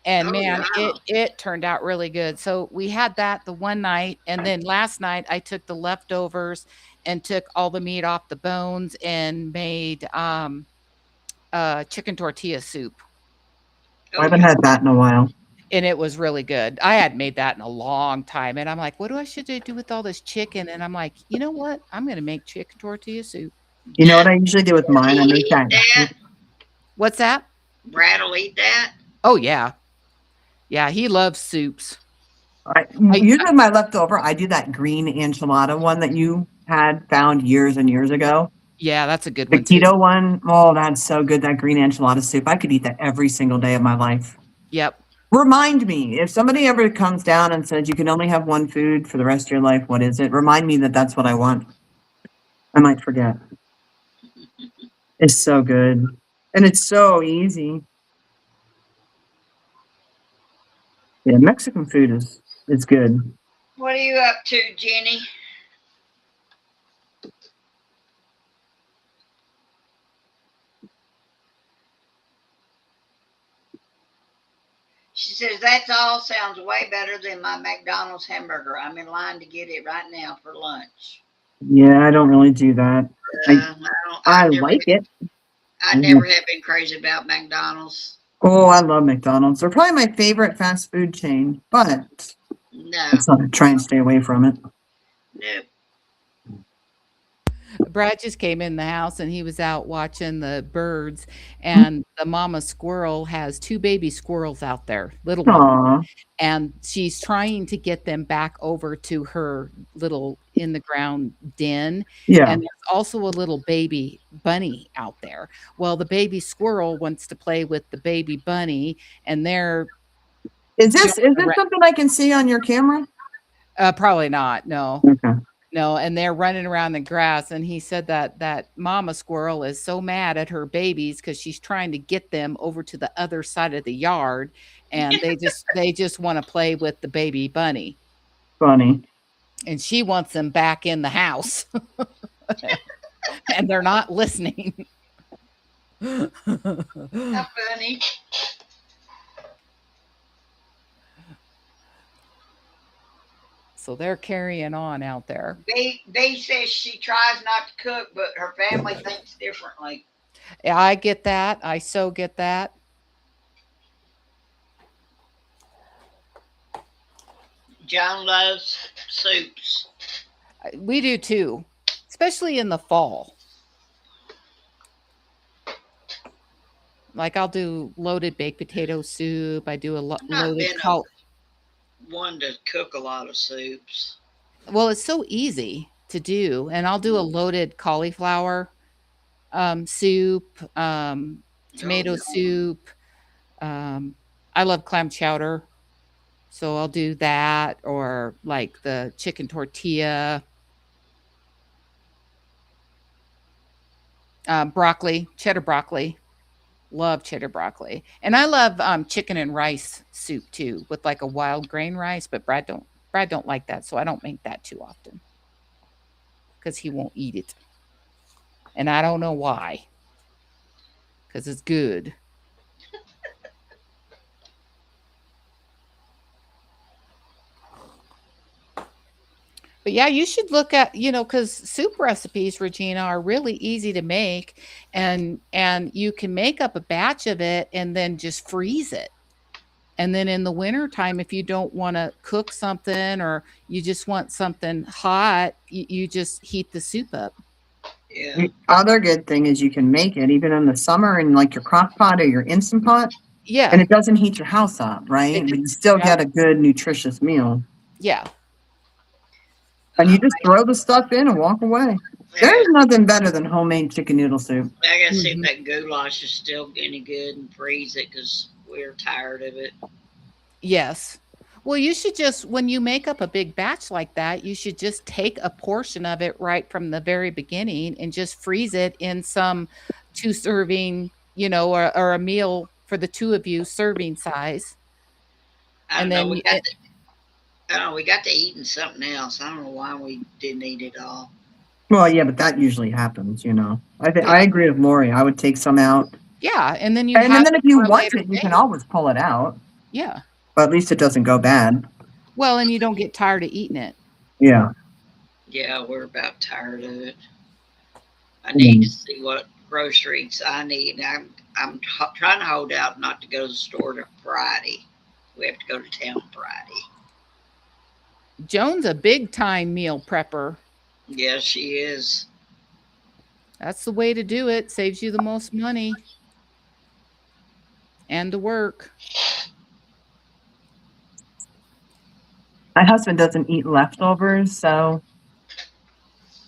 And Oh, man, wow. it turned out really good. So we had that the one night, and then last night I took the leftovers and took all the meat off the bones and made chicken tortilla soup. I Oh, haven't yeah. had that in a while. And it was really good. I hadn't made that in a long time. And I'm like, what should I do with all this chicken? And I'm like, you know what? I'm going to make chicken tortilla soup. You know what I usually do with mine? I make that. That? What's that? Brad will eat that? Oh, yeah. Yeah, he loves soups. Usually my leftover, I do that green enchilada one that you had found years and years ago. Yeah, that's a good The one too. keto one. Oh, that's so good. That green enchilada soup. I could eat that every single day of my life. Yep. Remind me, if somebody ever comes down and says you can only have one food for the rest of your life, what is it? Remind me that that's what I want. I might forget. It's so good. And it's so easy. Yeah, Mexican food is good. What are you up to, Jenny? She says, that's all sounds way better than my McDonald's hamburger. I'm in line to get it right now for lunch. Yeah, I don't really do that. I never, like it. I never have been crazy about McDonald's. Oh, I love McDonald's. They're probably my favorite fast food chain, but No, I try and stay away from it. nope. Brad just came in the house and he was out watching the birds, and the mama squirrel has 2 baby squirrels out there, little ones, Aw, and she's trying to get them back over to her little in the ground den. yeah. And there's also a little baby bunny out there. Well, the baby squirrel wants to play with the baby bunny, and they're Is this around. something I can see on your camera? Probably not. No. Okay. No, and they're running around the grass, and he said that mama squirrel is so mad at her babies because she's trying to get them over to the other side of the yard, and they just want to play with the baby bunny, Funny. and she wants them back in the house, and they're not listening. How funny. So they're carrying on out there. B says she tries not to cook, but her family thinks differently. Yeah, I get that. I so get that. Joan loves soups. We do too, especially in the fall. Like I'll do loaded baked potato soup. I do a I've not loaded been one to cook a lot of soups. Well, it's so easy to do, and I'll do a loaded cauliflower soup, tomato no. soup. I love clam chowder, so I'll do that, or like the chicken tortilla, broccoli, cheddar broccoli. Love cheddar broccoli, and I love chicken and rice soup too, with like a wild grain rice. But Brad don't like that, so I don't make that too often because he won't eat it, and I don't know why. Because it's good. But yeah, you should look at, because soup recipes, Regina, are really easy to make, and you can make up a batch of it and then just freeze it. And then in the winter time, if you don't want to cook something or you just want something hot, you just heat the soup up. Yeah. The other good thing is you can make it even in the summer in like your crock pot or your Instant Pot, and Yeah. it doesn't heat your house up, right? It But you gets, still yeah. get a good nutritious meal. Yeah. And you just throw the stuff in and walk away. There's I nothing better than homemade chicken noodle soup. gotta see if Mhm. that goulash is still any good and freeze it because we're tired of it. Yes. Well, you should just, when you make up a big batch like that, you should just take a portion of it right from the very beginning and just freeze it in some 2 serving, or a meal for the 2 of you serving size. I And don't know. then We got to, I don't know. We got to eating something else. I don't know why we didn't eat it all. Well, yeah, but that usually happens, you know. I yeah. agree with Lori. I would take some out. Yeah, and then you And have then it if you for a want later it, you can date. always pull it out. Yeah. But at least it doesn't go bad. Well, and you don't get tired of eating it. Yeah. Yeah, we're about tired of it. I need Mm. to see what groceries I need. I'm trying to hold out not to go to the store to Friday. We have to go to town Friday. Joan's a big time meal prepper. Yeah, she is. That's the way to do it. Saves you the most money and the work. My husband doesn't eat leftovers, so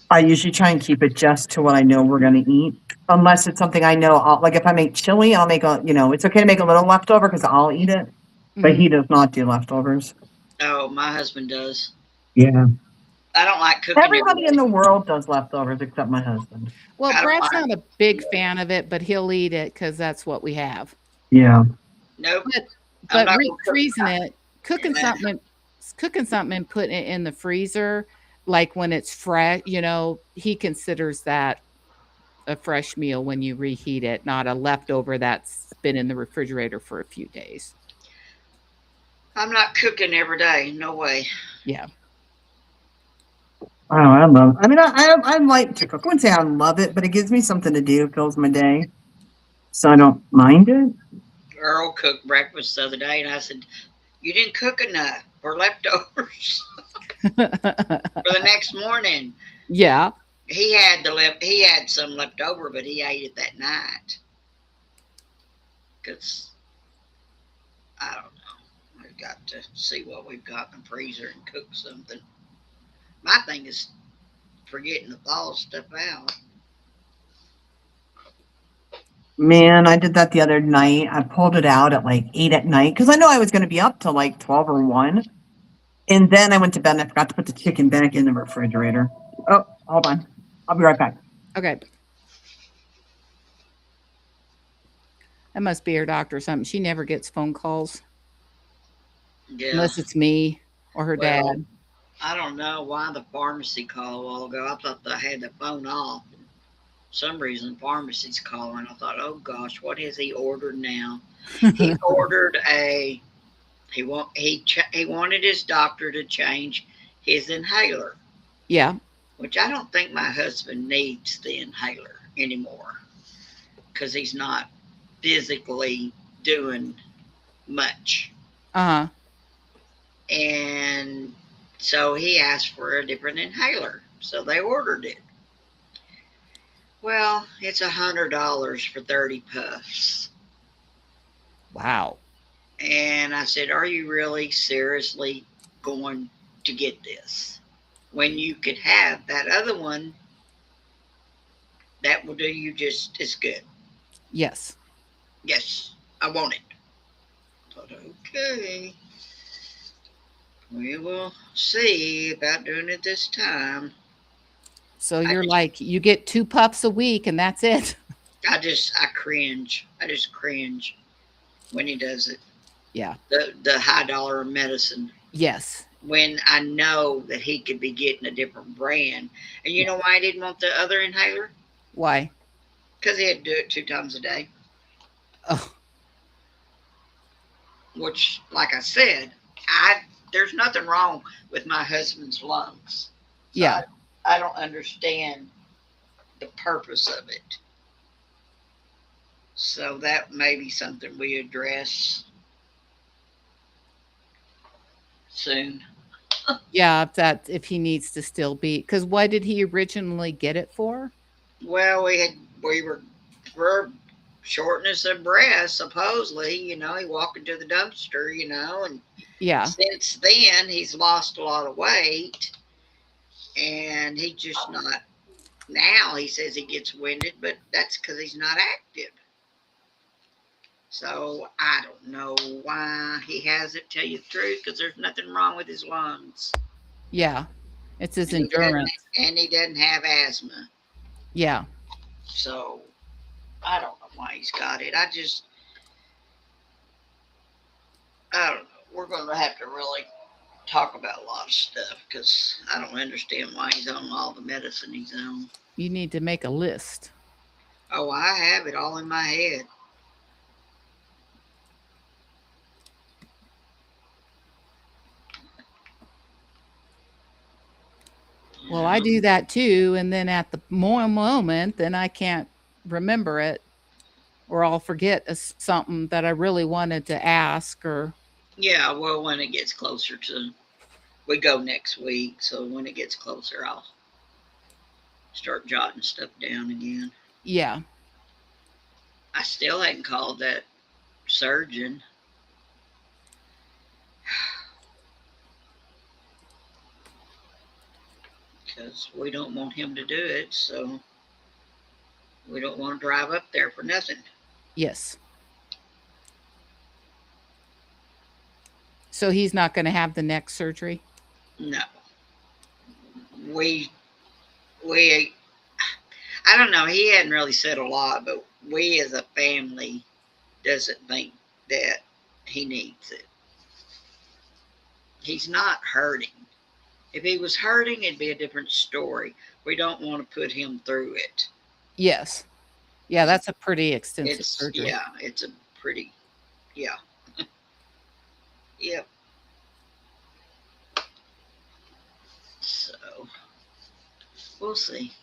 I usually try and keep it just to what I know we're going to eat. Unless it's something I know, like if I make chili, I'll make it's okay to make a little leftover because I'll eat it. But Mhm. he does not do leftovers. Oh, my husband does. Yeah. I don't like cooking every Everybody in day. the world does leftovers except my husband. Well, I don't Brad's like. not a big fan of it, but he'll eat it because that's what we have. Yeah. Nope. But I'm but not gonna cook. freezing it, Yeah. cooking something and putting it in the freezer, like when it's fresh, he considers that a fresh meal when you reheat it, not a leftover that's been in the refrigerator for a few days. I'm not cooking every day. No way. Yeah. Oh, I mean, I like to cook. I wouldn't say I love it, but it gives me something to do, fills my day. So I don't mind it. Earl cooked breakfast the other day, and I said, "You didn't cook enough for leftovers for the next morning." Yeah. He had some left over, but he ate it that night. Cause I don't know. We've got to see what we've got in the freezer and cook something. My thing is forgetting to thaw stuff out. Man, I did that the other night. I pulled it out at like 8 at night because I know I was going to be up till like 12 or 1. And then I went to bed and I forgot to put the chicken back in the refrigerator. Oh, hold on. I'll be right back. Okay. That must be her doctor or something. She never gets phone calls Yeah. unless it's me or her Well, dad. I don't know why the pharmacy called a while ago. I thought they had the phone off. Some reason pharmacy's calling. I thought, oh gosh, what has he ordered now? He ordered he wanted his doctor to change his inhaler, Yeah. which I don't think my husband needs the inhaler anymore because he's not physically doing much. Uh-huh. And so he asked for a different inhaler. So they ordered it. Well, it's $100 for 30 puffs. Wow. And I said, are you really seriously going to get this? When you could have that other one that will do you just as good. Yes. Yes, I want it. I thought, okay. We will see about doing it this time. So you're like, you get 2 puffs a week and that's it. I cringe. I just cringe when he does it. Yeah. The high dollar medicine. Yes. When I know that he could be getting a different brand. And you know why I didn't want the other inhaler? Why? Because he had to do it 2 times a day. Oh. Which, like I said, there's nothing wrong with my husband's lungs. So Yeah. I don't understand the purpose of it. So that may be something we address soon. Yeah, if he needs to still be, because what did he originally get it for? Well, we were shortness of breath, supposedly. He walked into the dumpster, and Yeah. since then he's lost a lot of weight, and he just not. Now he says he gets winded, but that's because he's not active. So I don't know why he has it. Tell you the truth, because there's nothing wrong with his lungs, Yeah. It's his and he doesn't, endurance. and he doesn't have asthma. Yeah. So I don't know why he's got it. I don't know. We're going to have to really talk about a lot of stuff because I don't understand why he's on all the medicine he's on. You need to make a list. Oh, I have it all in my head. Well, I do that too, and then at the moment, then I can't remember it, or I'll forget something that I really wanted to ask, or Yeah, well, when it gets closer to, we go next week, so when it gets closer, I'll start jotting stuff down again. yeah. I still hadn't called that surgeon. Because we don't want him to do it, so we don't want to drive up there for nothing. Yes. So he's not going to have the neck surgery? No. We, I don't know, he hadn't really said a lot, but we as a family doesn't think that he needs it. He's not hurting. If he was hurting, it'd be a different story. We don't want to put him through it. Yes. Yeah, that's a pretty extensive surgery. Yeah, it's a pretty, yeah. Yep. So, we'll see.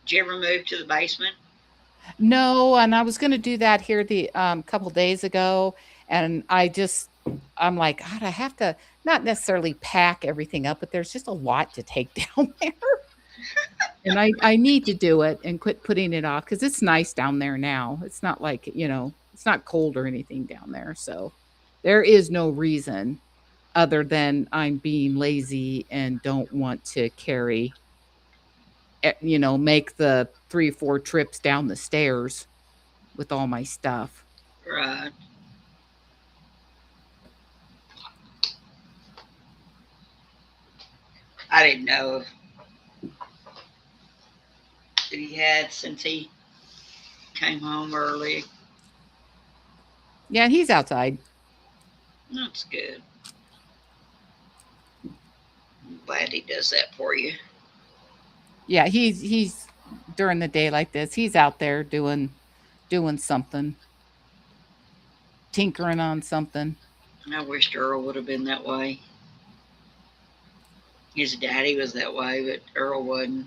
Did you ever move to the basement? No, and I was going to do that here the couple days ago, and I'm like, God, I have to not necessarily pack everything up, but there's just a lot to take down there. And I need to do it and quit putting it off because it's nice down there now. It's not like, it's not cold or anything down there. So there is no reason other than I'm being lazy and don't want to make the 3 or 4 trips down the stairs with all my stuff. Right. I didn't know if he had since he came home early. Yeah, he's outside. That's good. I'm glad he does that for you. Yeah, he's during the day like this, he's out there doing something, tinkering on something. I wished Earl would have been that way. His daddy was that way, but Earl wasn't.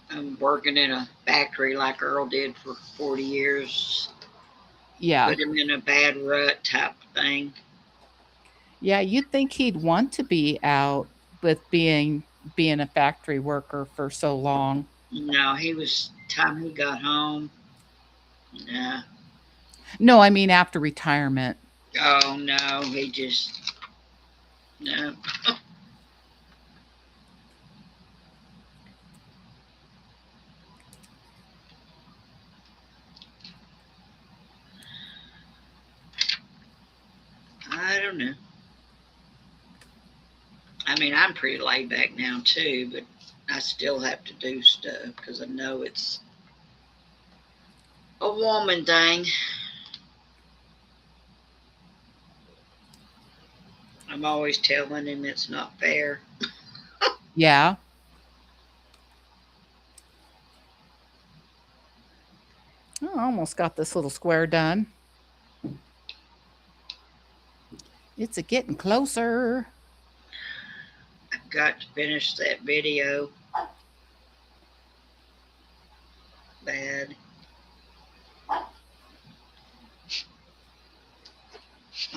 I'm working in a factory like Earl did for 40 years. Yeah. Put him in a bad rut type thing. Yeah, you'd think he'd want to be out with being a factory worker for so long. No, time he got home. Nah. No, I mean after retirement. Oh no, no. I don't know. I mean, I'm pretty laid back now too, but I still have to do stuff because I know it's a woman thing. I'm always telling him it's not fair. Yeah. Oh, I almost got this little square done. It's getting closer. got to finish that video. Bad. I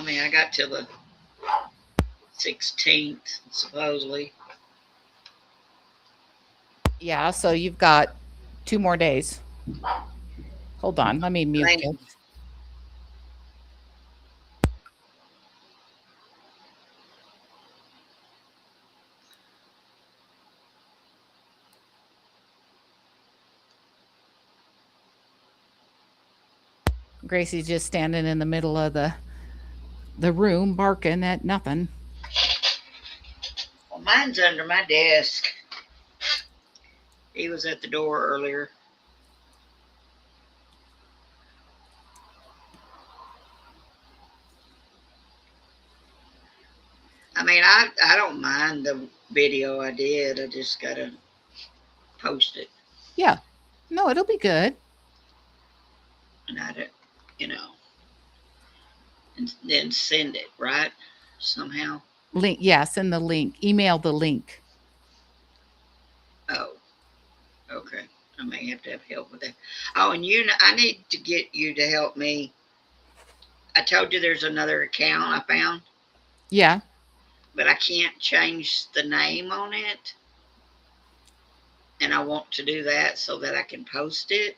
mean, I got till the 16th, supposedly. Yeah, so you've got 2 more days. Hold on, let me mute Thank this. Gracie's just standing in the middle of the room barking at nothing. Well, mine's under my desk. He was at the door earlier. I mean, I don't mind the video I did. I just gotta post it. Yeah. No, it'll be good. And I don't, you know, and then send it, right? Somehow. Link, yeah, send the link. Email the link. Oh, okay. I may have to have help with that. Oh, and I need to get you to help me. I told you there's another account I found, Yeah. but I can't change the name on it. And I want to do that so that I can post it.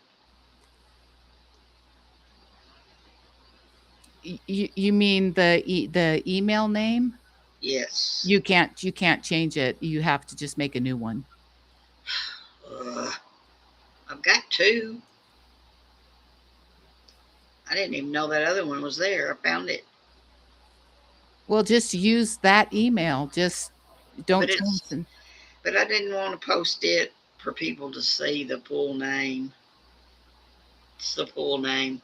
You mean the email name? Yes. You can't change it. You have to just make a new one. I've got 2. I didn't even know that other one was there. I found it. Well, just use that email. Just don't But change it's it. but I didn't want to post it for people to see the full name. It's the full name.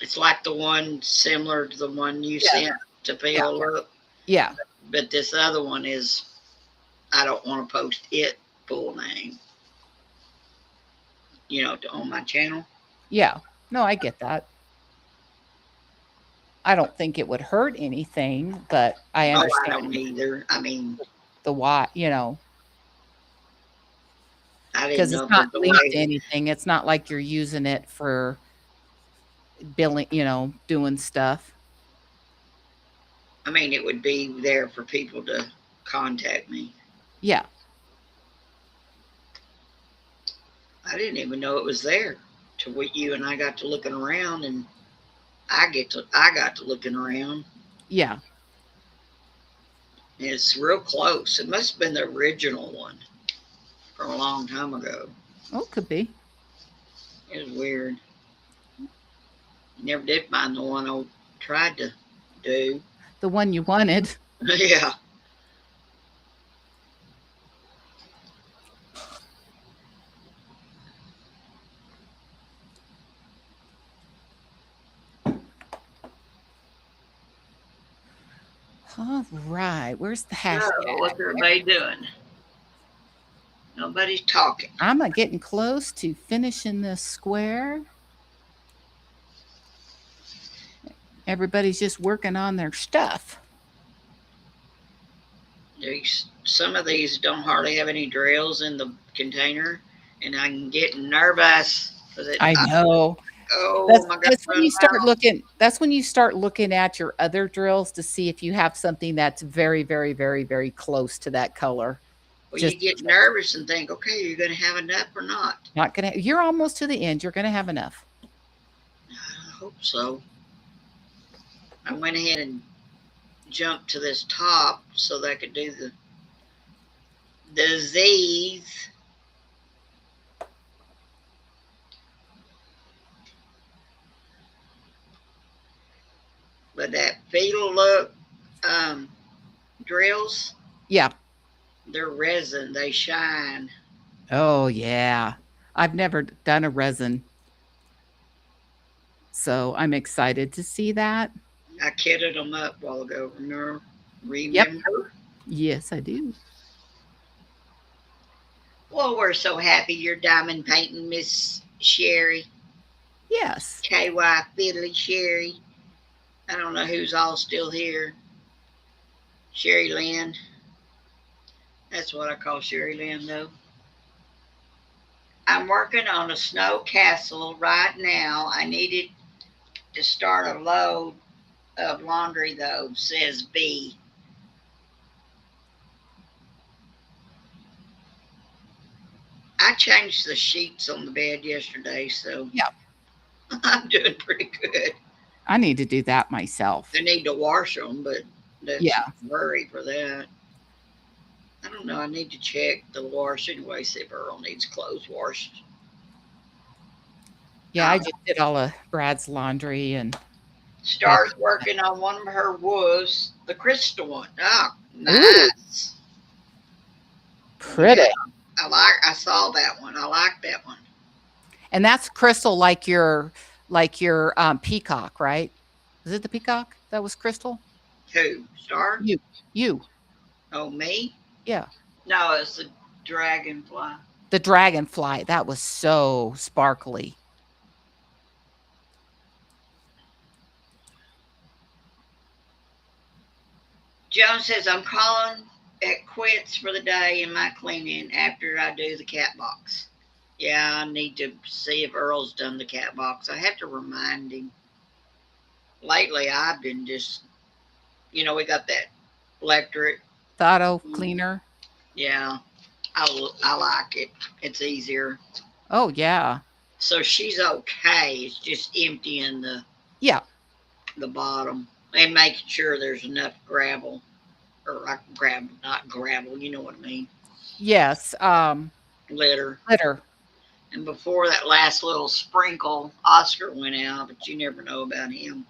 It's like the one similar to the one you sent to fill up. Yeah. But this other one is, I don't want to post it full name. You know, on my channel. Yeah. No, I get that. I don't think it would hurt anything, but I Oh, I understand don't either. I mean, the why, you know, I didn't because know it's not that the linked to way. anything. It's not like you're using it for billing, you know, doing stuff. I mean, it would be there for people to contact me. Yeah. I didn't even know it was there till you and I got to looking around, and I got to looking around. Yeah. And it's real close. It must have been the original one from a long time ago. Oh, could be. It was weird. Never did find the one I tried to do. The one you wanted. Yeah. All right. Where's the hashtag? So, what's everybody doing? Nobody's talking. I'm getting close to finishing this square. Everybody's just working on their stuff. Some of these don't hardly have any drills in the container, and I'm getting nervous. I know. Oh my God! That's when you start looking. That's when you start looking at your other drills to see if you have something that's very, very, very, very close to that color. Well, you get nervous and think, okay, you're going to have enough or not? Not gonna. You're almost to the end. You're gonna have enough. I hope so. I went ahead and jumped to this top so that I could do the disease. But that fetal look drills, Yeah. they're resin. They shine. Oh yeah. I've never done a resin, so I'm excited to see that. I kitted them up a while ago. Remember? Yep. Yes, I do. Well, we're so happy you're diamond painting, Miss Sherry. Yes. KY Fiddly Sherry. I don't know who's all still here. Sherry Lynn. That's what I call Sherry Lynn, though. I'm working on a snow castle right now. I needed to start a load of laundry, though, says B. I changed the sheets on the bed yesterday, so Yeah. I'm doing pretty good. I need to do that myself. I need to wash them, but that's Yeah. no worry for that. I don't know. I need to check the wash anyway, see if Earl needs clothes washed. Yeah, I just did all of Brad's laundry and Star's working on one of her wolves, the crystal one. Oh, nice. pretty. Yeah, I saw that one. I like that one. And that's crystal like your peacock, right? Is it the peacock that was crystal? Who? Star? You. Oh, me? Yeah. No, it's the dragonfly. The dragonfly. That was so sparkly. Joan says, I'm calling it quits for the day in my cleaning after I do the cat box. Yeah, I need to see if Earl's done the cat box. I have to remind him. Lately, I've been just, we got that electric. The auto cleaner. Yeah, I like it. It's easier. Oh, yeah. So she's okay. It's just emptying the bottom and making sure there's enough gravel, or not gravel. You know what I mean? Yes. Litter. And before that last little sprinkle, Oscar went out, but you never know about him.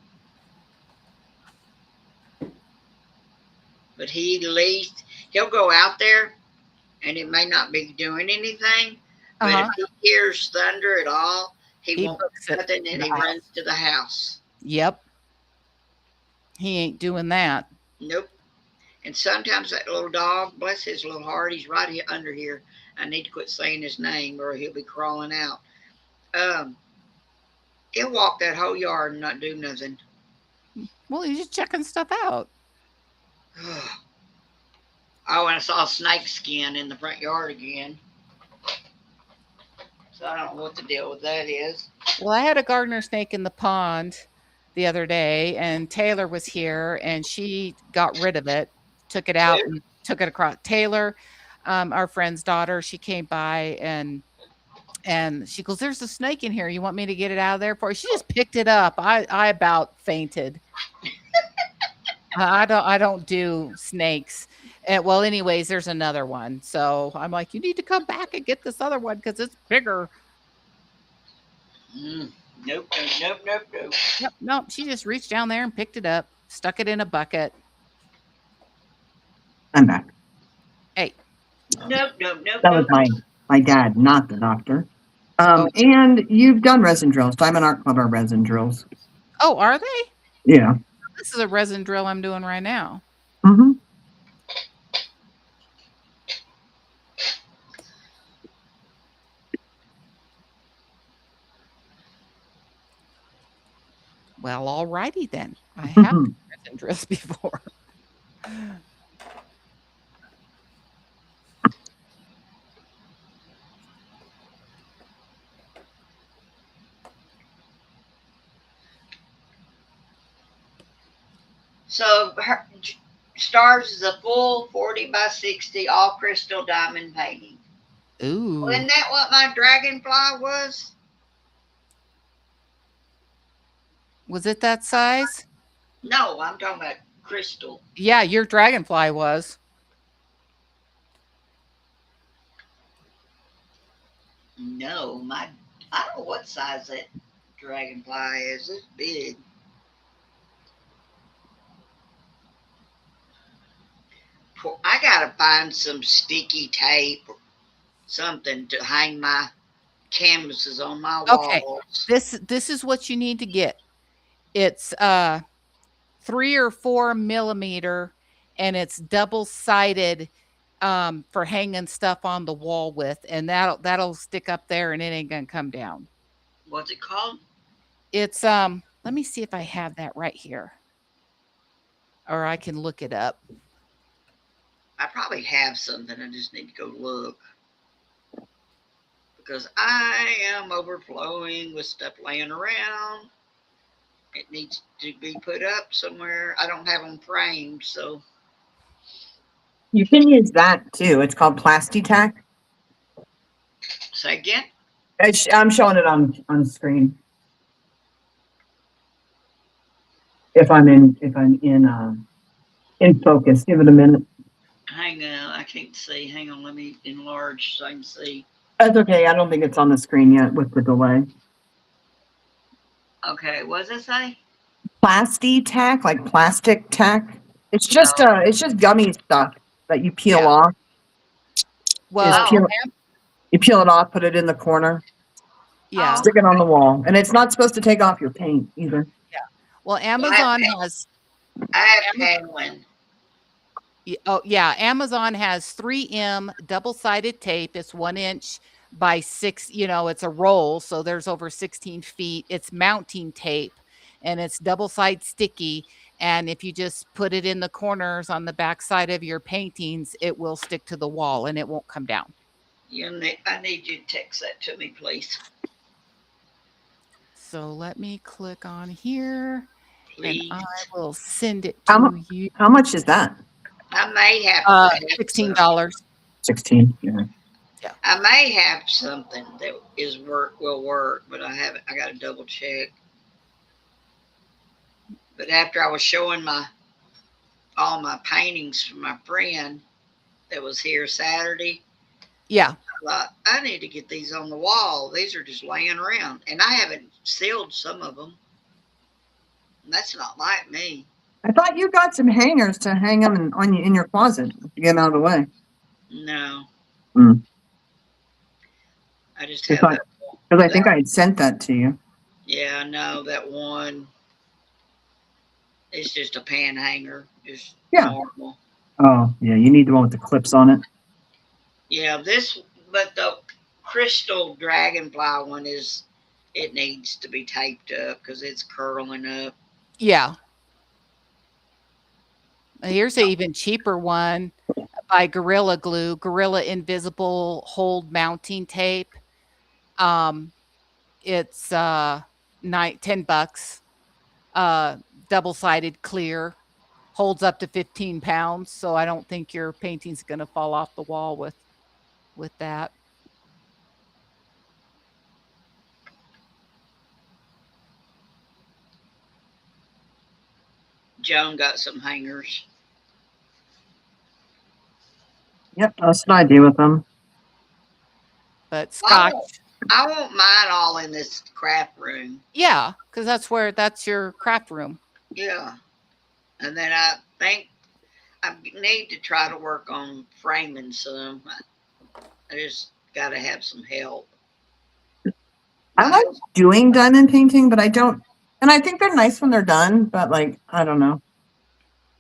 But he'll go out there, and it may not be doing anything. But if he hears thunder at all, he won't do nothing, and he runs to the house. Yep. He ain't doing that. Nope. And sometimes that little dog, bless his little heart, he's right here under here. I need to quit saying his name or he'll be crawling out. He'll walk that whole yard and not do nothing. Well, he's just checking stuff out. Oh, and I saw a snake skin in the front yard again. So I don't know what the deal with that is. Well, I had a gardener snake in the pond the other day, and Taylor was here, and she got rid of it, took it out, and took it across. Taylor, our friend's daughter, she came by and she goes, "There's a snake in here. You want me to get it out of there for you?" She just picked it up. I about fainted. I don't do snakes. Well, anyways, there's another one. So I'm like, you need to come back and get this other one because it's bigger. Nope. Nope. She just reached down there and picked it up, stuck it in a bucket. I'm back. Nope. That was my dad, not the doctor. And you've done resin drills. Diamond Art Club are resin drills. Oh, are they? Yeah. This is a resin drill I'm doing right now. Mm-hmm. Well, alrighty then. I have done resin drills before. So Stars is a full 40 by 60 all crystal diamond painting. Ooh. Isn't that what my dragonfly was? Was it that size? No, I'm talking about crystal. Yeah, your dragonfly was. No, I don't know what size that dragonfly is. It's big. I gotta find some sticky tape or something to hang my canvases on my walls. This is what you need to get. It's 3 or 4 millimeter, and it's double-sided for hanging stuff on the wall with, and that'll stick up there, and it ain't gonna come down. What's it called? It's let me see if I have that right here. or I can look it up. I probably have something. I just need to go look because I am overflowing with stuff laying around. It needs to be put up somewhere. I don't have them framed, so You can use that too. It's called Plasti-Tack. say again. I'm showing it on screen. If I'm in focus, give it a minute. Hang on, I can't see. Hang on, let me enlarge so I can see. That's okay. I don't think it's on the screen yet with the delay. Okay, what does it say? Plasti-Tack, like plastic tack. It's just gummy stuff that you peel Yeah. off. Well, peel, you peel it off, put it in the corner, yeah. stick it on the wall, and it's not supposed to take off your paint either. Well, Amazon has. I have had one. Oh, yeah. Amazon has 3M double-sided tape. It's 1 inch by 6. It's a roll, so there's over 16 feet. It's mounting tape, and it's double-sided sticky. And if you just put it in the corners on the back side of your paintings, it will stick to the wall and it won't come down. I need you to text that to me, please. So let me click on here, Please. and I will send it to you. How much is that? I may have $16. 16. Yeah. I may have something that will work, but I haven't. I got to double check. But after I was showing all my paintings from my friend that was here Saturday, Yeah. I thought I need to get these on the wall. These are just laying around, and I haven't sealed some of them. And that's not like me. I thought you got some hangers to hang them in your closet to get them out of the way. No. Mm. I just have that. Because I think I had sent that to you. Yeah, no, that one. It's just a pan hanger, just normal. Oh, yeah, you need the one with the clips on it. Yeah, but the crystal dragonfly one it needs to be taped up because it's curling up. Yeah. Here's an even cheaper one by Gorilla Glue, Gorilla Invisible Hold Mounting Tape. It's $10. Double-sided clear, holds up to 15 pounds, so I don't think your painting's going to fall off the wall with that. Joan got some hangers. Yep, that's what I do with them. But Scotch. I want mine all in this craft room. Yeah, because that's your craft room. Yeah. And then I think I need to try to work on framing some. I just got to have some help. I like doing diamond painting, but I don't, and I think they're nice when they're done, but like, I don't know.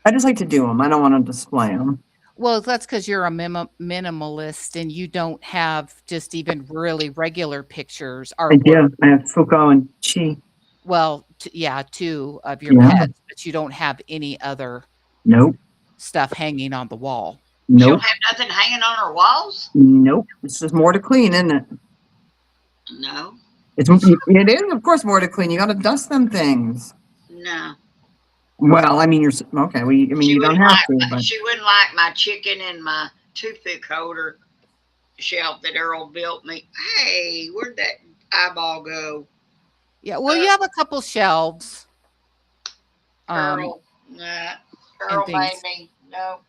I just like to do them. I don't want to display them. Well, that's because you're a minimalist and you don't have just even really regular pictures. I do. I have Foucault and Chi. Well, yeah, 2 of your pets, but you don't have any other stuff hanging on the wall. Nope. You don't have nothing hanging on our walls? Nope. It's just more to clean, isn't it? No. It is, of course, more to clean. You got to dust them things. No. Well, I mean, you're okay. Well, I mean, you don't have to. But she wouldn't like my chicken and my toothpick holder shelf that Earl built me. Hey, where'd that eyeball go? Yeah, well, you have a couple shelves. Earl made me. No,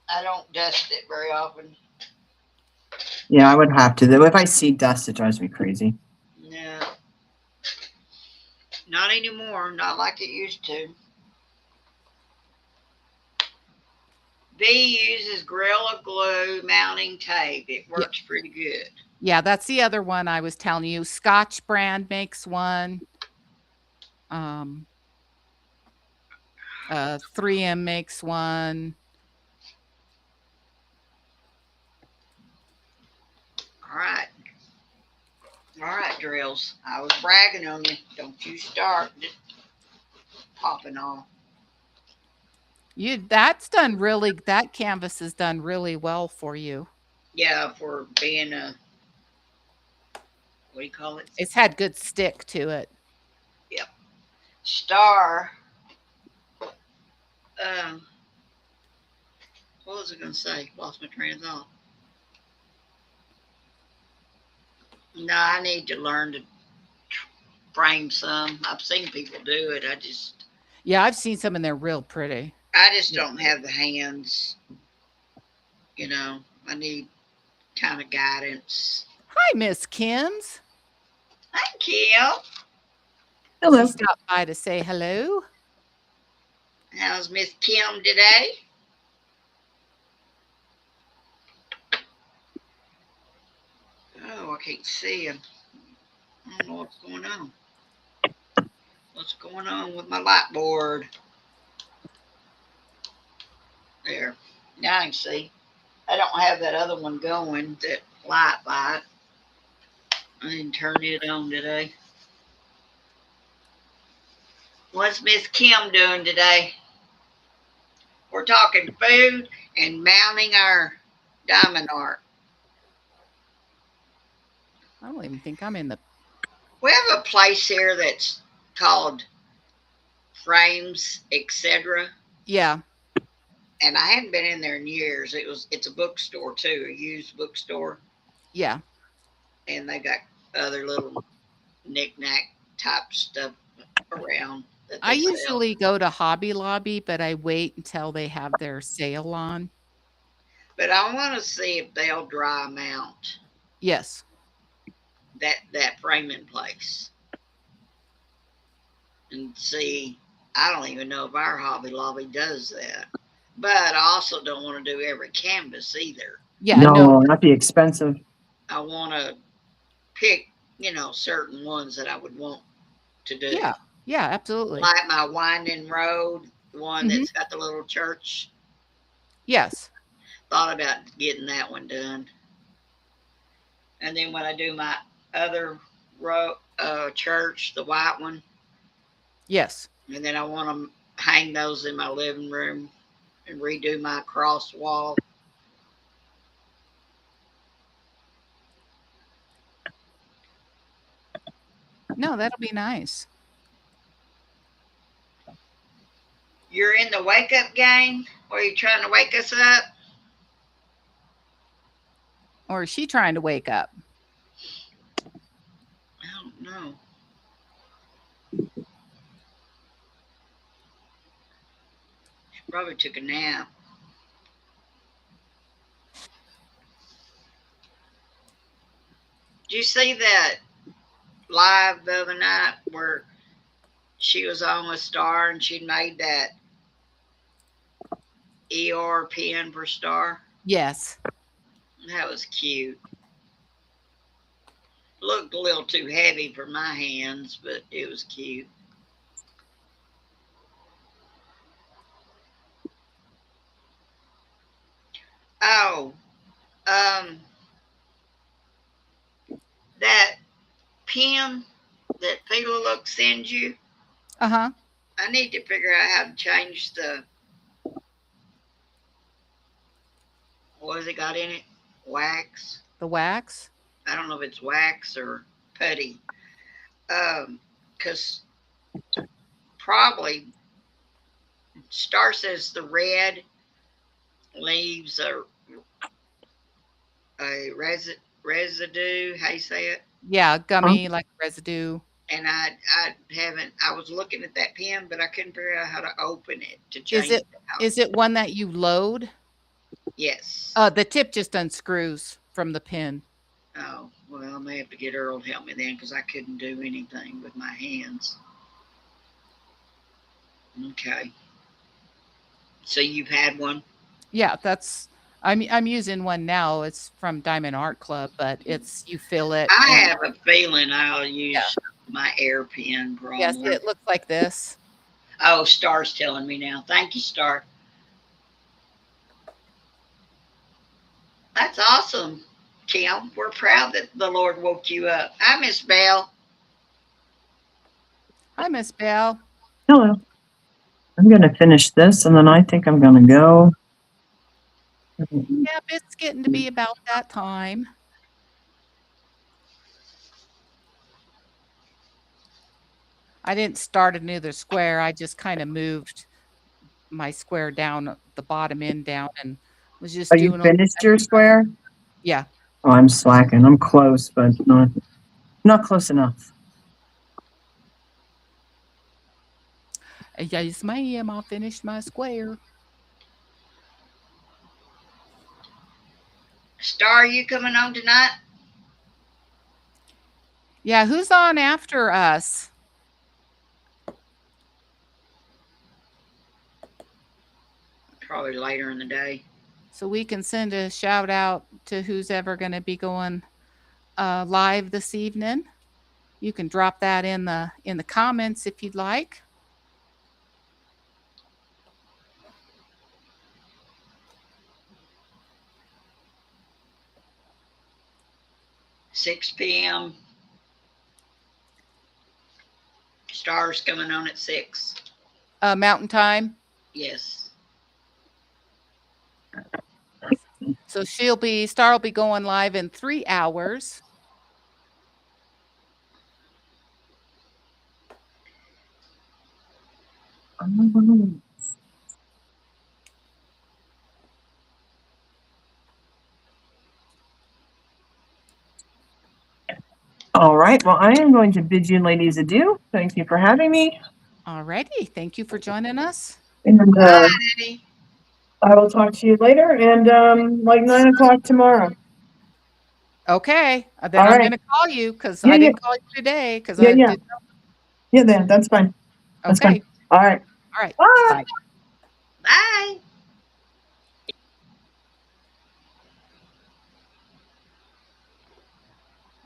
I don't dust it very often. Yeah, I would have to. If I see dust, it drives me crazy. No. Not anymore. Not like it used to. V uses Gorilla Glue mounting tape. It works pretty good. Yeah, that's the other one I was telling you. Scotch brand makes one. 3M makes one. All right, Drills. I was bragging on you. Don't you start popping off. That canvas has done really well for you. Yeah, for being a, what do you call it? It's had good stick to it. Yep. Star. Um, what was I going to say? Lost my train of thought. No, I need to learn to frame some. I've seen people do it. Yeah, I've seen some and they're real pretty. I just don't have the hands. You know, I need kind of guidance. Hi, Miss Kim's. Hi, Kim. Hello. She stopped by to say hello. How's Miss Kim today? Oh, I can't see him. I don't know what's going on. What's going on with my light board? There. Now I can see. I don't have that other one going, that light. I didn't turn it on today. What's Miss Kim doing today? We're talking food and mounting our diamond art. I don't even think I'm in the. We have a place here that's called Frames, etc. Yeah. And I hadn't been in there in years. It's a bookstore too, a used bookstore. Yeah. And they got other little knick-knack type stuff around. I usually go to Hobby Lobby, but I wait until they have their sale on. But I want to see if they'll dry mount Yes. that framing place. And see, I don't even know if our Hobby Lobby does that. But I also don't want to do every canvas either. Yeah. No, that'd be expensive. I want to pick, certain ones that I would want to do. Yeah. Yeah, absolutely. Like my Winding Road, the one that's got the little church. Yes. Thought about getting that one done. And then when I do my other church, the white one. Yes. And then I want to hang those in my living room and redo my cross wall. No, that'll be nice. You're in the wake up game? Or are you trying to wake us up? Or is she trying to wake up? I don't know. She probably took a nap. Did you see that live the other night where she was on with Star and she made that ER pen for Star? Yes. That was cute. Looked a little too heavy for my hands, but it was cute. Oh, that pen that Phila Look sends you, Uh-huh. I need to figure out how to change what has it got in it? Wax? The wax? I don't know if it's wax or putty. Because probably Star says the red leaves a residue. How you say it? Yeah, gummy, like residue. And I was looking at that pen, but I couldn't figure out how to open it to change it. Is it one that you load? Yes. The tip just unscrews from the pin. Oh, well, I may have to get Earl to help me then because I couldn't do anything with my hands. Okay. So you've had one? Yeah, I'm using one now. It's from Diamond Art Club, but you fill it. I have a feeling I'll use my air pen probably. Yes, it looks like this. Oh, Star's telling me now. Thank you, Star. That's awesome, Kim. We're proud that the Lord woke you up. Hi, Miss Belle. Hi, Miss Belle. Hello. I'm going to finish this and then I think I'm going to go. Yep, it's getting to be about that time. I didn't start another square. I just kind of moved my square down, the bottom end down, and was just Are you doing a finished your square? yeah. Oh, I'm slacking. I'm close, but not close enough. Yes, ma'am. I finished my square. Star, you coming home tonight? Yeah, who's on after us? Probably later in the day. So we can send a shout out to who's ever going to be going live this evening. You can drop that in the comments if you'd like. Six p.m. Star's coming on at 6. Mountain time. Yes. So Star will be going live in 3 hours. All right. Well, I am going to bid you ladies adieu. Thank you for having me. Alrighty. Thank you for joining us. And Bye, Eddie. I will talk to you later and like 9 o'clock tomorrow. Okay. Then All I'm right. going to call you because Yeah, I yeah. didn't call you today because Yeah, I yeah. didn't know. Yeah, that's fine. That's Okay. fine. All right. All right. Bye. Bye. Bye.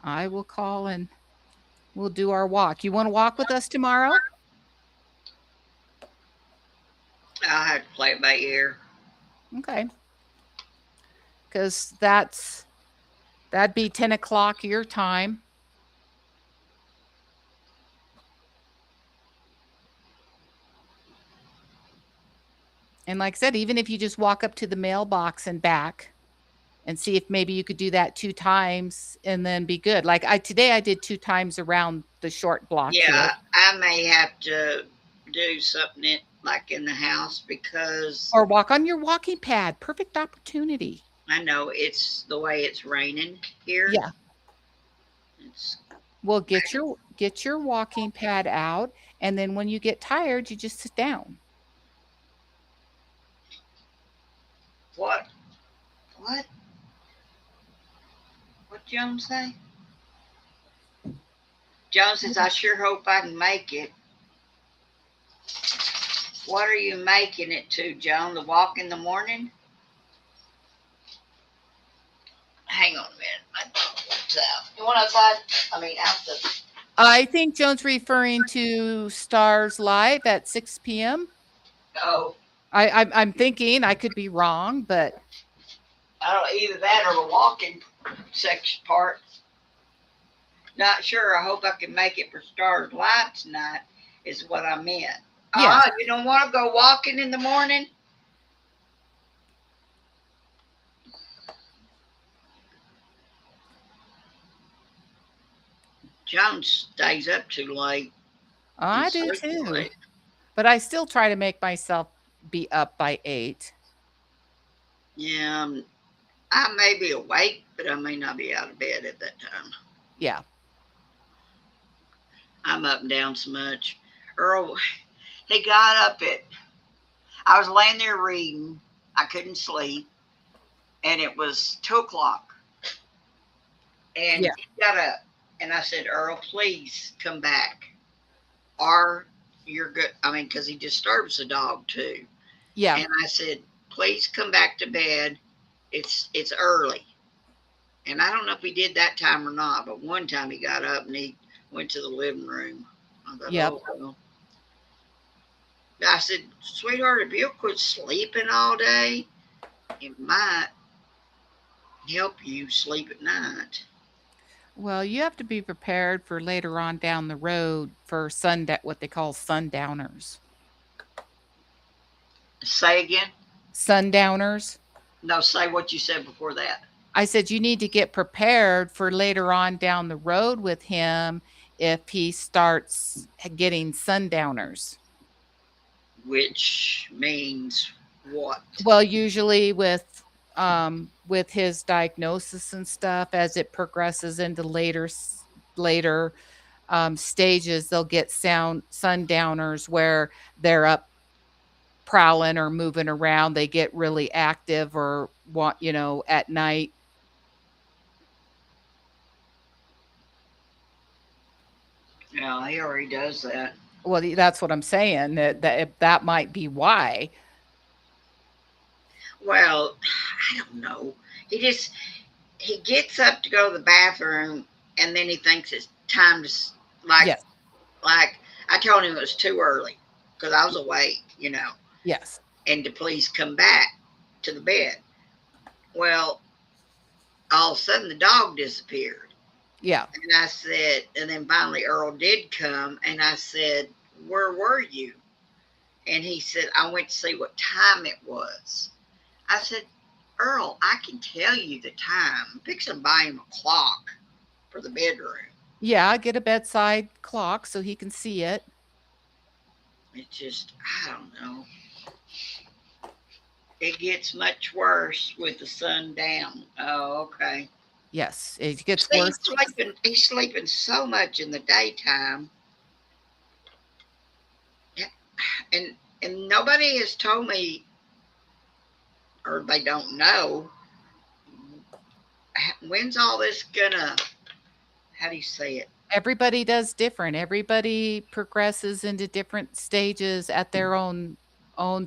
I will call and we'll do our walk. You want to walk with us tomorrow? I'll have to play it by ear. Okay. Because that'd be 10 o'clock your time. And like I said, even if you just walk up to the mailbox and back and see if maybe you could do that 2 times and then be good. Like today I did 2 times around the short block here. Yeah, I may have to do something like in the house because Or walk on your walking pad. Perfect opportunity. I know it's the way it's raining here. Yeah. It's Well, get your walking pad out, and then when you get tired, you just sit down. what? What? What Joan say? Joan says, I sure hope I can make it. What are you making it to, Joan? The walk in the morning? Hang on a minute. My dog wants out. You want outside? I mean, out the. I think Joan's referring to Stars Live at 6 p.m. Oh, I'm thinking, I could be wrong, but I don't know, either that or the walking section part. Not sure. I hope I can make it for Stars Live tonight, is what I meant. Yes. You don't want to go walking in the morning? Joan stays up too late. I do too. But I still try to make myself be up by 8. Yeah, I may be awake, but I may not be out of bed at that time. Yeah. I'm up and down so much. Earl, he got up I was laying there reading. I couldn't sleep. And it was 2 o'clock. And Yeah. he got up. And I said, Earl, please come back. Or you're good. I mean, because he disturbs the dog too. Yeah. And I said, please come back to bed. It's early. And I don't know if he did that time or not, but one time he got up and he went to the living room. I thought, Yep. oh, well. I said, sweetheart, if you'll quit sleeping all day, it might help you sleep at night. Well, you have to be prepared for later on down the road for what they call sundowners. Say again. Sundowners. No, say what you said before that. I said you need to get prepared for later on down the road with him if he starts getting sundowners. Which means what? Well, usually with his diagnosis and stuff, as it progresses into later stages, they'll get sundowners where they're up prowling or moving around. They get really active or want, at night. Yeah, he already does that. Well, that's what I'm saying. That might be why. Well, I don't know. He gets up to go to the bathroom, and then he thinks it's time to Yes. like I told him it was too early because I was awake, Yes. and to please come back to the bed. Well, all of a sudden the dog disappeared. Yeah. And I said, and then finally Earl did come, and I said, "Where were you?" And he said, "I went to see what time it was." I said, "Earl, I can tell you the time. I'm fixing to buy him a clock for the bedroom." Yeah, get a bedside clock so he can see it. It's just, I don't know. It gets much worse with the sun down. Oh, okay. Yes, it gets See, worse. he's sleeping so much in the daytime. And and nobody has told me, or they don't know, when's all this gonna, how do you say it? Everybody does different. Everybody progresses into different stages at their own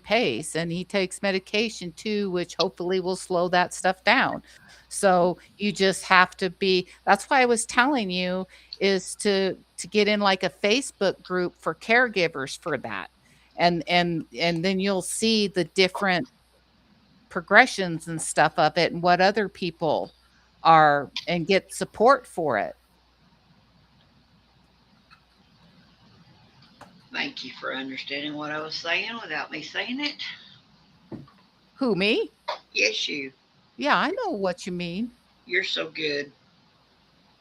pace, and he takes medication too, which hopefully will slow that stuff down. So you just have to be. That's why I was telling you is to get in like a Facebook group for caregivers for that, and then you'll see the different progressions and stuff of it and what other people are and get support for it. Thank you for understanding what I was saying without me saying it. Who, me? Yes, you. Yeah, I know what you mean. You're so good.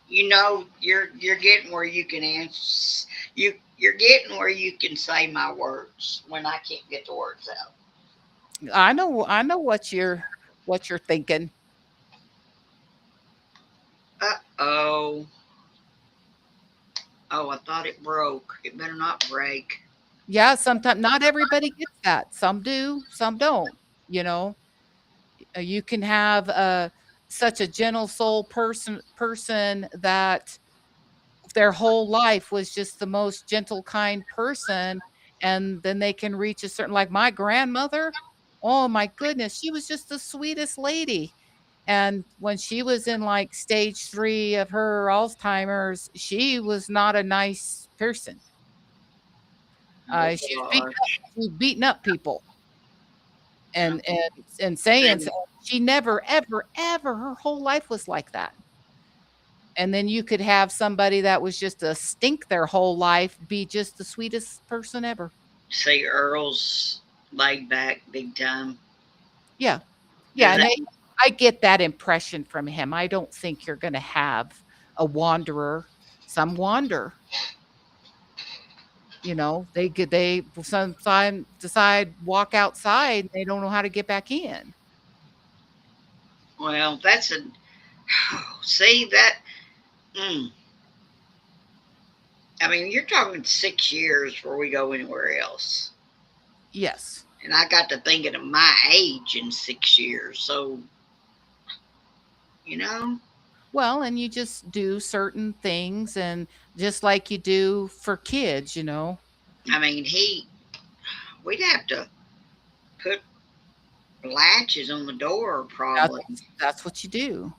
You're getting where you can answer. You're getting where you can say my words when I can't get the words out. I know what you're thinking. Oh. Oh, I thought it broke. It better not break. Yeah, sometimes not everybody gets that. Some do, some don't, you know. You can have such a gentle soul person that their whole life was just the most gentle, kind person, and then they can reach a certain like my grandmother, oh my goodness, she was just the sweetest lady. And when she was in like stage 3 of her Alzheimer's, she was not a nice person. Oh She was gosh. beating up people and saying so. She never, ever, ever her whole life was like that. And then you could have somebody that was just a stink their whole life be just the sweetest person ever. See, Earl's laid back big time. Yeah. Yeah, Is and that I get that impression from him. I don't think you're gonna have a wanderer. Some wander, they sometimes decide walk outside, and they don't know how to get back in. well? That's a see that. Mm, I mean, you're talking 6 years before we go anywhere else. Yes. And I got to thinking of my age in 6 years. So, you know, Well, and you just do certain things and just like you do for kids. I mean, we'd have to put latches on the door That's probably. that's what you do.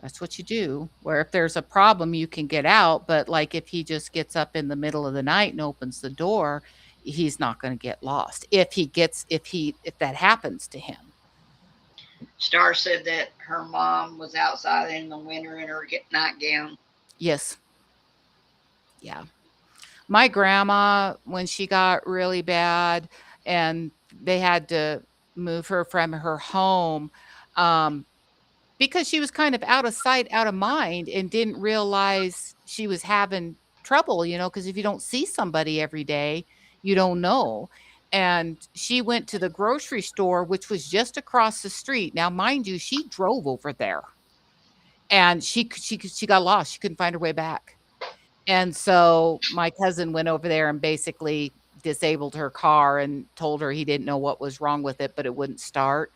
That's what you do. Where if there's a problem, you can get out, but, like, if he just gets up in the middle of the night and opens the door, he's not gonna get lost if that happens to him. Star said that her mom was outside in the winter in her nightgown. Yes. Yeah. My grandma, when she got really bad and they had to move her from her home, um, because she was kind of out of sight, out of mind, and didn't realize she was having trouble, because if you don't see somebody every day, you don't know. And she went to the grocery store, which was just across the street. Now, mind you, she drove over there, and she got lost. She couldn't find her way back. And so my cousin went over there and basically disabled her car and told her he didn't know what was wrong with it, but it wouldn't start.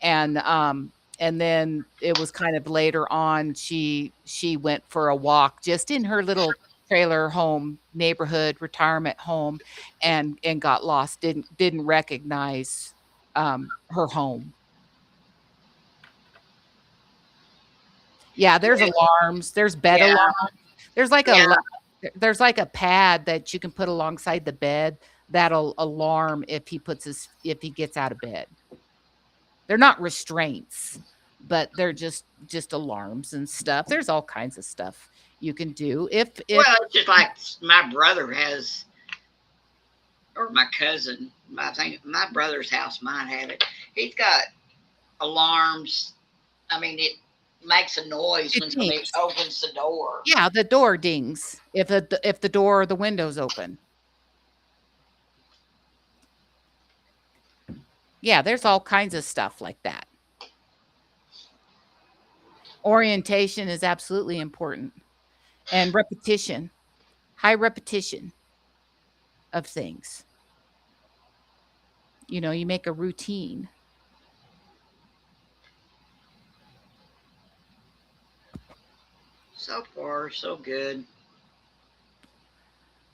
And then it was kind of later on, she went for a walk just in her little trailer home, neighborhood retirement home, and got lost, didn't recognize, her home. Yeah, there's Yeah. alarms, there's bed Yeah. alarms. There's like Yeah. there's like a pad that you can put alongside the bed that'll alarm if if he gets out of bed. They're not restraints, but they're just alarms and stuff. There's all kinds of stuff you can do. If Well, it's just like my brother has, or my cousin. I think my brother's house might have it. He's got alarms. I mean, it makes a noise it when somebody dings. opens the door. Yeah, the door dings if the door or the window's open. Yeah, there's all kinds of stuff like that. Orientation is absolutely important, and repetition, high repetition of things. You make a routine. So far, so good.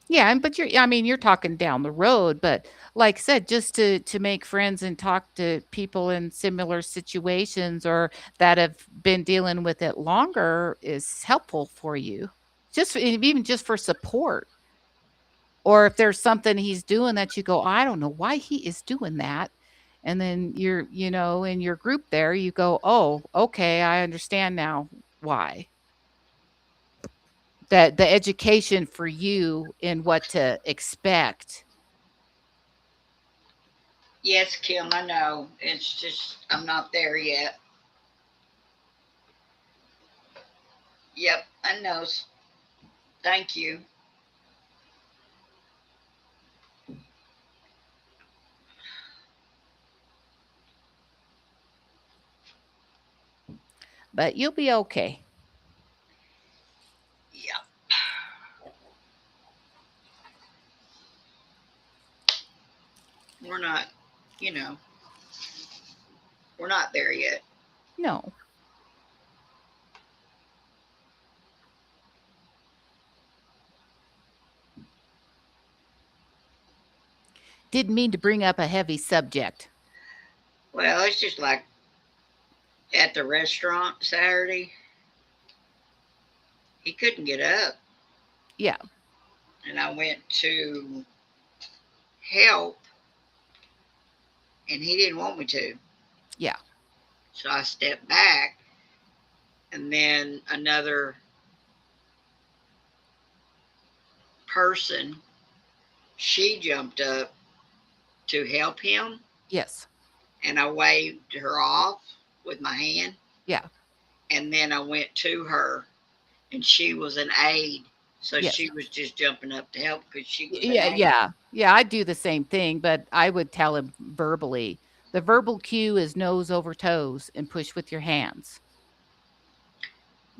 Yeah, but you're talking down the road, but like I said, just to make friends and talk to people in similar situations or that have been dealing with it longer is helpful for you. Even just for support. Or if there's something he's doing that you go, I don't know why he is doing that. And then in your group there, you go, oh, okay, I understand now why. That the education for you in what to expect. Yes, Kim, I know. It's just, I'm not there yet. Yep, I know. Thank you. But you'll be okay. Yep. We're not, you know, we're not there yet. No. Didn't mean to bring up a heavy subject. Well, it's just like at the restaurant Saturday, he couldn't get up. Yeah. And I went to help, and he didn't want me to. Yeah. So I stepped back, and then another person, she jumped up to help him, Yes. and I waved her off with my hand. Yeah. And then I went to her, and she was an aide. So Yes. she was just jumping up to help because she was Yeah, an aide. yeah. I do the same thing, but I would tell him verbally. The verbal cue is nose over toes and push with your hands.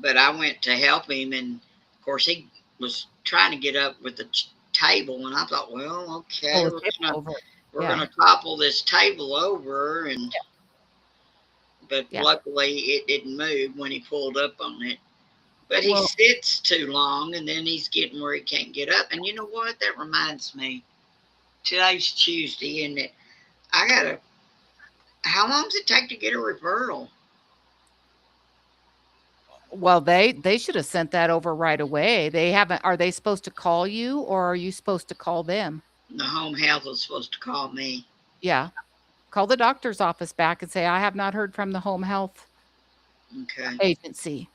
But I went to help him, and of course he was trying to get up with the table, and I thought, well, okay, Pull we're the tip gonna over. we're Yeah. gonna topple this table over, and but Yeah. luckily it didn't move when he pulled up on it. But he Well, sits too long, and then he's getting where he can't get up. And you know what? That reminds me. Today's Tuesday, isn't it? I gotta. How long does it take to get a referral? they should have sent that over right away. They haven't. Are they supposed to call you or are you supposed to call them? The home health was supposed to call me. Yeah. Call the doctor's office back and say, I have not heard from the home health Okay. agency.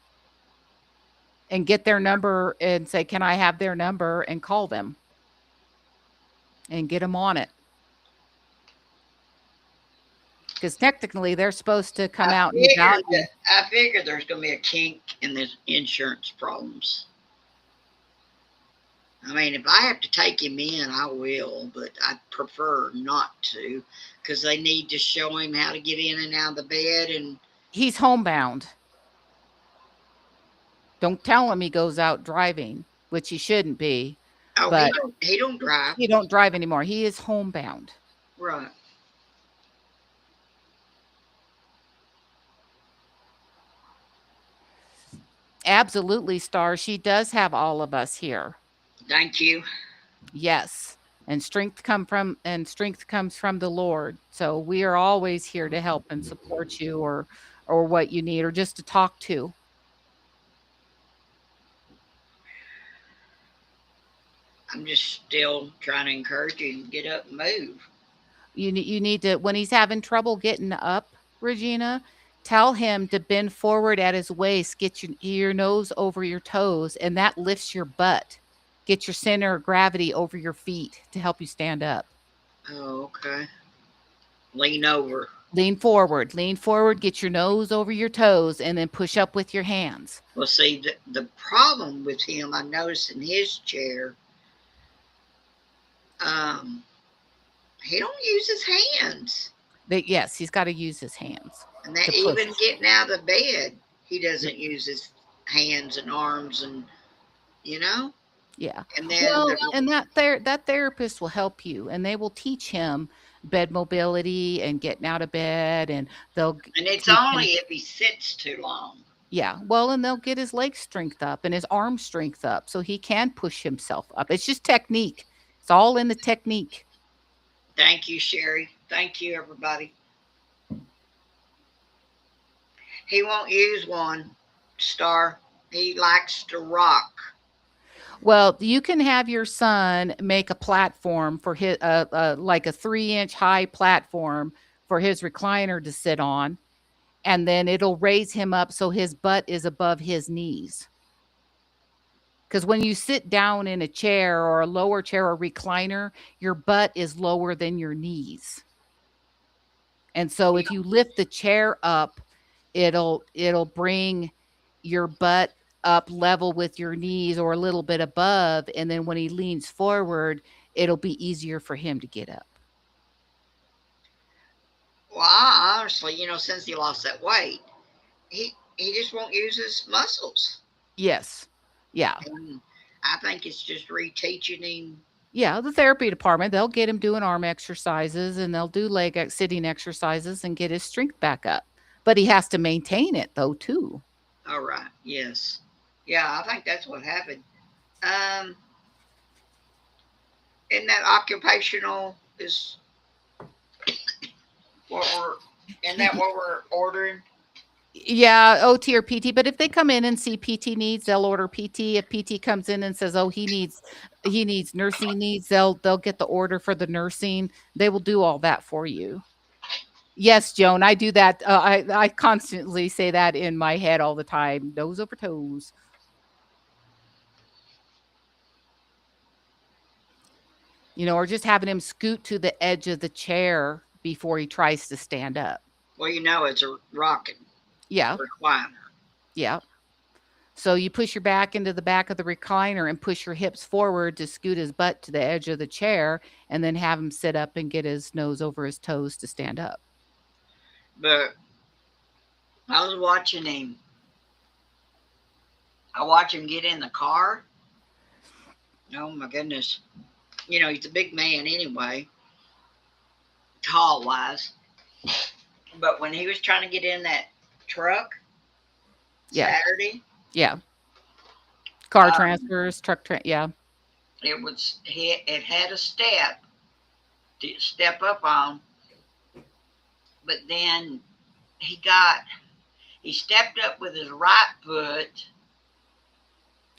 And get their number and say, can I have their number, and call them and get them on it. because technically they're supposed to come I out and figured evaluate. I figured there's going to be a kink in the insurance problems. I mean, if I have to take him in, I will, but I prefer not to because they need to show him how to get in and out of the bed. And He's homebound. Don't tell him he goes out driving, which he shouldn't be. oh, But he don't drive, he don't drive anymore. He is homebound. right? Absolutely, Star. She does have all of us here. Thank you. Yes. And strength comes from the Lord. So we are always here to help and support you or what you need or just to talk to. I'm just still trying to encourage you to get up and move. You need to, when he's having trouble getting up, Regina, tell him to bend forward at his waist, get your nose over your toes, and that lifts your butt. Get your center of gravity over your feet to help you stand up. Oh, okay. Lean over. Lean forward, get your nose over your toes, and then push up with your hands. Well, see, the problem with him, I noticed in his chair, he don't use his hands. Yes, he's got to use his hands. And that even getting out of the bed, he doesn't use his hands and arms and, you know? Yeah. And then Well, and that therapist will help you, and they will teach him bed mobility and getting out of bed, and and it's teach only him, if he sits too long. yeah. Well, and they'll get his leg strength up and his arm strength up so he can push himself up. It's just technique. It's all in the technique. Thank you, Sherry. Thank you, everybody. He won't use one, Star. He likes to rock. Well, you can have your son make a platform for his, like a 3-inch high platform for his recliner to sit on, and then it'll raise him up so his butt is above his knees. Because when you sit down in a chair or a lower chair or recliner, your butt is lower than your knees. And so if you lift the chair up, it'll bring your butt up level with your knees or a little bit above. And then when he leans forward, it'll be easier for him to get up. Well, I honestly, since he lost that weight, he just won't use his muscles. Yes. Yeah. And I think it's just reteaching him. Yeah, the therapy department, they'll get him doing arm exercises and they'll do sitting exercises and get his strength back up. But he has to maintain it though too. All right. Yes. Yeah, I think that's what happened. And that occupational is what we're ordering? Yeah, OT or PT. But if they come in and see PT needs, they'll order PT. If PT comes in and says, "Oh, he needs nursing needs," they'll get the order for the nursing. They will do all that for you. Yes, Joan, I do that. I constantly say that in my head all the time. Nose over toes. Or just having him scoot to the edge of the chair before he tries to stand up. Well, it's a rocking. Yeah. Recliner. Yeah. So you push your back into the back of the recliner and push your hips forward to scoot his butt to the edge of the chair and then have him sit up and get his nose over his toes to stand up. But I was watching him. I watch him get in the car. Oh my goodness. He's a big man anyway, tall wise. But when he was trying to get in that truck Saturday. Yeah. Car transfers, yeah. It had a step to step up on. But then he stepped up with his right foot.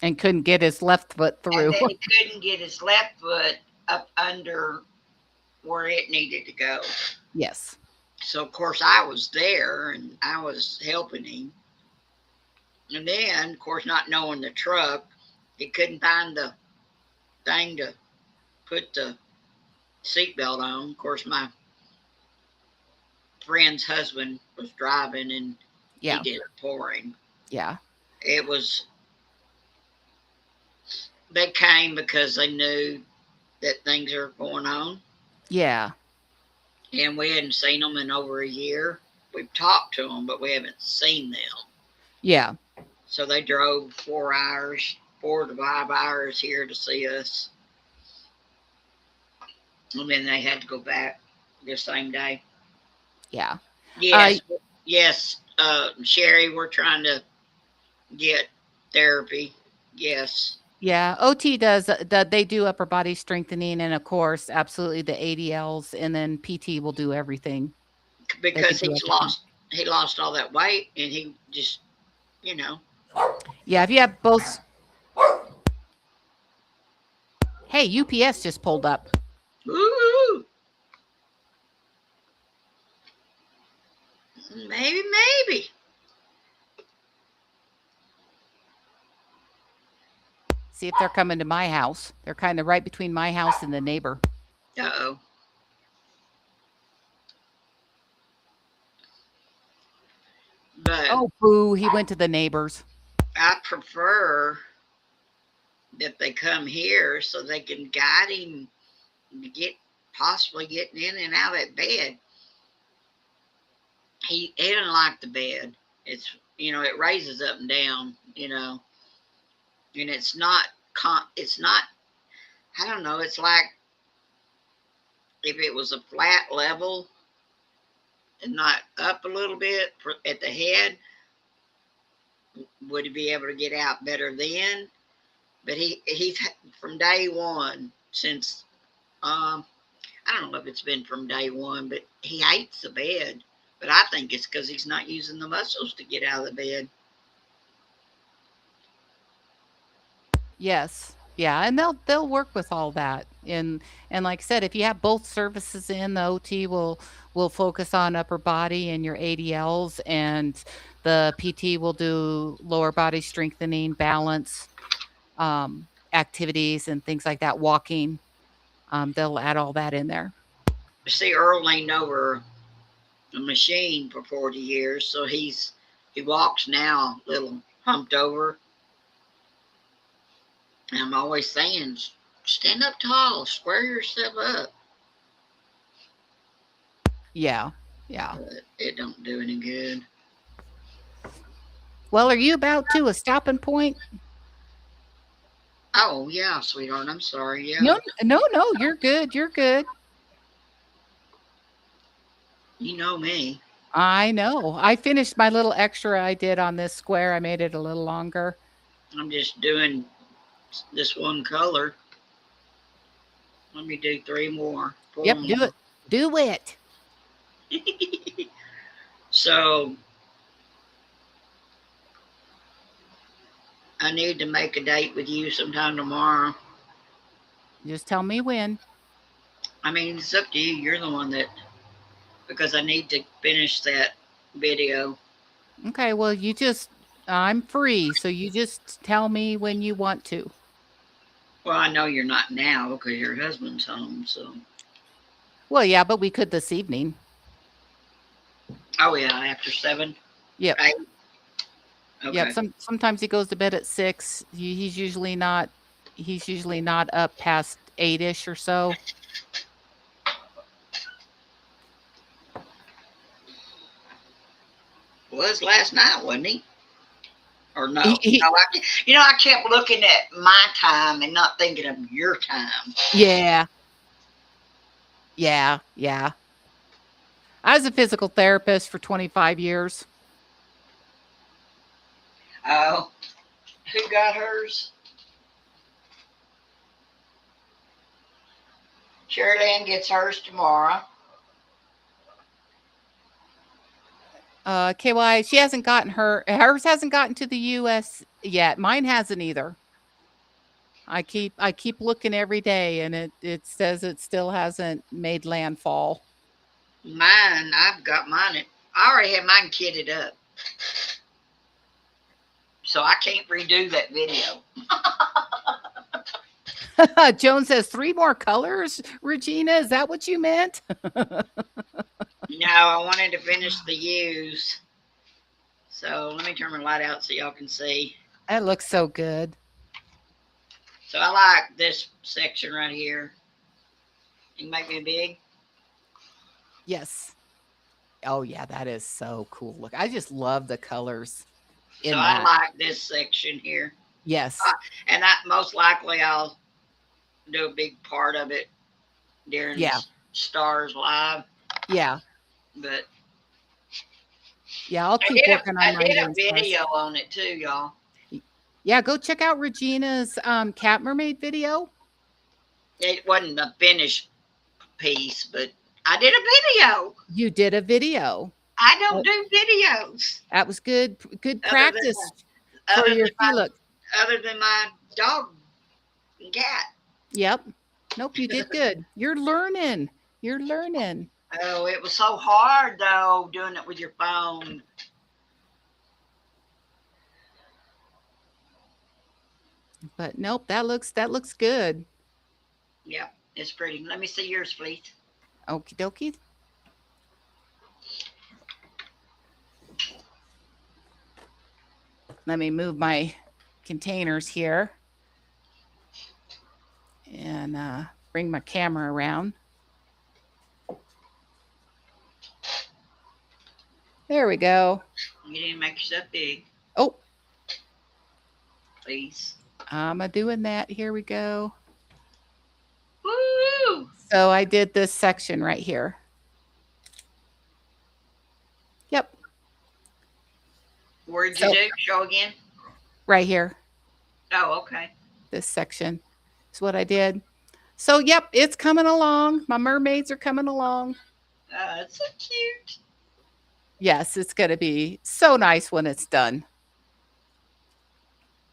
And couldn't get his left foot through. And then he couldn't get his left foot up under where it needed to go. Yes. So, of course, I was there and I was helping him. And then, of course, not knowing the truck, he couldn't find the thing to put the seatbelt on. Of course, my friend's husband was driving and Yeah. he did it for him. Yeah. It was, they came because they knew that things are going on. Yeah. And we hadn't seen them in over a year. We've talked to them, but we haven't seen them. Yeah. So they drove 4 hours, 4 to 5 hours here to see us. And then they had to go back the same day. Yeah. Yes, yes, Sherry, we're trying to get therapy. Yes. Yeah. OT does that. They do upper body strengthening, and of course, absolutely the ADLs, and then PT will do everything. Because do he lost all that weight and he just, you know. Yeah. If you have both. Hey, UPS just pulled up. Ooh. Maybe. See if they're coming to my house. They're kind of right between my house and the neighbor. Uh-oh. But Oh, boo. He went to the neighbors. I prefer that they come here so they can guide him to possibly getting in and out of that bed. He doesn't like the bed. It's, it raises up and down, and it's not, I don't know, it's like if it was a flat level and not up a little bit at the head, would he be able to get out better then? But he's from day one, since I don't know if it's been from day one, but he hates the bed. But I think it's because he's not using the muscles to get out of the bed. Yes. Yeah, and they'll work with all that. And like I said, if you have both services in, the OT will focus on upper body and your ADLs, and the PT will do lower body strengthening, balance, activities and things like that, walking. They'll add all that in there. See, Earl ain't over a machine for 40 years, so he walks now a little humped over. And I'm always saying, stand up tall, square yourself up. Yeah. Yeah. But it don't do any good. Well, are you about to a stopping point? Oh, yeah, sweetheart. I'm sorry. Yeah. No, you're good. You're good. You know me. I know. I finished my little extra I did on this square. I made it a little longer. I'm just doing this one color. Let me do 3 more. 4 Yep, more. do it. Do it. So I need to make a date with you sometime tomorrow. Just tell me when. I mean, it's up to you. You're the one because I need to finish that video. Okay, well, I'm free, so you just tell me when you want to. Well, I know you're not now because your husband's home, so. Well, yeah, but we could this evening. Oh, yeah, after 7? Yep. 8? Okay. Yep. Sometimes he goes to bed at 6. He's usually not up past 8-ish or so. Was last night, wasn't he? Or no? No, I kept looking at my time and not thinking of your time. Yeah. I was a physical therapist for 25 years. Oh, who got hers? Shirley Ann gets hers tomorrow. KY, she hasn't gotten hers hasn't gotten to the US yet. Mine hasn't either. I keep looking every day, and it says it still hasn't made landfall. Mine, I've got mine. I already have mine kitted up. So I can't redo that video. Joan says 3 more colors, Regina. Is that what you meant? No, I wanted to finish the U's. So let me turn my light out so y'all can see. That looks so good. So I like this section right here. You can make me big. Yes. Oh yeah, that is so cool. Look, I just love the colors So in I that. like this section here. Yes. And I most likely I'll do a big part of it during Yeah. Stars Live. Yeah. But Yeah, I'll keep working on I mine did a during Stars. video on it too, y'all. Yeah, go check out Regina's cat mermaid video. It wasn't a finished piece, but I did a video. You did a video. I don't do videos That was good other practice than for other your than my, Felix. other than my dog and cat. Yep. Nope, you did good. You're learning. You're learning. Oh, it was so hard though doing it with your phone. But nope, that looks good. Yeah, it's pretty. Let me see yours, please. Okie dokie. Let me move my containers here and bring my camera around. There we go. You didn't make yourself big. Oh, Please. I'm doing that. Here we go. Woo! So I did this section right here. Yep. Where'd you do? Show again? Right here. Oh, okay. This section is what I did. So, yep, it's coming along. My mermaids are coming along. It's so cute. Yes, it's going to be so nice when it's done.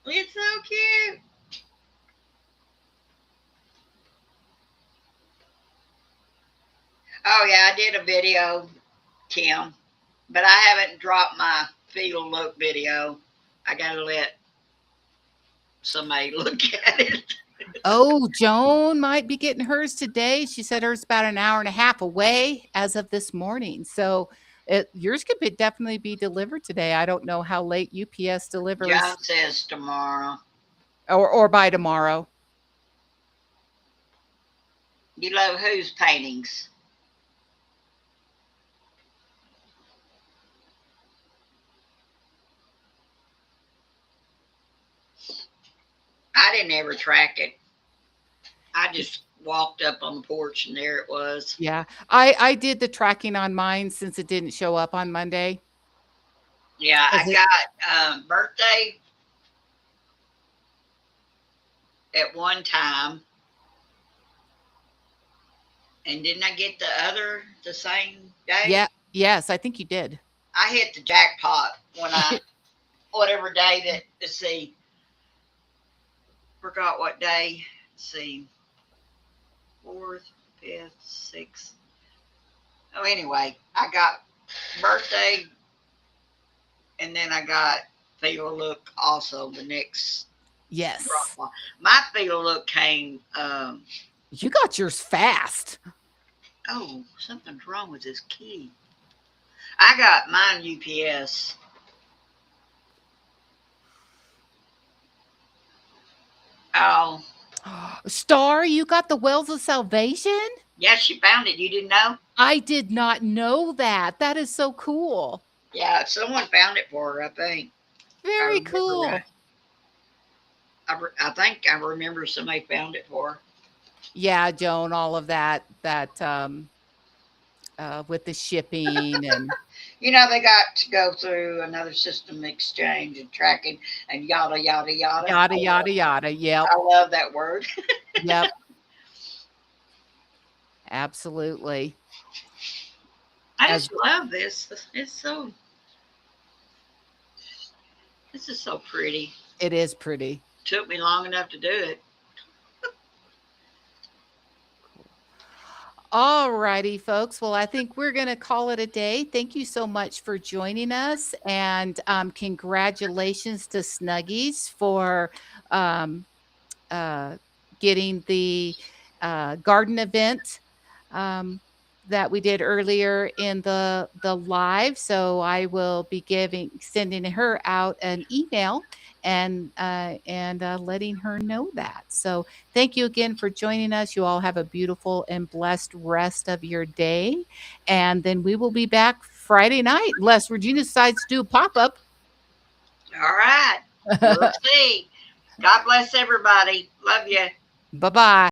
It's so cute. Oh, yeah, I did a video, Kim, but I haven't dropped my fetal look video. I got to let somebody look at it. Oh, Joan might be getting hers today. She said hers about an hour and a half away as of this morning. So yours could definitely be delivered today. I don't know how late UPS delivers. Joan says tomorrow. Or by tomorrow. You love whose paintings? I didn't ever track it. I just walked up on the porch and there it was. Yeah, I did the tracking on mine since it didn't show up on Monday. Yeah, I got birthday at one time. And didn't I get the other the same day? Yeah, yes, I think you did. I hit the jackpot when I, whatever day that, let's see, forgot what day, let's see, 4th, 5th, 6th. Oh, anyway, I got birthday and then I got Feel Look also the next. Yes. My Feel Look came, you got yours fast. Oh, something's wrong with this key. I got mine UPS. Oh. Star, you got the Wells of Salvation? Yeah, she found it. You didn't know? I did not know that. That is so cool. Yeah, someone found it for her, I think. Very cool. Right. I think I remember somebody found it for her. Yeah, Joan, all of that with the shipping and you know, they got to go through another system exchange and tracking and yada yada yada. Yada yada yada. Yep. I love that word. Yep. Absolutely. I just love this. It's so, this is so pretty. It is pretty. Took me long enough to do it. All righty, folks. Well, I think we're going to call it a day. Thank you so much for joining us. And congratulations to Snuggies for getting the garden event that we did earlier in the live. So I will be sending her out an email and letting her know that. So thank you again for joining us. You all have a beautiful and blessed rest of your day, and then we will be back Friday night unless Regina decides to do a pop-up. All right. We'll see. God bless everybody. Love you. Bye-bye.